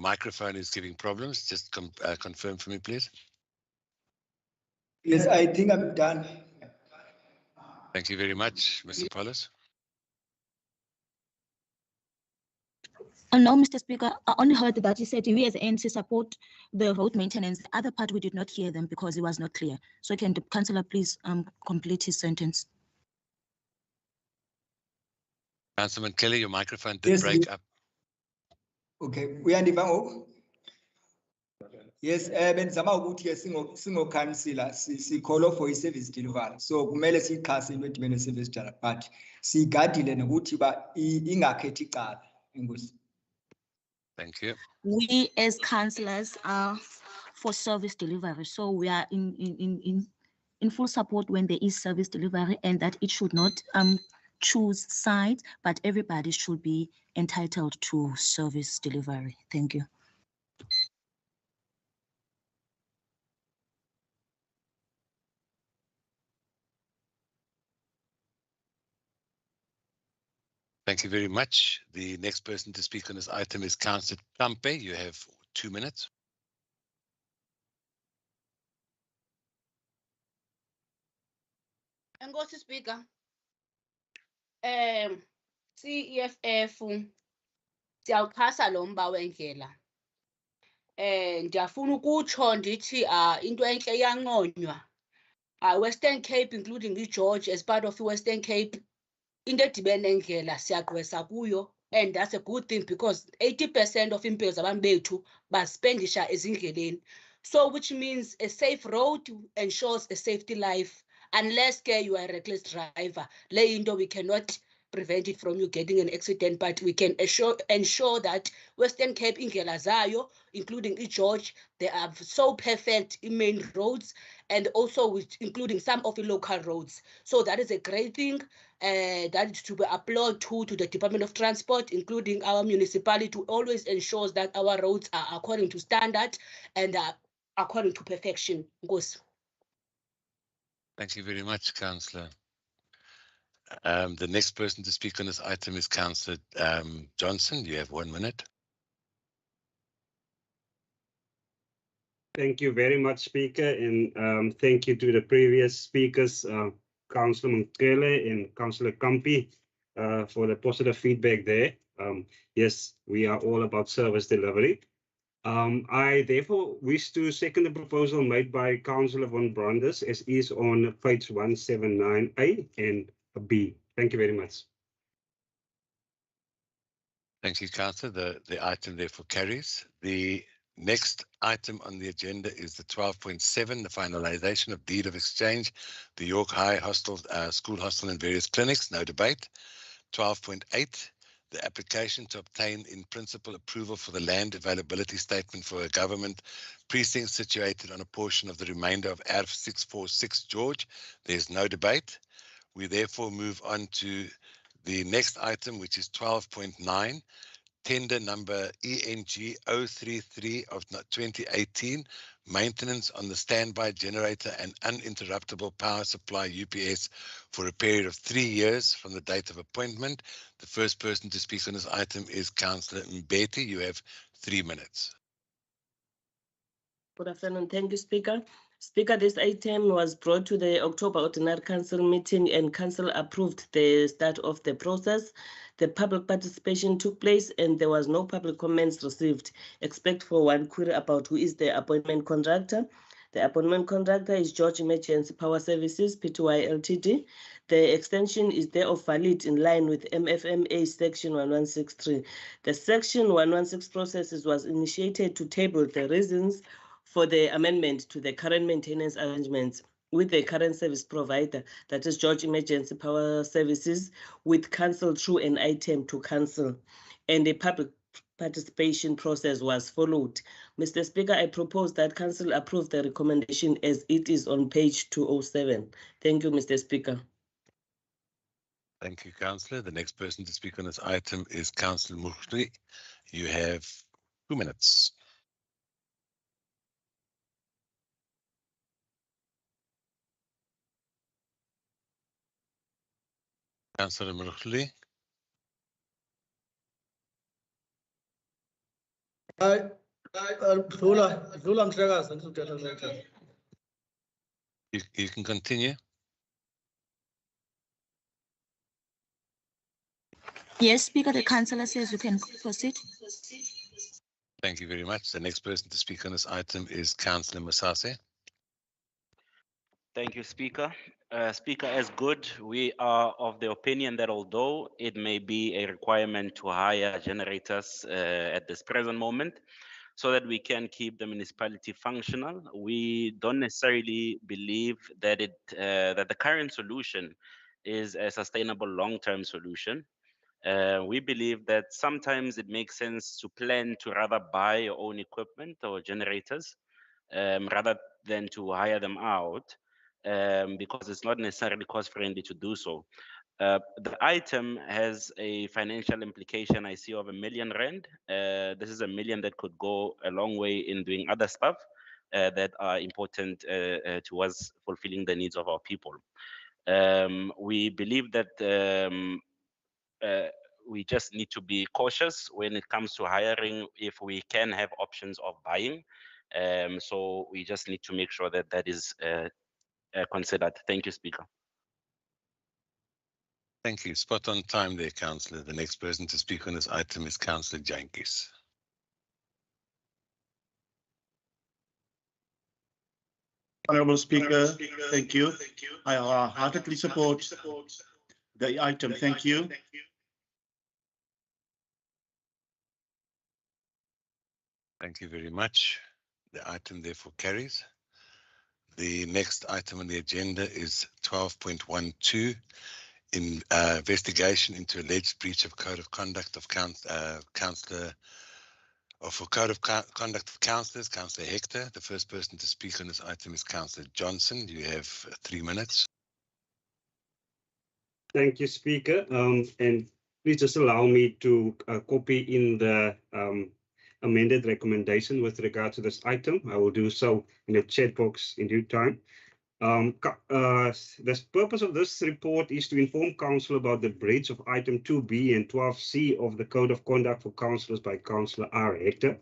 microphone is giving problems. Just confirm for me, please. Yes, I think I'm done. Thank you very much, Mr. Paulus. No, Mr. Speaker, I only heard that you said we as ANC support the road maintenance. The other part, we did not hear them because it was not clear. So can the councillor please complete his sentence? Councilman Kelly, your microphone did break up. Okay, uyandiva ngoku? Yes, benzama ukuthi ke singo-councillor si-call for i-service delivery. So kumele siyixhase into edibene ne-service delivery, but siyigadile nokuthi ba ingakhethi icala. Enkosi. Thank you. We as councillors are for service delivery. So we are in full support when there is service delivery, and that it should not choose sides, but everybody should be entitled to service delivery. Thank you. Thank you very much. The next person to speak on this item is Councillor Kampe. You have 2 minutes. Enkosi Speaker. CEFF siyawuxhasa lo mba wendlela. Ndiyafuna ukutsho ndithi into enhle iyanconywa. Western Cape, including iGeorge, as part of Western Cape, into edibene nendlela siyagqwesa kuyo, and that's a good thing because 80% of impilo zabantu bethu baspendisha ezindleleni. So which means a safe road ensures a safety life. Unless you are a reckless driver, we cannot prevent it from you getting an accident, but we can ensure that Western Cape indlela zayo, including iGeorge, they are so perfect in main roads, and also including some of the local roads. So that is a great thing. That is to be applauded to the Department of Transport, including our municipality, to always ensures that our roads are according to standard and according to perfection. Thank you very much, Councillor. The next person to speak on this item is Councillor Johnson. You have 1 minute. Thank you very much, Speaker, and thank you to the previous speakers, Councillor Mkele and Councillor Kampi, for the positive feedback there. Yes, we are all about service delivery. I therefore wish to second the proposal made by Councillor Von Brandes as is on page 179A and B. Thank you very much. Thank you, Councillor. The item therefore carries. The next item on the agenda is the 12.7, the finalization of deed of exchange, the York High Hostel, School Hostel and various clinics, no debate. 12.8, the application to obtain in principle approval for the land availability statement for a government precinct situated on a portion of the remainder of ARF 646 George. There's no debate. We therefore move on to the next item, which is 12.9, tender number ENG 033 of 2018, maintenance on the standby generator and uninterruptible power supply UPS for a period of 3 years from the date of appointment. The first person to speak on this item is Councillor Mbeti. You have 3 minutes. Good afternoon. Thank you, Speaker. Speaker, this item was brought to the October Ordinary Council meeting and Council approved the start of the process. The public participation took place and there was no public comments received, except for one query about who is the appointment contractor. The appointment contractor is George Emergency Power Services, Pty Ltd. The extension is thereof valid in line with MFMA Section 1163. The Section 116 process was initiated to table the reasons for the amendment to the current maintenance arrangements with the current service provider, that is George Emergency Power Services, with council through an item to council, and a public participation process was followed. Mr. Speaker, I propose that council approve the recommendation as it is on page 207. Thank you, Mr. Speaker. Thank you, Councillor. The next person to speak on this item is Councillor Mukri. You have 2 minutes. Councillor Mukri. You can continue. Yes, Speaker, the councillor says you can proceed. Thank you very much. The next person to speak on this item is Councillor Masase. Thank you, Speaker. Speaker, as good, we are of the opinion that although it may be a requirement to hire generators at this present moment, so that we can keep the municipality functional, we don't necessarily believe that that the current solution is a sustainable long-term solution. We believe that sometimes it makes sense to plan to rather buy your own equipment or generators rather than to hire them out. Because it's not necessarily cost friendly to do so. The item has a financial implication I see of R1 million. This is R1 million that could go a long way in doing other stuff that are important towards fulfilling the needs of our people. We believe that we just need to be cautious when it comes to hiring if we can have options of buying. So we just need to make sure that that is considered. Thank you, Speaker. Thank you. Spot on time there, Councillor. The next person to speak on this item is Councillor Jantjies. Honourable Speaker, thank you. I heartily support the item. Thank you. Thank you very much. The item therefore carries. The next item on the agenda is 12.12, investigation into alleged breach of code of conduct of councillor, or for code of conduct of councillors, Councillor Hector. The first person to speak on this item is Councillor Johnson. You have 3 minutes. Thank you, Speaker. And please just allow me to copy in the amended recommendation with regard to this item. I will do so in the chat box in due time. The purpose of this report is to inform Council about the breach of item 2B and 12C of the Code of Conduct for Councillors by Councillor R. Hector.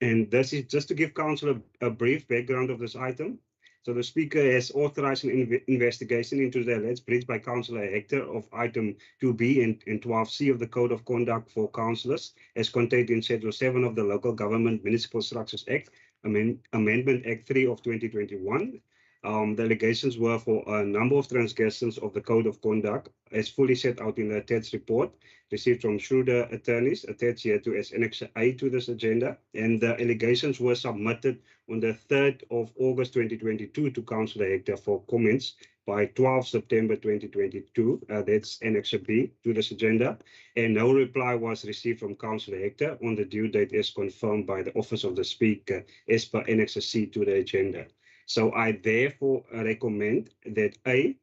And this is just to give council a brief background of this item. So the speaker has authorized an investigation into the alleged breach by Councillor Hector of item 2B and 12C of the Code of Conduct for Councillors as contained in Schedule 7 of the Local Government Municipal Structures Act, Amendment Act 3 of 2021. The allegations were for a number of transgressions of the Code of Conduct as fully set out in the attached report received from Schroeder attorneys attached here to as Annex A to this agenda. And the allegations were submitted on the 3rd of August 2022 to Councillor Hector for comments by 12 September 2022. That's Annex B to this agenda. And no reply was received from Councillor Hector on the due date as confirmed by the Office of the Speaker as per Annex C to the agenda. So I therefore recommend that A,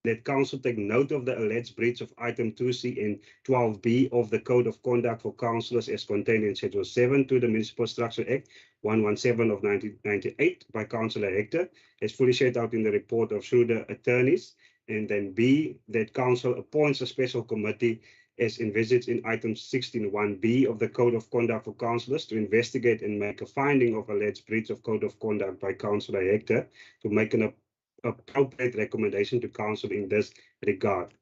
that council take note of the alleged breach of item 2C and 12B of the Code of Conduct for Councillors as contained in Schedule 7 to the Municipal Structure Act 117 of 1998 by Councillor Hector, as fully set out in the report of Schroeder attorneys. And then B, that council appoints a special committee as envisaged in item 16.1b of the Code of Conduct for Councillors to investigate and make a finding of alleged breach of Code of Conduct by Councillor Hector to make an appropriate recommendation to council in this regard.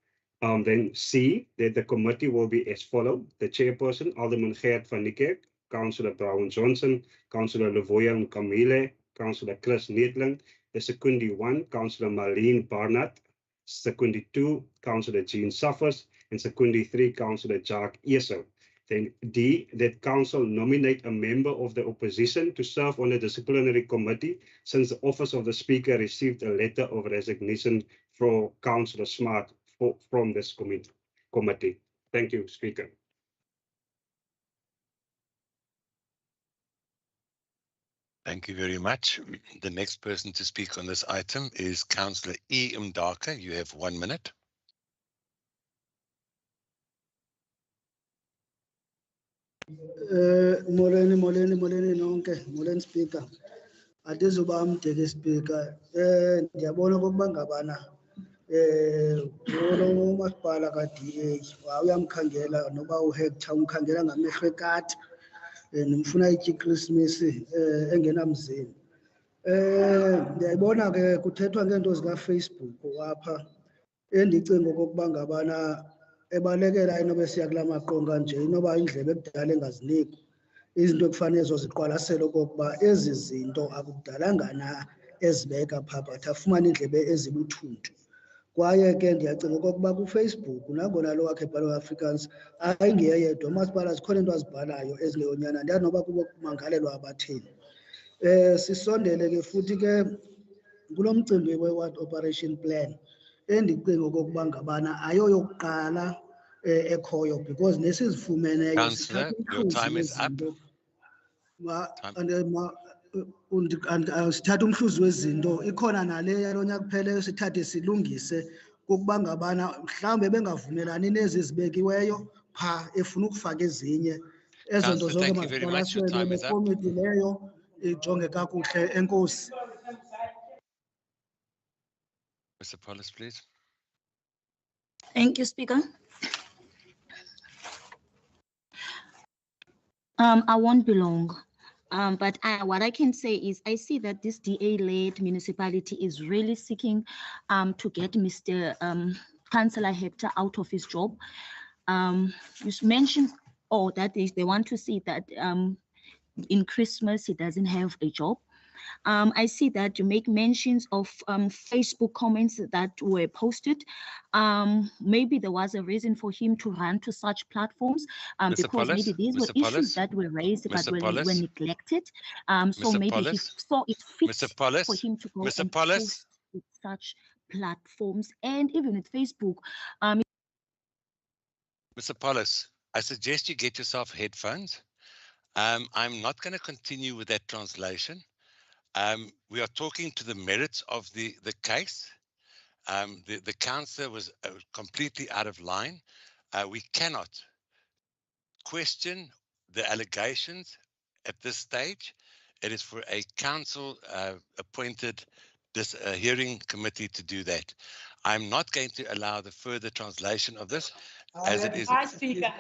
Then C, that the committee will be as follows. The chairperson, Alderman Gert van Niekerk, Councillor Brown Johnson, Councillor Lavoya Mkamile, Councillor Chris Neetling, the Secundi 1, Councillor Marlene Barnett, Secundi 2, Councillor Jean Suffers, and Secundi 3, Councillor Jacques Eso. Then D, that council nominate a member of the opposition to serve on the disciplinary committee since the office of the speaker received a letter of resignation from Councillor Smart from this committee. Thank you, Speaker. Thank you very much. The next person to speak on this item is Councillor E. Mdaka. You have 1 minute. Molweni nonke, molweni speaker. Adizuba mdeke speaker. Ndiyabona okokuba ngabana lo masipala ka-DA uyamkhangela noba uHector umkhangela ngamehlo ekati. Nimfuna ityi Christmas engenamzini. Ndiyayibona ke kuthethwa ngeento zika-Facebook apha endicinga okokuba ngabana ebalekela inoba siya kula maqonga nje inoba indlebe ekudala engaziniki izinto ekufanele zoziqwalasela okokuba ezi zinto akudalanga na ezibeka phaa but afumane indlebe ezibuthuntu. Kwaye ke ndiyacinga okokuba kuFacebook nangona lo wakhe ebhalwe Afrikaans ayingeyedwa umasipala zikhona into azibhalayo ezingeyonyana ndiyazi noba kubo kumangalelwa abatheni. Sisondele ke futhi ke kulo mcimbi we-Ward Operation Plan endicinga okokuba ngabana ayoyokuqala ekhoyo because nesizifumeneyo Councillor, your time is up. Sithatha umhluzi wezinto ikhona nale yalo nyaka kupheleyo sithathe silungise kokuba ngabana mhlawumbe bengavumelani nezi zibekiweyo phaa efuna ukufaka ezinye ezo nto zonke maziqwalaselwe nekomiti leyo ijonge kakuhle. Enkosi. Mr. Paulus, please. Thank you, Speaker. I won't be long, but what I can say is I see that this DA-led municipality is really seeking to get Mr. Councillor Hector out of his job. You mentioned, that is, they want to see that in Christmas he doesn't have a job. I see that you make mentions of Facebook comments that were posted. Maybe there was a reason for him to run to such platforms because maybe these were issues that were raised but were neglected. So maybe he saw it fit for him to go and post with such platforms and even with Facebook. Mr. Paulus, I suggest you get yourself headphones. I'm not going to continue with that translation. We are talking to the merits of the case. The councillor was completely out of line. We cannot question the allegations at this stage. It is for a council appointed hearing committee to do that. I'm not going to allow the further translation of this as it is.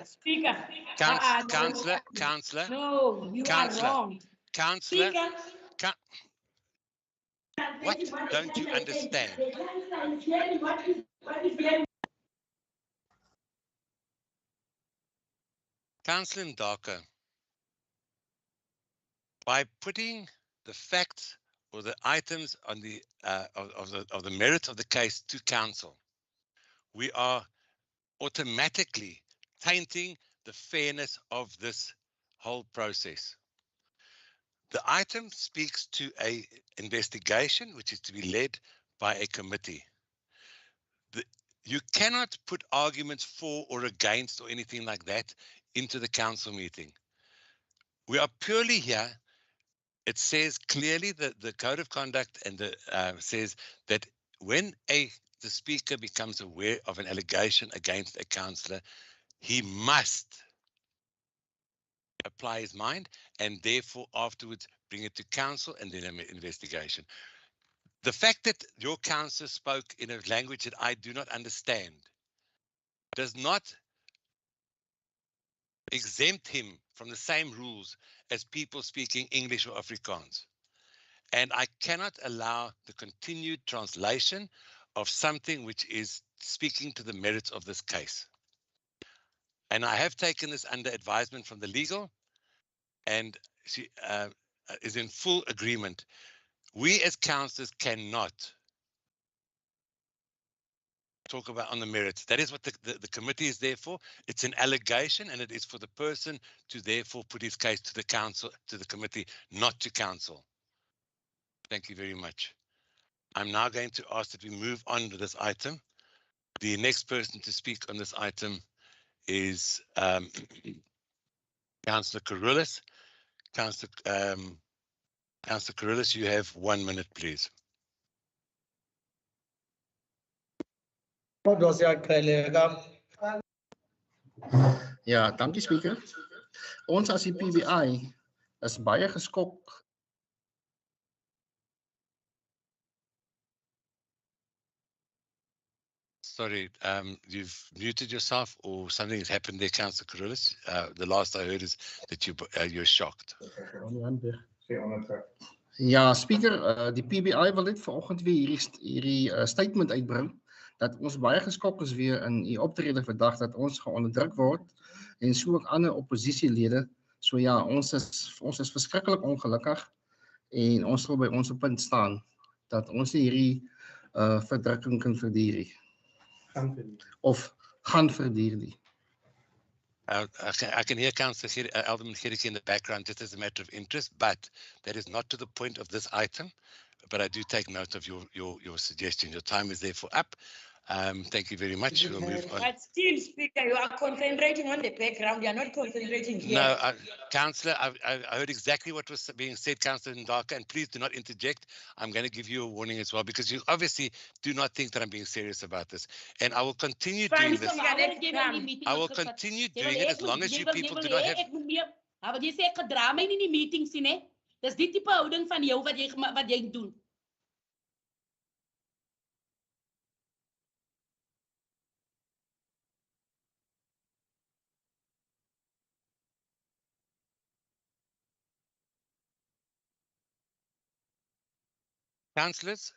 Speaker. Councillor. No, you are wrong. Councillor, what don't you understand? Councillor Ndaka, by putting the facts or the items on the of the merits of the case to council, we are automatically tainting the fairness of this whole process. The item speaks to an investigation which is to be led by a committee. You cannot put arguments for or against or anything like that into the council meeting. We are purely here. It says clearly that the code of conduct and the says that when the speaker becomes aware of an allegation against a councillor, he must apply his mind and therefore afterwards bring it to council and then an investigation. The fact that your councillor spoke in a language that I do not understand does not exempt him from the same rules as people speaking English or Afrikaans. And I cannot allow the continued translation of something which is speaking to the merits of this case. And I have taken this under advisement from the legal, and she is in full agreement. We as councillors cannot talk about on the merits. That is what the committee is there for. It's an allegation, and it is for the person to therefore put his case to the council, to the committee, not to council. Thank you very much. I'm now going to ask that we move on to this item. The next person to speak on this item is Councillor Carolus. Councillor Carolus, you have 1 minute, please. Ja, dankie speaker. Ons as die PBI is baie geskok. Sorry, you've muted yourself or something has happened there, Councillor Carolus. The last I heard is that you're shocked. Ja, speaker, die PBI wil net vanoggend weer hierdie statement uitbring dat ons baie geskok is weer in u optrede vandag dat ons geonderdruk word en so ook ander oppositielede. So ja, ons is verskriklik ongelukkig en ons sal by ons punt staan dat ons nie hierdie verdrukking kan verduur nie. Of gaan verduur nie. I can hear Councillor Alderman Gericke in the background just as a matter of interest, but that is not to the point of this item. But I do take note of your suggestion. Your time is therefore up. Thank you very much. We'll move on. But still, Speaker, you are concentrating on the background. You are not concentrating here. No, Councillor, I heard exactly what was being said, Councillor Ndaka, and please do not interject. I'm going to give you a warning as well, because you obviously do not think that I'm being serious about this. And I will continue doing this. I will continue doing it as long as you people do not have... Maar jy sê ek gedra my nie in die meetings nie, hè? Dis die tipe houding van jou wat jy doen. Councillors,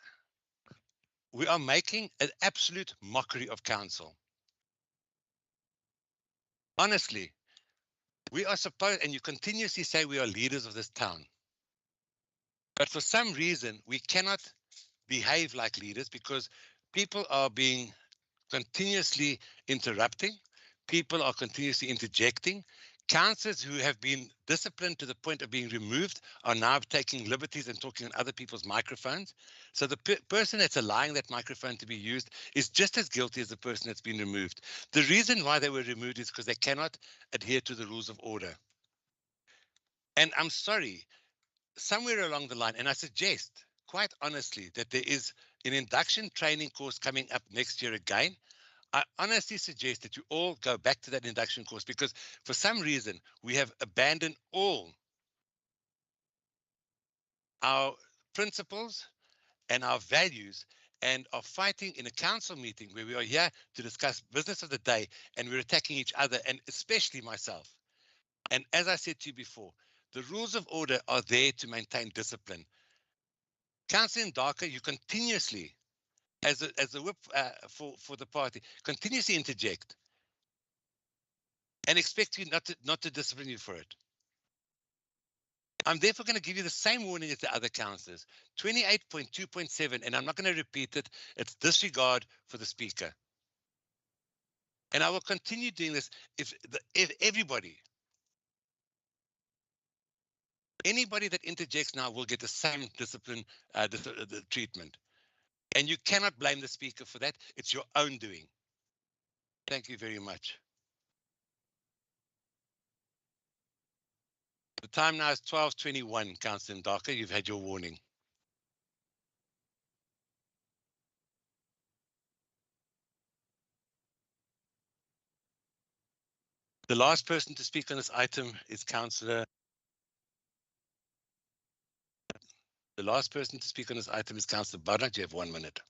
we are making an absolute mockery of council. Honestly, we are supposed, and you continuously say we are leaders of this town. But for some reason, we cannot behave like leaders because people are being continuously interrupting. People are continuously interjecting. Councillors who have been disciplined to the point of being removed are now taking liberties and talking on other people's microphones. So the person that's allowing that microphone to be used is just as guilty as the person that's been removed. The reason why they were removed is because they cannot adhere to the rules of order. And I'm sorry, somewhere along the line, and I suggest quite honestly that there is an induction training course coming up next year again. I honestly suggest that you all go back to that induction course because for some reason we have abandoned all our principles and our values and are fighting in a council meeting where we are here to discuss business of the day and we're attacking each other and especially myself. And as I said to you before, The rules of order are there to maintain discipline. Councillor Ndaka, you continuously, as a whip for the party, continuously interject and expect you not to discipline you for it. I'm therefore going to give you the same warning as the other councillors. 28.2.7, and I'm not going to repeat it. It's disregard for the speaker. And I will continue doing this if everybody, anybody that interjects now will get the same discipline, the treatment. And you cannot blame the speaker for that. It's your own doing. Thank you very much. The time now is 12:21, Councillor Ndaka. You've had your warning. The last person to speak on this item is Councillor. The last person to speak on this item is Councillor Barnard. You have 1 minute.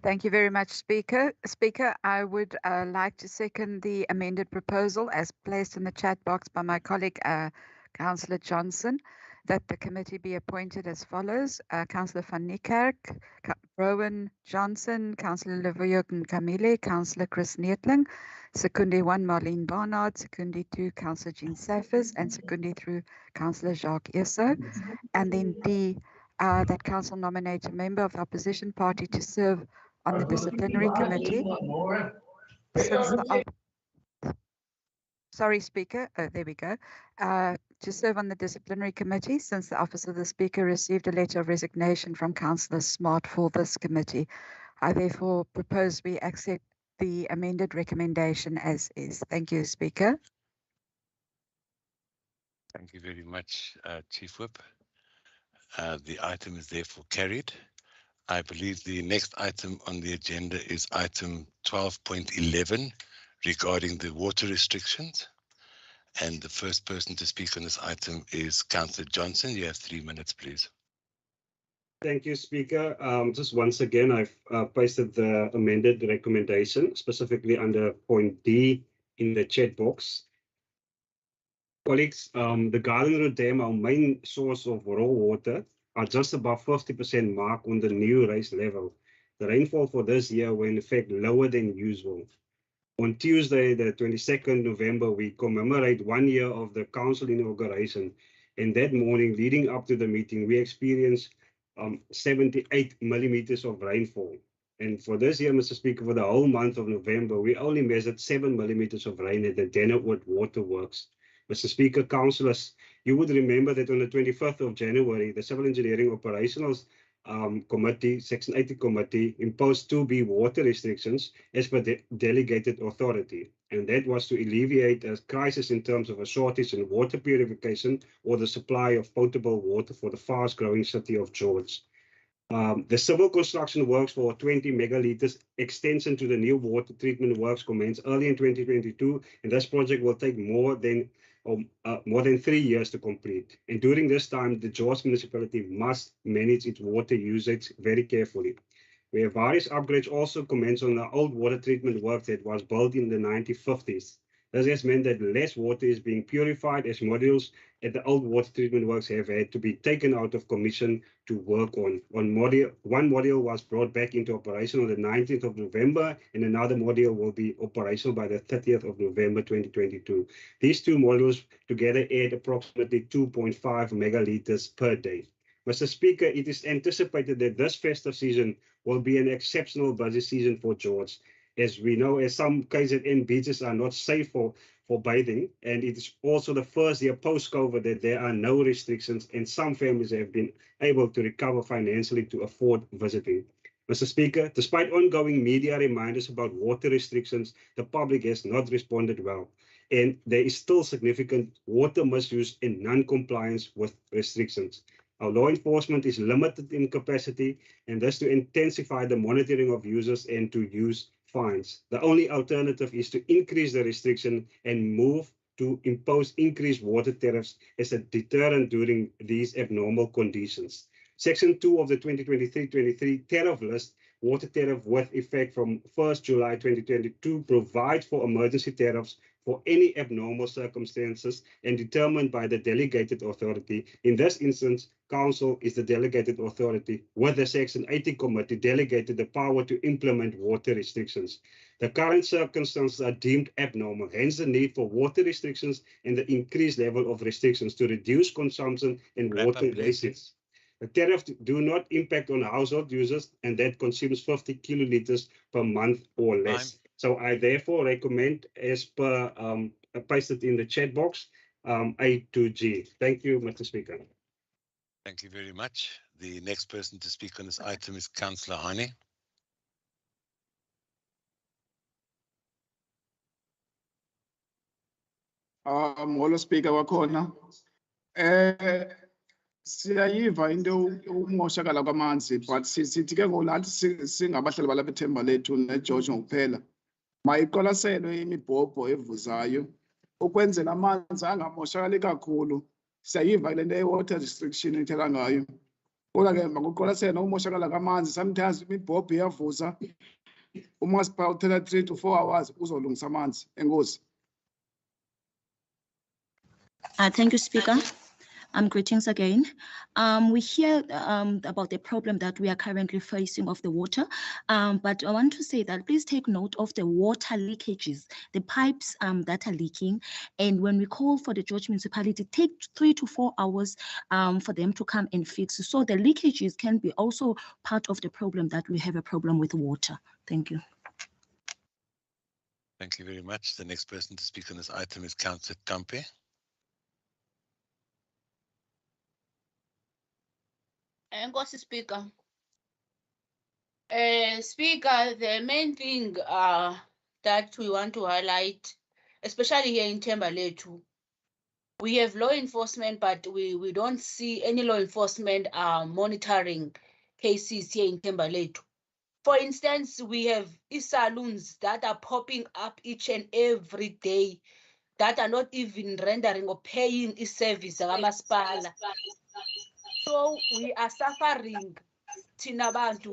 Thank you very much, Speaker. Speaker, I would like to second the amended proposal as placed in the chat box by my colleague, Councillor Johnson, that the committee be appointed as follows. Councillor van Niekerk, Rowan Johnson, Councillor Livuyo Nkamile, Councillor Chris Neethling, Secondary 1, Marlene Barnard, Secondary 2, Councillor Jean Safis, and Secondary 3, Councillor Jacques Eso. And then D, that council nominates a member of the opposition party to serve on the disciplinary committee. Sorry, Speaker. Oh, there we go. To serve on the disciplinary committee since the office of the Speaker received a letter of resignation from Councillor Smart for this committee. I therefore propose we accept the amended recommendation as is. Thank you, Speaker. Thank you very much, Chief Whip. The item is therefore carried. I believe the next item on the agenda is item 12.11 regarding the water restrictions. And the first person to speak on this item is Councillor Johnson. You have 3 minutes, please. Thank you, Speaker. Just once again, I've pasted the amended recommendation, specifically under point D in the chat box. Colleagues, the Garden Road Dam, our main source of raw water, are just above 50% mark on the new raise level. The rainfall for this year were in fact lower than usual. On Tuesday, the 22nd November, we commemorate 1 year of the council inauguration. And that morning, leading up to the meeting, we experienced 78 millimeters of rainfall. And for this year, Mr. Speaker, for the whole month of November, we only measured 7 millimeters of rain at the Dennerwood Waterworks. Mr. Speaker, councillors, you would remember that on the 25th of January, the Civil Engineering Operationals Committee, Section 80 Committee, imposed 2B water restrictions as per the delegated authority. And that was to alleviate a crisis in terms of a shortage in water purification or the supply of potable water for the fast-growing city of George. The civil construction works for 20 megalitres extension to the new water treatment works commenced early in 2022, and this project will take more than 3 years to complete. And during this time, the George municipality must manage its water usage very carefully. We have various upgrades also commenced on the old water treatment work that was built in the 1950s. This has meant that less water is being purified as modules at the old water treatment works have had to be taken out of commission to work on. One module was brought back into operation on the 19th of November, and another module will be operational by the 30th of November 2022. These two modules together add approximately 2.5 megalitres per day. Mr. Speaker, it is anticipated that this festive season will be an exceptional busy season for George. As we know, as some KZN beaches are not safe for bathing, and it is also the first year post-COVID that there are no restrictions, and some families have been able to recover financially to afford visiting. Mr. Speaker, despite ongoing media reminders about water restrictions, the public has not responded well, and there is still significant water misuse and non-compliance with restrictions. Our law enforcement is limited in capacity, and thus to intensify the monitoring of users and to use fines. The only alternative is to increase the restriction and move to impose increased water tariffs as a deterrent during these abnormal conditions. Section 2 of the 2023-23 tariff list water tariff with effect from 1st July 2022 provides for emergency tariffs for any abnormal circumstances and determined by the delegated authority. In this instance, Council is the delegated authority, with the Section 80 Committee delegated the power to implement water restrictions. The current circumstances are deemed abnormal, hence the need for water restrictions and the increased level of restrictions to reduce consumption and water wastage. The tariffs do not impact on household users and that consumes 50 kiloliters per month or less. So I therefore recommend, as per pasted in the chat box, A to G. Thank you, Mr. Speaker. Thank you very much. The next person to speak on this item is Councillor Hani. Molo Speaker wakhona. Siyayiva into ukumoshakala kwamanzi, but sithi ke ngolathi singabahlali balapha eThemba Lethu neGeorge ngokuphela. Mayiqwalaselwe imibhobho evuzayo ukwenzela amanzi angamoshakali kakhulu. Siyayiva le nto ye-water restriction ethetha ngayo. Kodwa ke makuqwalaselwe nokumoshakala kwamanzi, sometimes imibhobho iyavuza. Umasipala uthatha 3 to 4 hours uzolungisa amanzi. Enkosi. Thank you, Speaker. Greetings again. We hear about the problem that we are currently facing of the water, but I want to say that please take note of the water leakages, the pipes that are leaking, and when we call for the George municipality, take 3 to 4 hours for them to come and fix. So the leakages can be also part of the problem that we have a problem with water. Thank you. Thank you very much. The next person to speak on this item is Councillor Kampe. Enkosi Speaker. Speaker, the main thing that we want to highlight, especially here in Themba Lethu, we have law enforcement, but we don't see any law enforcement monitoring cases here in Themba Lethu. For instance, we have saloons that are popping up each and every day that are not even rendering or paying a service. So we are suffering, Tina Bantu.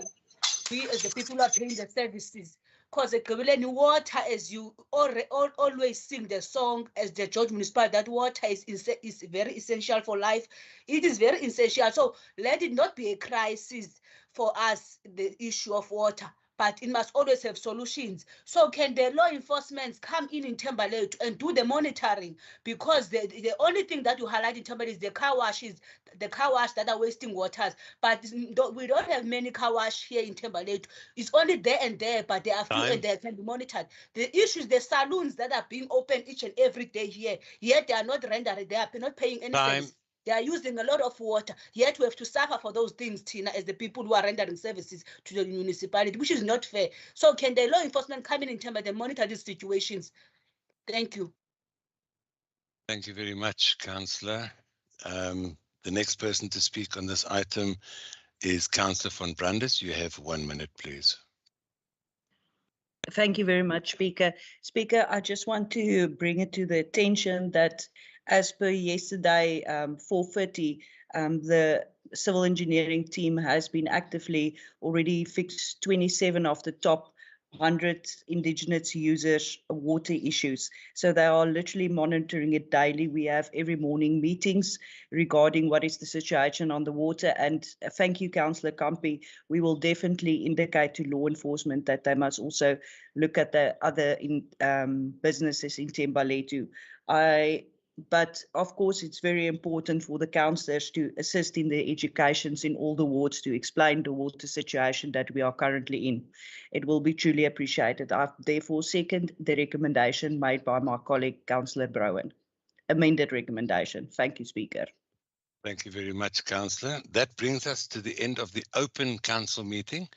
We as the people who are paying the services. Because the water, as you always sing the song as the George Municipal, that water is very essential for life. It is very essential. So let it not be a crisis for us, the issue of water, but it must always have solutions. So can the law enforcement come in Themba Lethu and do the monitoring? Because the only thing that you highlight in Themba is the car washes, the car wash that are wasting waters. But we don't have many car wash here in Themba Lethu. It's only there and there, but they are few and they can be monitored. The issue is the saloons that are being opened each and every day here, yet they are not rendering, they are not paying any service. They are using a lot of water, yet we have to suffer for those things, Tina, as the people who are rendering services to the municipality, which is not fair. So can the law enforcement come in Themba and monitor these situations? Thank you. Thank you very much, Councillor. The next person to speak on this item is Councillor von Brandes. You have 1 minute, please. Thank you very much, Speaker. Speaker, I just want to bring it to the attention that as per yesterday, 4:30, the civil engineering team has been actively already fixed 27 of the top 100 indigenous users water issues. So they are literally monitoring it daily. We have every morning meetings regarding what is the situation on the water. And thank you, Councillor Kampe. We will definitely indicate to law enforcement that they must also look at the other businesses in Themba Lethu. But of course, it's very important for the councillors to assist in the educations in all the wards to explain the water situation that we are currently in. It will be truly appreciated. I therefore second the recommendation made by my colleague, Councillor Browen. Amended recommendation. Thank you, Speaker. Thank you very much, Councillor. That brings us to the end of the open council meeting.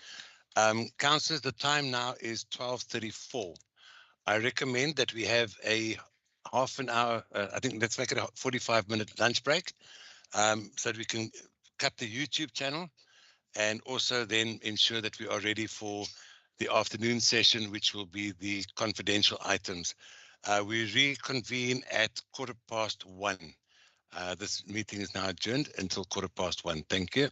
Councillors, the time now is 12:34. I recommend that we have a half an hour, I think let's make it a 45-minute lunch break so that we can cut the YouTube channel and also then ensure that we are ready for the afternoon session, which will be the confidential items. We reconvene at 1:15. This meeting is now adjourned until 1:15. Thank you.